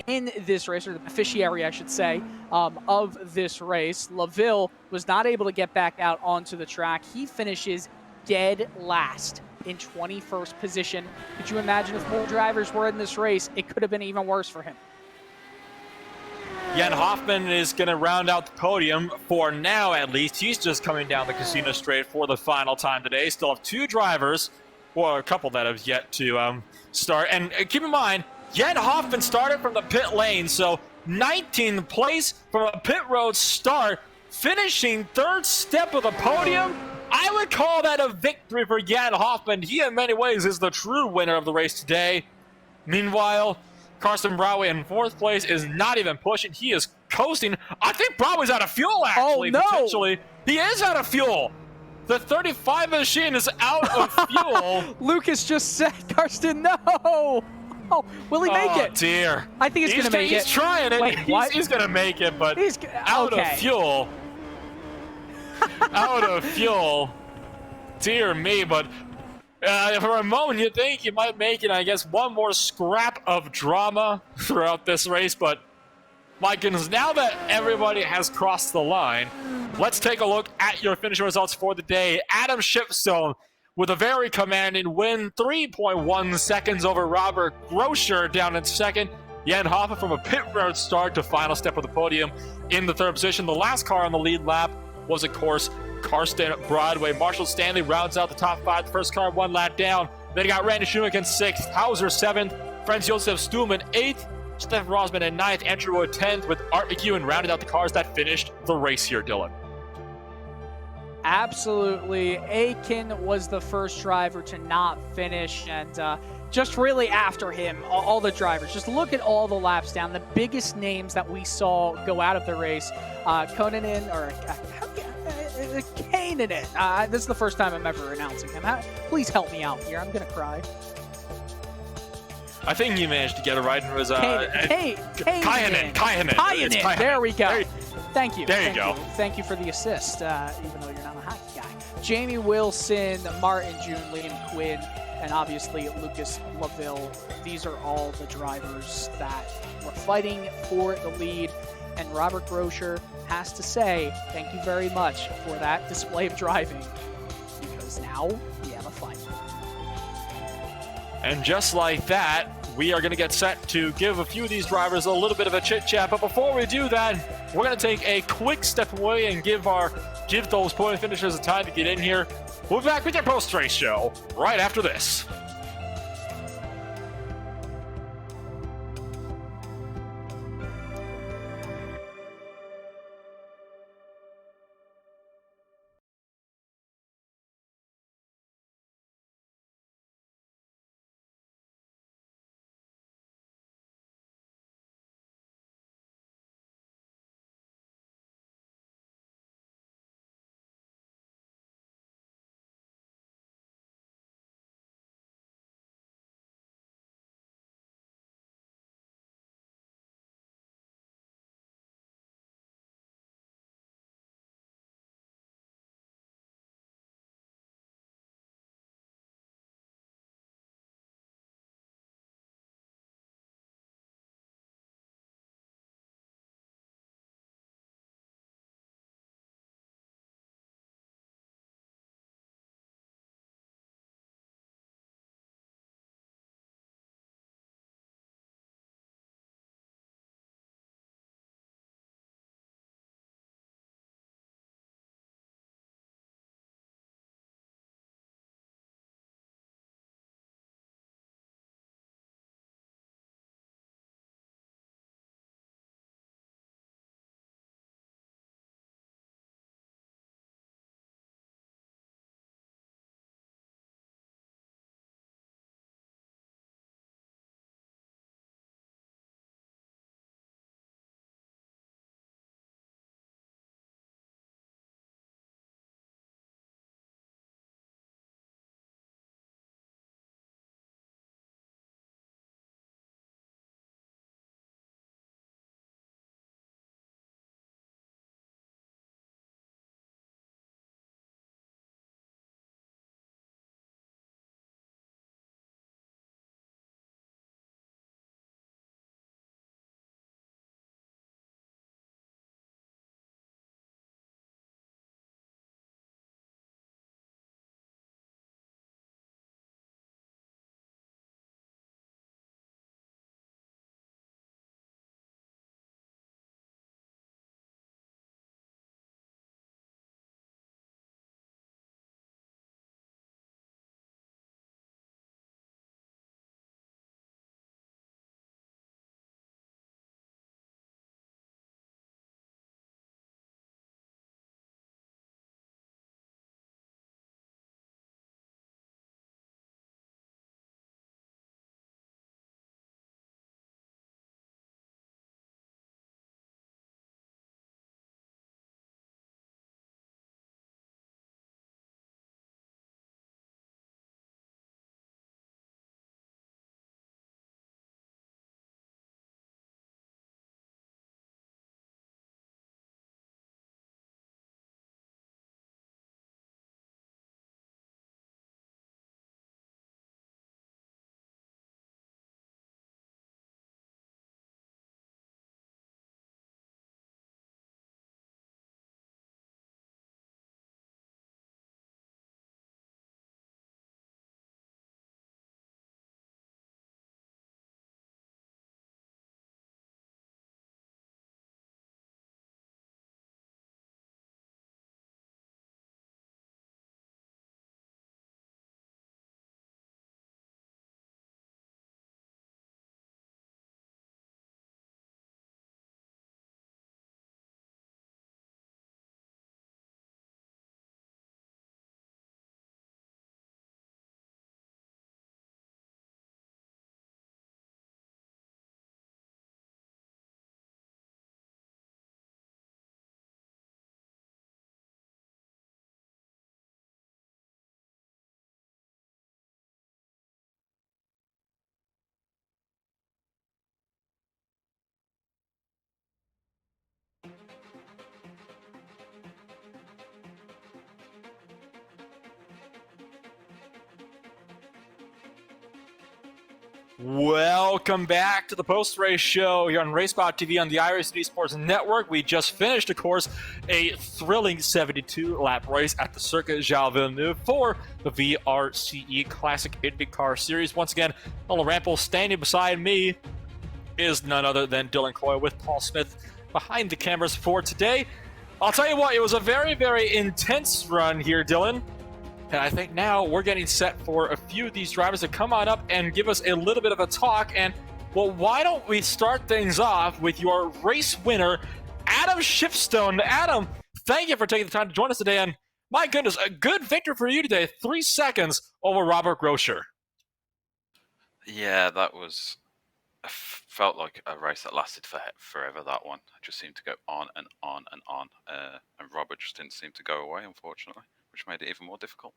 in this race, or the beneficiary, I should say, of this race. LaVille was not able to get back out onto the track. He finishes dead last in 21st position. Could you imagine if more drivers were in this race, it could have been even worse for him. Jan Hoffman is going to round out the podium for now, at least. He's just coming down the casino straight for the final time today. Still have 2 drivers, or a couple that have yet to start. And keep in mind, Jan Hoffman started from the pit lane, so 19th place from a pit road start, finishing 3rd step of the podium. I would call that a victory for Jan Hoffman. He, in many ways, is the true winner of the race today. Meanwhile, Carson Broadway in 4th place is not even pushing. He is coasting. I think Broadway's out of fuel, actually, potentially. He is out of fuel. The 35 machine is out of fuel. Lucas just said, Karsten, no! Oh, will he make it? Oh, dear. I think he's going to make it. He's trying it. Wait, he's going to make it, but out okay. of fuel. Out of fuel. Dear me, but for a moment you think you might make it. I guess 1 more scrap of drama throughout this race, but my goodness, now that everybody has crossed the line, let's take a look at your finishing results for the day. Adam Shipstone with a very commanding win, 3.1 seconds over Robert Groscher down in 2nd. Jan Hoffman from a pit road start to final step of the podium in the 3rd position. The last car on the lead lap was, of course, Karsten Broadway. Marshall Stanley rounds out the top 5. The first car 1 lap down. Then you got Randy Schumacher in 6th, Hauser 7th, Franz Josef Stuhlmann 8th, Stefan Rosman in 9th, Andrew Wood 10th, with Art McEwen rounding out the cars that finished the race here, Dylan. Absolutely. Aiken was the first driver to not finish, and just really after him, all the drivers. Just look at all the laps down. The biggest names that we saw go out of the race, Konanen, or Kainanen. This is the first time I'm ever announcing him. Please help me out here. I'm going to cry. I think he managed to get it right. It was Kainanen. There we go. Thank you. There you go. Thank you for the assist, even though you're not a hockey guy. Jamie Wilson, Martin June, Liam Quinn, and obviously Lucas LaVille. These are all the drivers that were fighting for the lead. And Robert Groscher has to say thank you very much for that display of driving, because now we have a fight. And just like that, we are going to get set to give a few of these drivers a little bit of a chit-chat. But before we do that, we're going to take a quick step away and give those podium finishers a time to get in here. We'll be back with your post-race show right after this. Welcome back to the post-race show here on RaceBot TV on the iRacing Esports Network. We just finished, of course, a thrilling 72-lap race at the Circuit João Villeneuve for the VRCE Classic Indycar Series. Once again, Nolan Rampel standing beside me is none other than Dylan Coyle with Paul Smith behind the cameras for today. I'll tell you what, it was a very, very intense run here, Dylan. And I think now we're getting set for a few of these drivers to come on up and give us a little bit of a talk. And, well, why don't we start things off with your race winner, Adam Shipstone. Adam, thank you for taking the time to join us today. And, my goodness, a good victory for you today. 3 seconds over Robert Groscher. Yeah, that was... felt like a race that lasted forever, that one. It just seemed to go on and on and on. And Robert just didn't seem to go away, unfortunately, which made it even more difficult.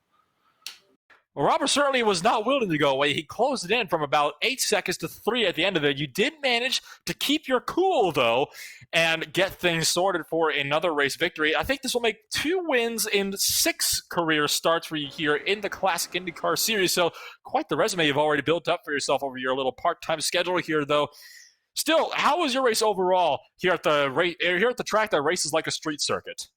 Well, Robert certainly was not willing to go away. He closed it in from about 8 seconds to 3 at the end of it. You did manage to keep your cool, though, and get things sorted for another race victory. I think this will make 2 wins in 6 career starts for you here in the Classic IndyCar Series. So quite the resume you've already built up for yourself over your little part-time schedule here, though. Still, how was your race overall here at the track that races like a street circuit?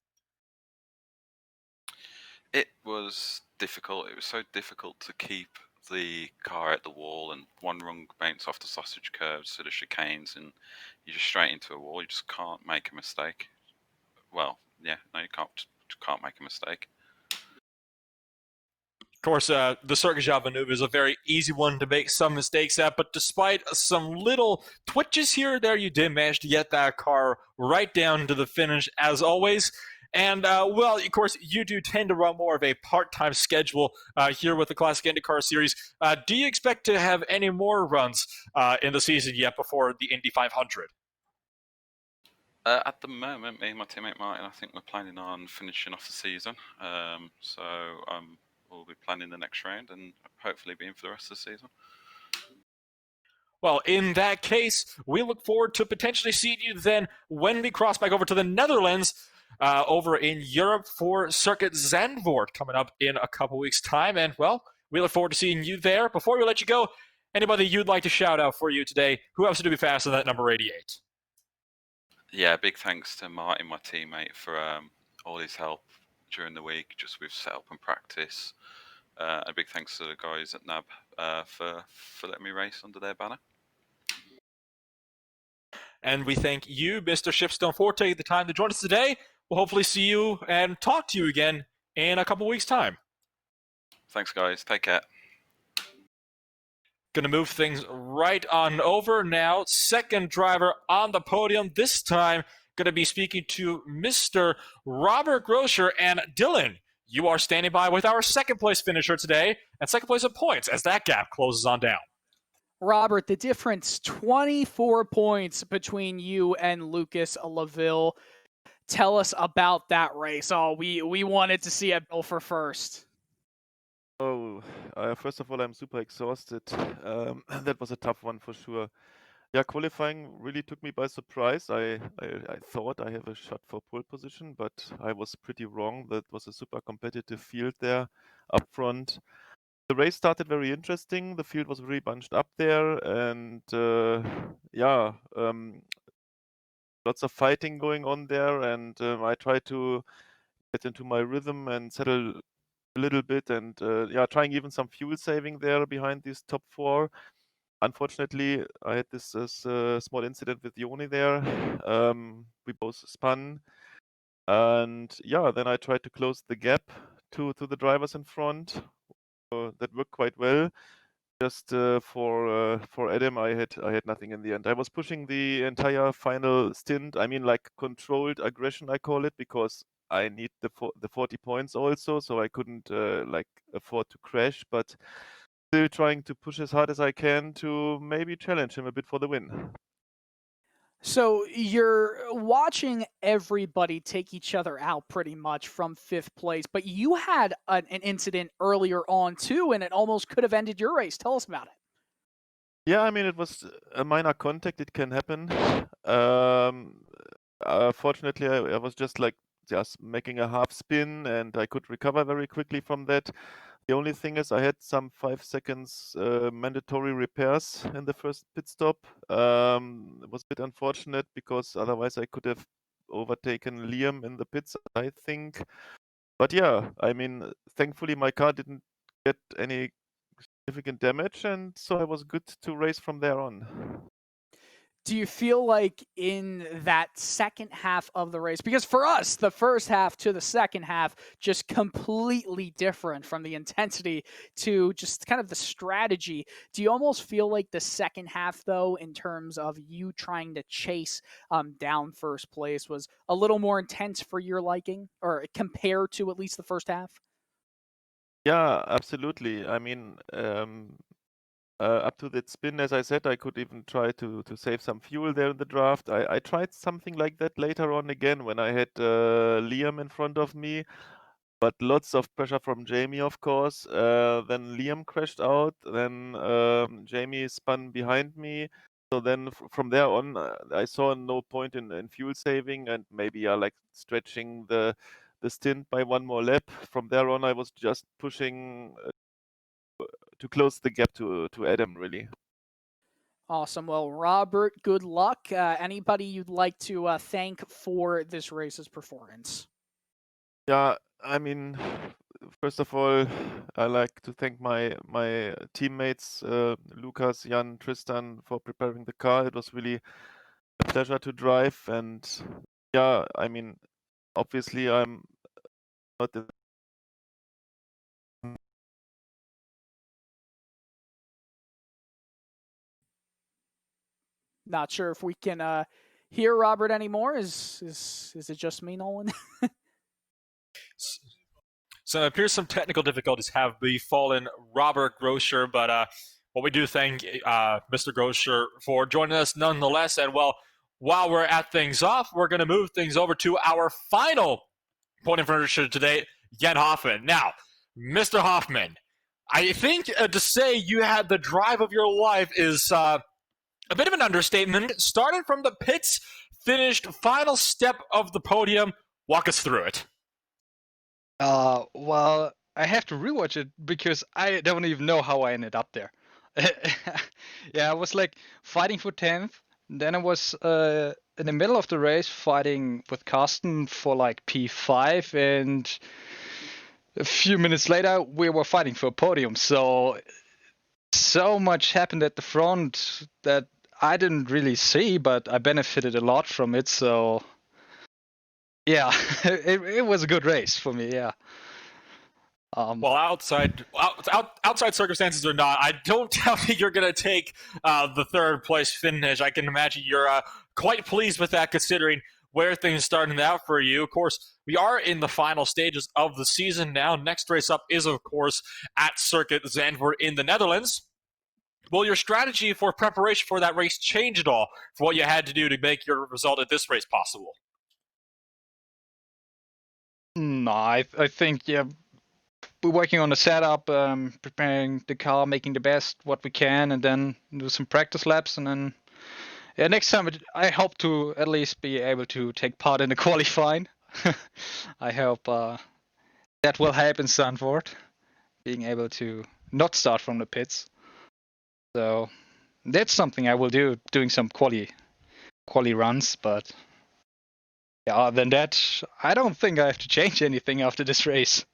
It was difficult. It was so difficult to keep the car at the wall, and one wrong bounce off the sausage curves to the chicanes, and you're just straight into a wall. You just can't make a mistake. Well, yeah, no, you can't make a mistake. Of course, the Circuit João Villeneuve is a very easy one to make some mistakes at, but despite some little twitches here or there, you did manage to get that car right down to the finish, as always. And, well, of course, you do tend to run more of a part-time schedule here with the Classic IndyCar Series. Do you expect to have any more runs in the season yet before the Indy 500? At the moment, me and my teammate Martin, I think we're planning on finishing off the season. So we'll be planning the next round and hopefully being for the rest of the season. Well, in that case, we look forward to potentially seeing you then when we cross back over to the Netherlands over in Europe for Circuit Zandvoort coming up in a couple weeks' time. And, well, we look forward to seeing you there. Before we let you go, anybody you'd like to shout out for you today, who else to be faster than that number 88? Yeah, big thanks to Martin, my teammate, for all his help during the week, just with setup and practice. A big thanks to the guys at NAB for letting me race under their banner. And we thank you, Mr. Shipstone, for taking the time to join us today. We'll hopefully see you and talk to you again in a couple weeks' time. Thanks, guys. Take care. Going to move things right on over now. Second driver on the podium. This time, going to be speaking to Mr. Robert Groscher. And Dylan, you are standing by with our second place finisher today and second place of points as that gap closes on down. Robert, the difference, 24 points between you and Lucas Laville. Tell us about that race. Oh, we wanted to see it go for first. Oh, first of all, I'm super exhausted. That was a tough one for sure. Yeah, qualifying really took me by surprise. I thought I have a shot for pole position, but I was pretty wrong. That was a super competitive field there up front. The race started very interesting. The field was very bunched up there, and lots of fighting going on there. And I tried to get into my rhythm and settle a little bit, and trying even some fuel saving there behind these top 4. Unfortunately, I had this small incident with Yoni there. We both spun, and then I tried to close the gap to the drivers in front. That worked quite well. Just for Adam, I had nothing in the end. I was pushing the entire final stint. I mean, like controlled aggression, I call it, because I need the 40 points also, so I couldn't afford to crash, but still trying to push as hard as I can to maybe challenge him a bit for the win. So you're watching everybody take each other out pretty much from 5th place, but you had an incident earlier on too, and it almost could have ended your race. Tell us about it. Yeah, I mean, it was a minor contact. It can happen. Fortunately, I was just making a half spin, and I could recover very quickly from that. The only thing is I had some 5 seconds mandatory repairs in the first pit stop. It was a bit unfortunate because otherwise I could have overtaken Liam in the pits, I think. But yeah, I mean, thankfully my car didn't get any significant damage, and so I was good to race from there on. Do you feel like in that second half of the race, because for us, the first half to the second half, just completely different from the intensity to just kind of the strategy. Do you almost feel like the second half, though, in terms of you trying to chase down first place, was a little more intense for your liking, or compared to at least the first half? Yeah, absolutely. I mean, up to that spin, as I said, I could even try to save some fuel there in the draft. I tried something like that later on again when I had Liam in front of me, but lots of pressure from Jamie, of course. Then Liam crashed out. Then Jamie spun behind me. So then from there on, I saw no point in fuel saving and maybe like stretching the stint by one more lap. From there on, I was just pushing to close the gap to Adam, really. Awesome. Well, Robert, good luck. Anybody you'd like to thank for this race's performance? Yeah, I mean, first of all, I like to thank my teammates, Lucas, Jan, Tristan, for preparing the car. It was really a pleasure to drive, and yeah, I mean, obviously I'm not the Not sure if we can hear Robert anymore. Is it just me, Nolan? So it appears some technical difficulties have befallen Robert Groscher, but well, we do thank Mr. Groscher for joining us nonetheless. And well, while we're at things off, we're going to move things over to our final point of furniture today, Jan Hoffman. Now, Mr. Hoffman, I think to say you had the drive of your life is a bit of an understatement. Started from the pits, finished final step of the podium. Walk us through it. Well, I have to rewatch it because I don't even know how I ended up there. Yeah, I was like fighting for 10th. Then I was in the middle of the race fighting with Carsten for like P5, and a few minutes later we were fighting for a podium. So much happened at the front that I didn't really see, but I benefited a lot from it. So yeah, it was a good race for me. Yeah. Well, outside circumstances or not, I don't doubt that you're going to take the third place finish. I can imagine you're quite pleased with that, considering where things started out for you. Of course, we are in the final stages of the season now. Next race up is, of course, at Circuit Zandvoort in the Netherlands. Will your strategy for preparation for that race change at all for what you had to do to make your result at this race possible? No, I think, yeah, we're working on the setup, preparing the car, making the best what we can, and then do some practice laps, and then yeah, next time I hope to at least be able to take part in the qualifying. I hope that will help in Zandvoort, being able to not start from the pits. So that's something I will do, doing some quali runs, but yeah, other than that, I don't think I have to change anything after this race.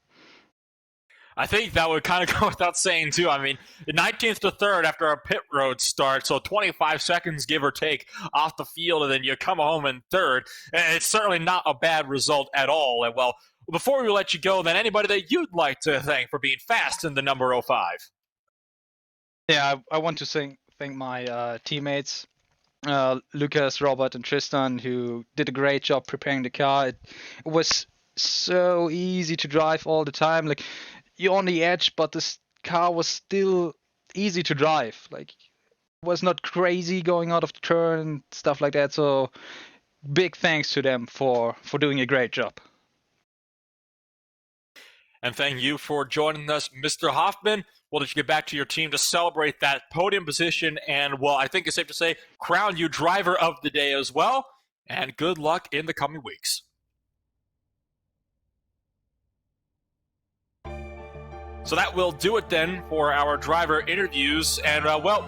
I think that would kind of go without saying, too. I mean, 19th to 3rd after a pit road start, so 25 seconds, give or take, off the field, and then you come home in 3rd. And it's certainly not a bad result at all. And, well, before we let you go, then anybody that you'd like to thank for being fast in the number 05? Yeah, I want to thank my teammates, Lucas, Robert, and Tristan, who did a great job preparing the car. It was so easy to drive all the time. Like, you're on the edge, but this car was still easy to drive. Like, it was not crazy going out of the turn and stuff like that. So big thanks to them for doing a great job. And thank you for joining us, Mr. Hoffman. We'll let you get back to your team to celebrate that podium position and, well, I think it's safe to say, crown you driver of the day as well. And good luck in the coming weeks. So that will do it then for our driver interviews. And, well,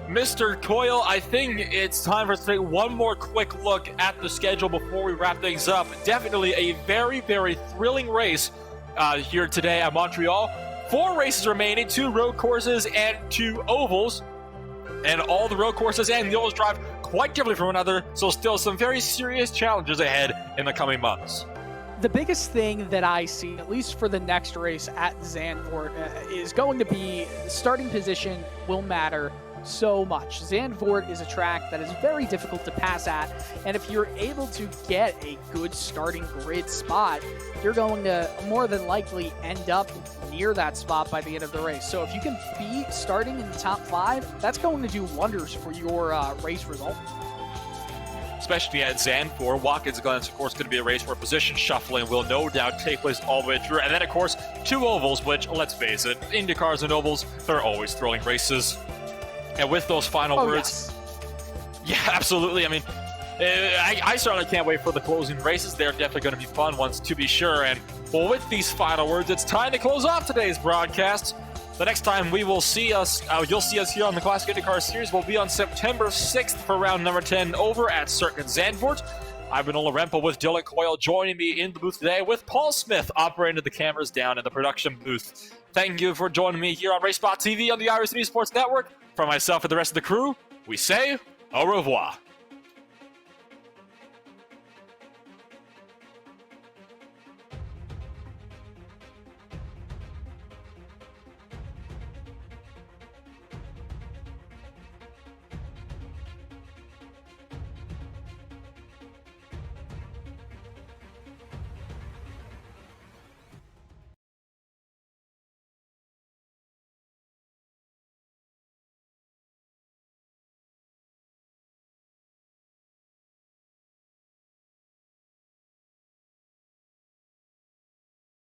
Mr. Coyle, I think it's time for us to take one more quick look at the schedule before we wrap things up. Definitely a very, very thrilling race here today at Montreal. 4 races remaining, 2 road courses and 2 ovals. And all the road courses and the ovals drive quite differently from one another, so still some very serious challenges ahead in the coming months. The biggest thing that I see, at least for the next race at Zandvoort, is going to be the starting position will matter so much. Zandvoort is a track that is very difficult to pass at, and if you're able to get a good starting grid spot, you're going to more than likely end up near that spot by the end of the race. So if you can be starting in the top 5, that's going to do wonders for your race result. Especially at Zandvoort, Watkins Glen is, of course, going to be a race where position shuffling will no doubt take place all the way through. And then, of course, 2 ovals, which, let's face it, IndyCars and ovals, they're always thrilling races. And with those final words... Yes. Yeah, absolutely. I mean, I certainly can't wait for the closing races. They're definitely going to be fun ones, to be sure. And, well, with these final words, it's time to close off today's broadcast. The next time we will see us, you'll see us here on the Classic IndyCar Series will be on September 6th for round number 10 over at Circuit Zandvoort. I've been Ola Rempa with Dylan Coyle joining me in the booth today with Paul Smith operating the cameras down in the production booth. Thank you for joining me here on RaceSpot TV on the iRacing Sports Network. For myself and the rest of the crew, we say au revoir.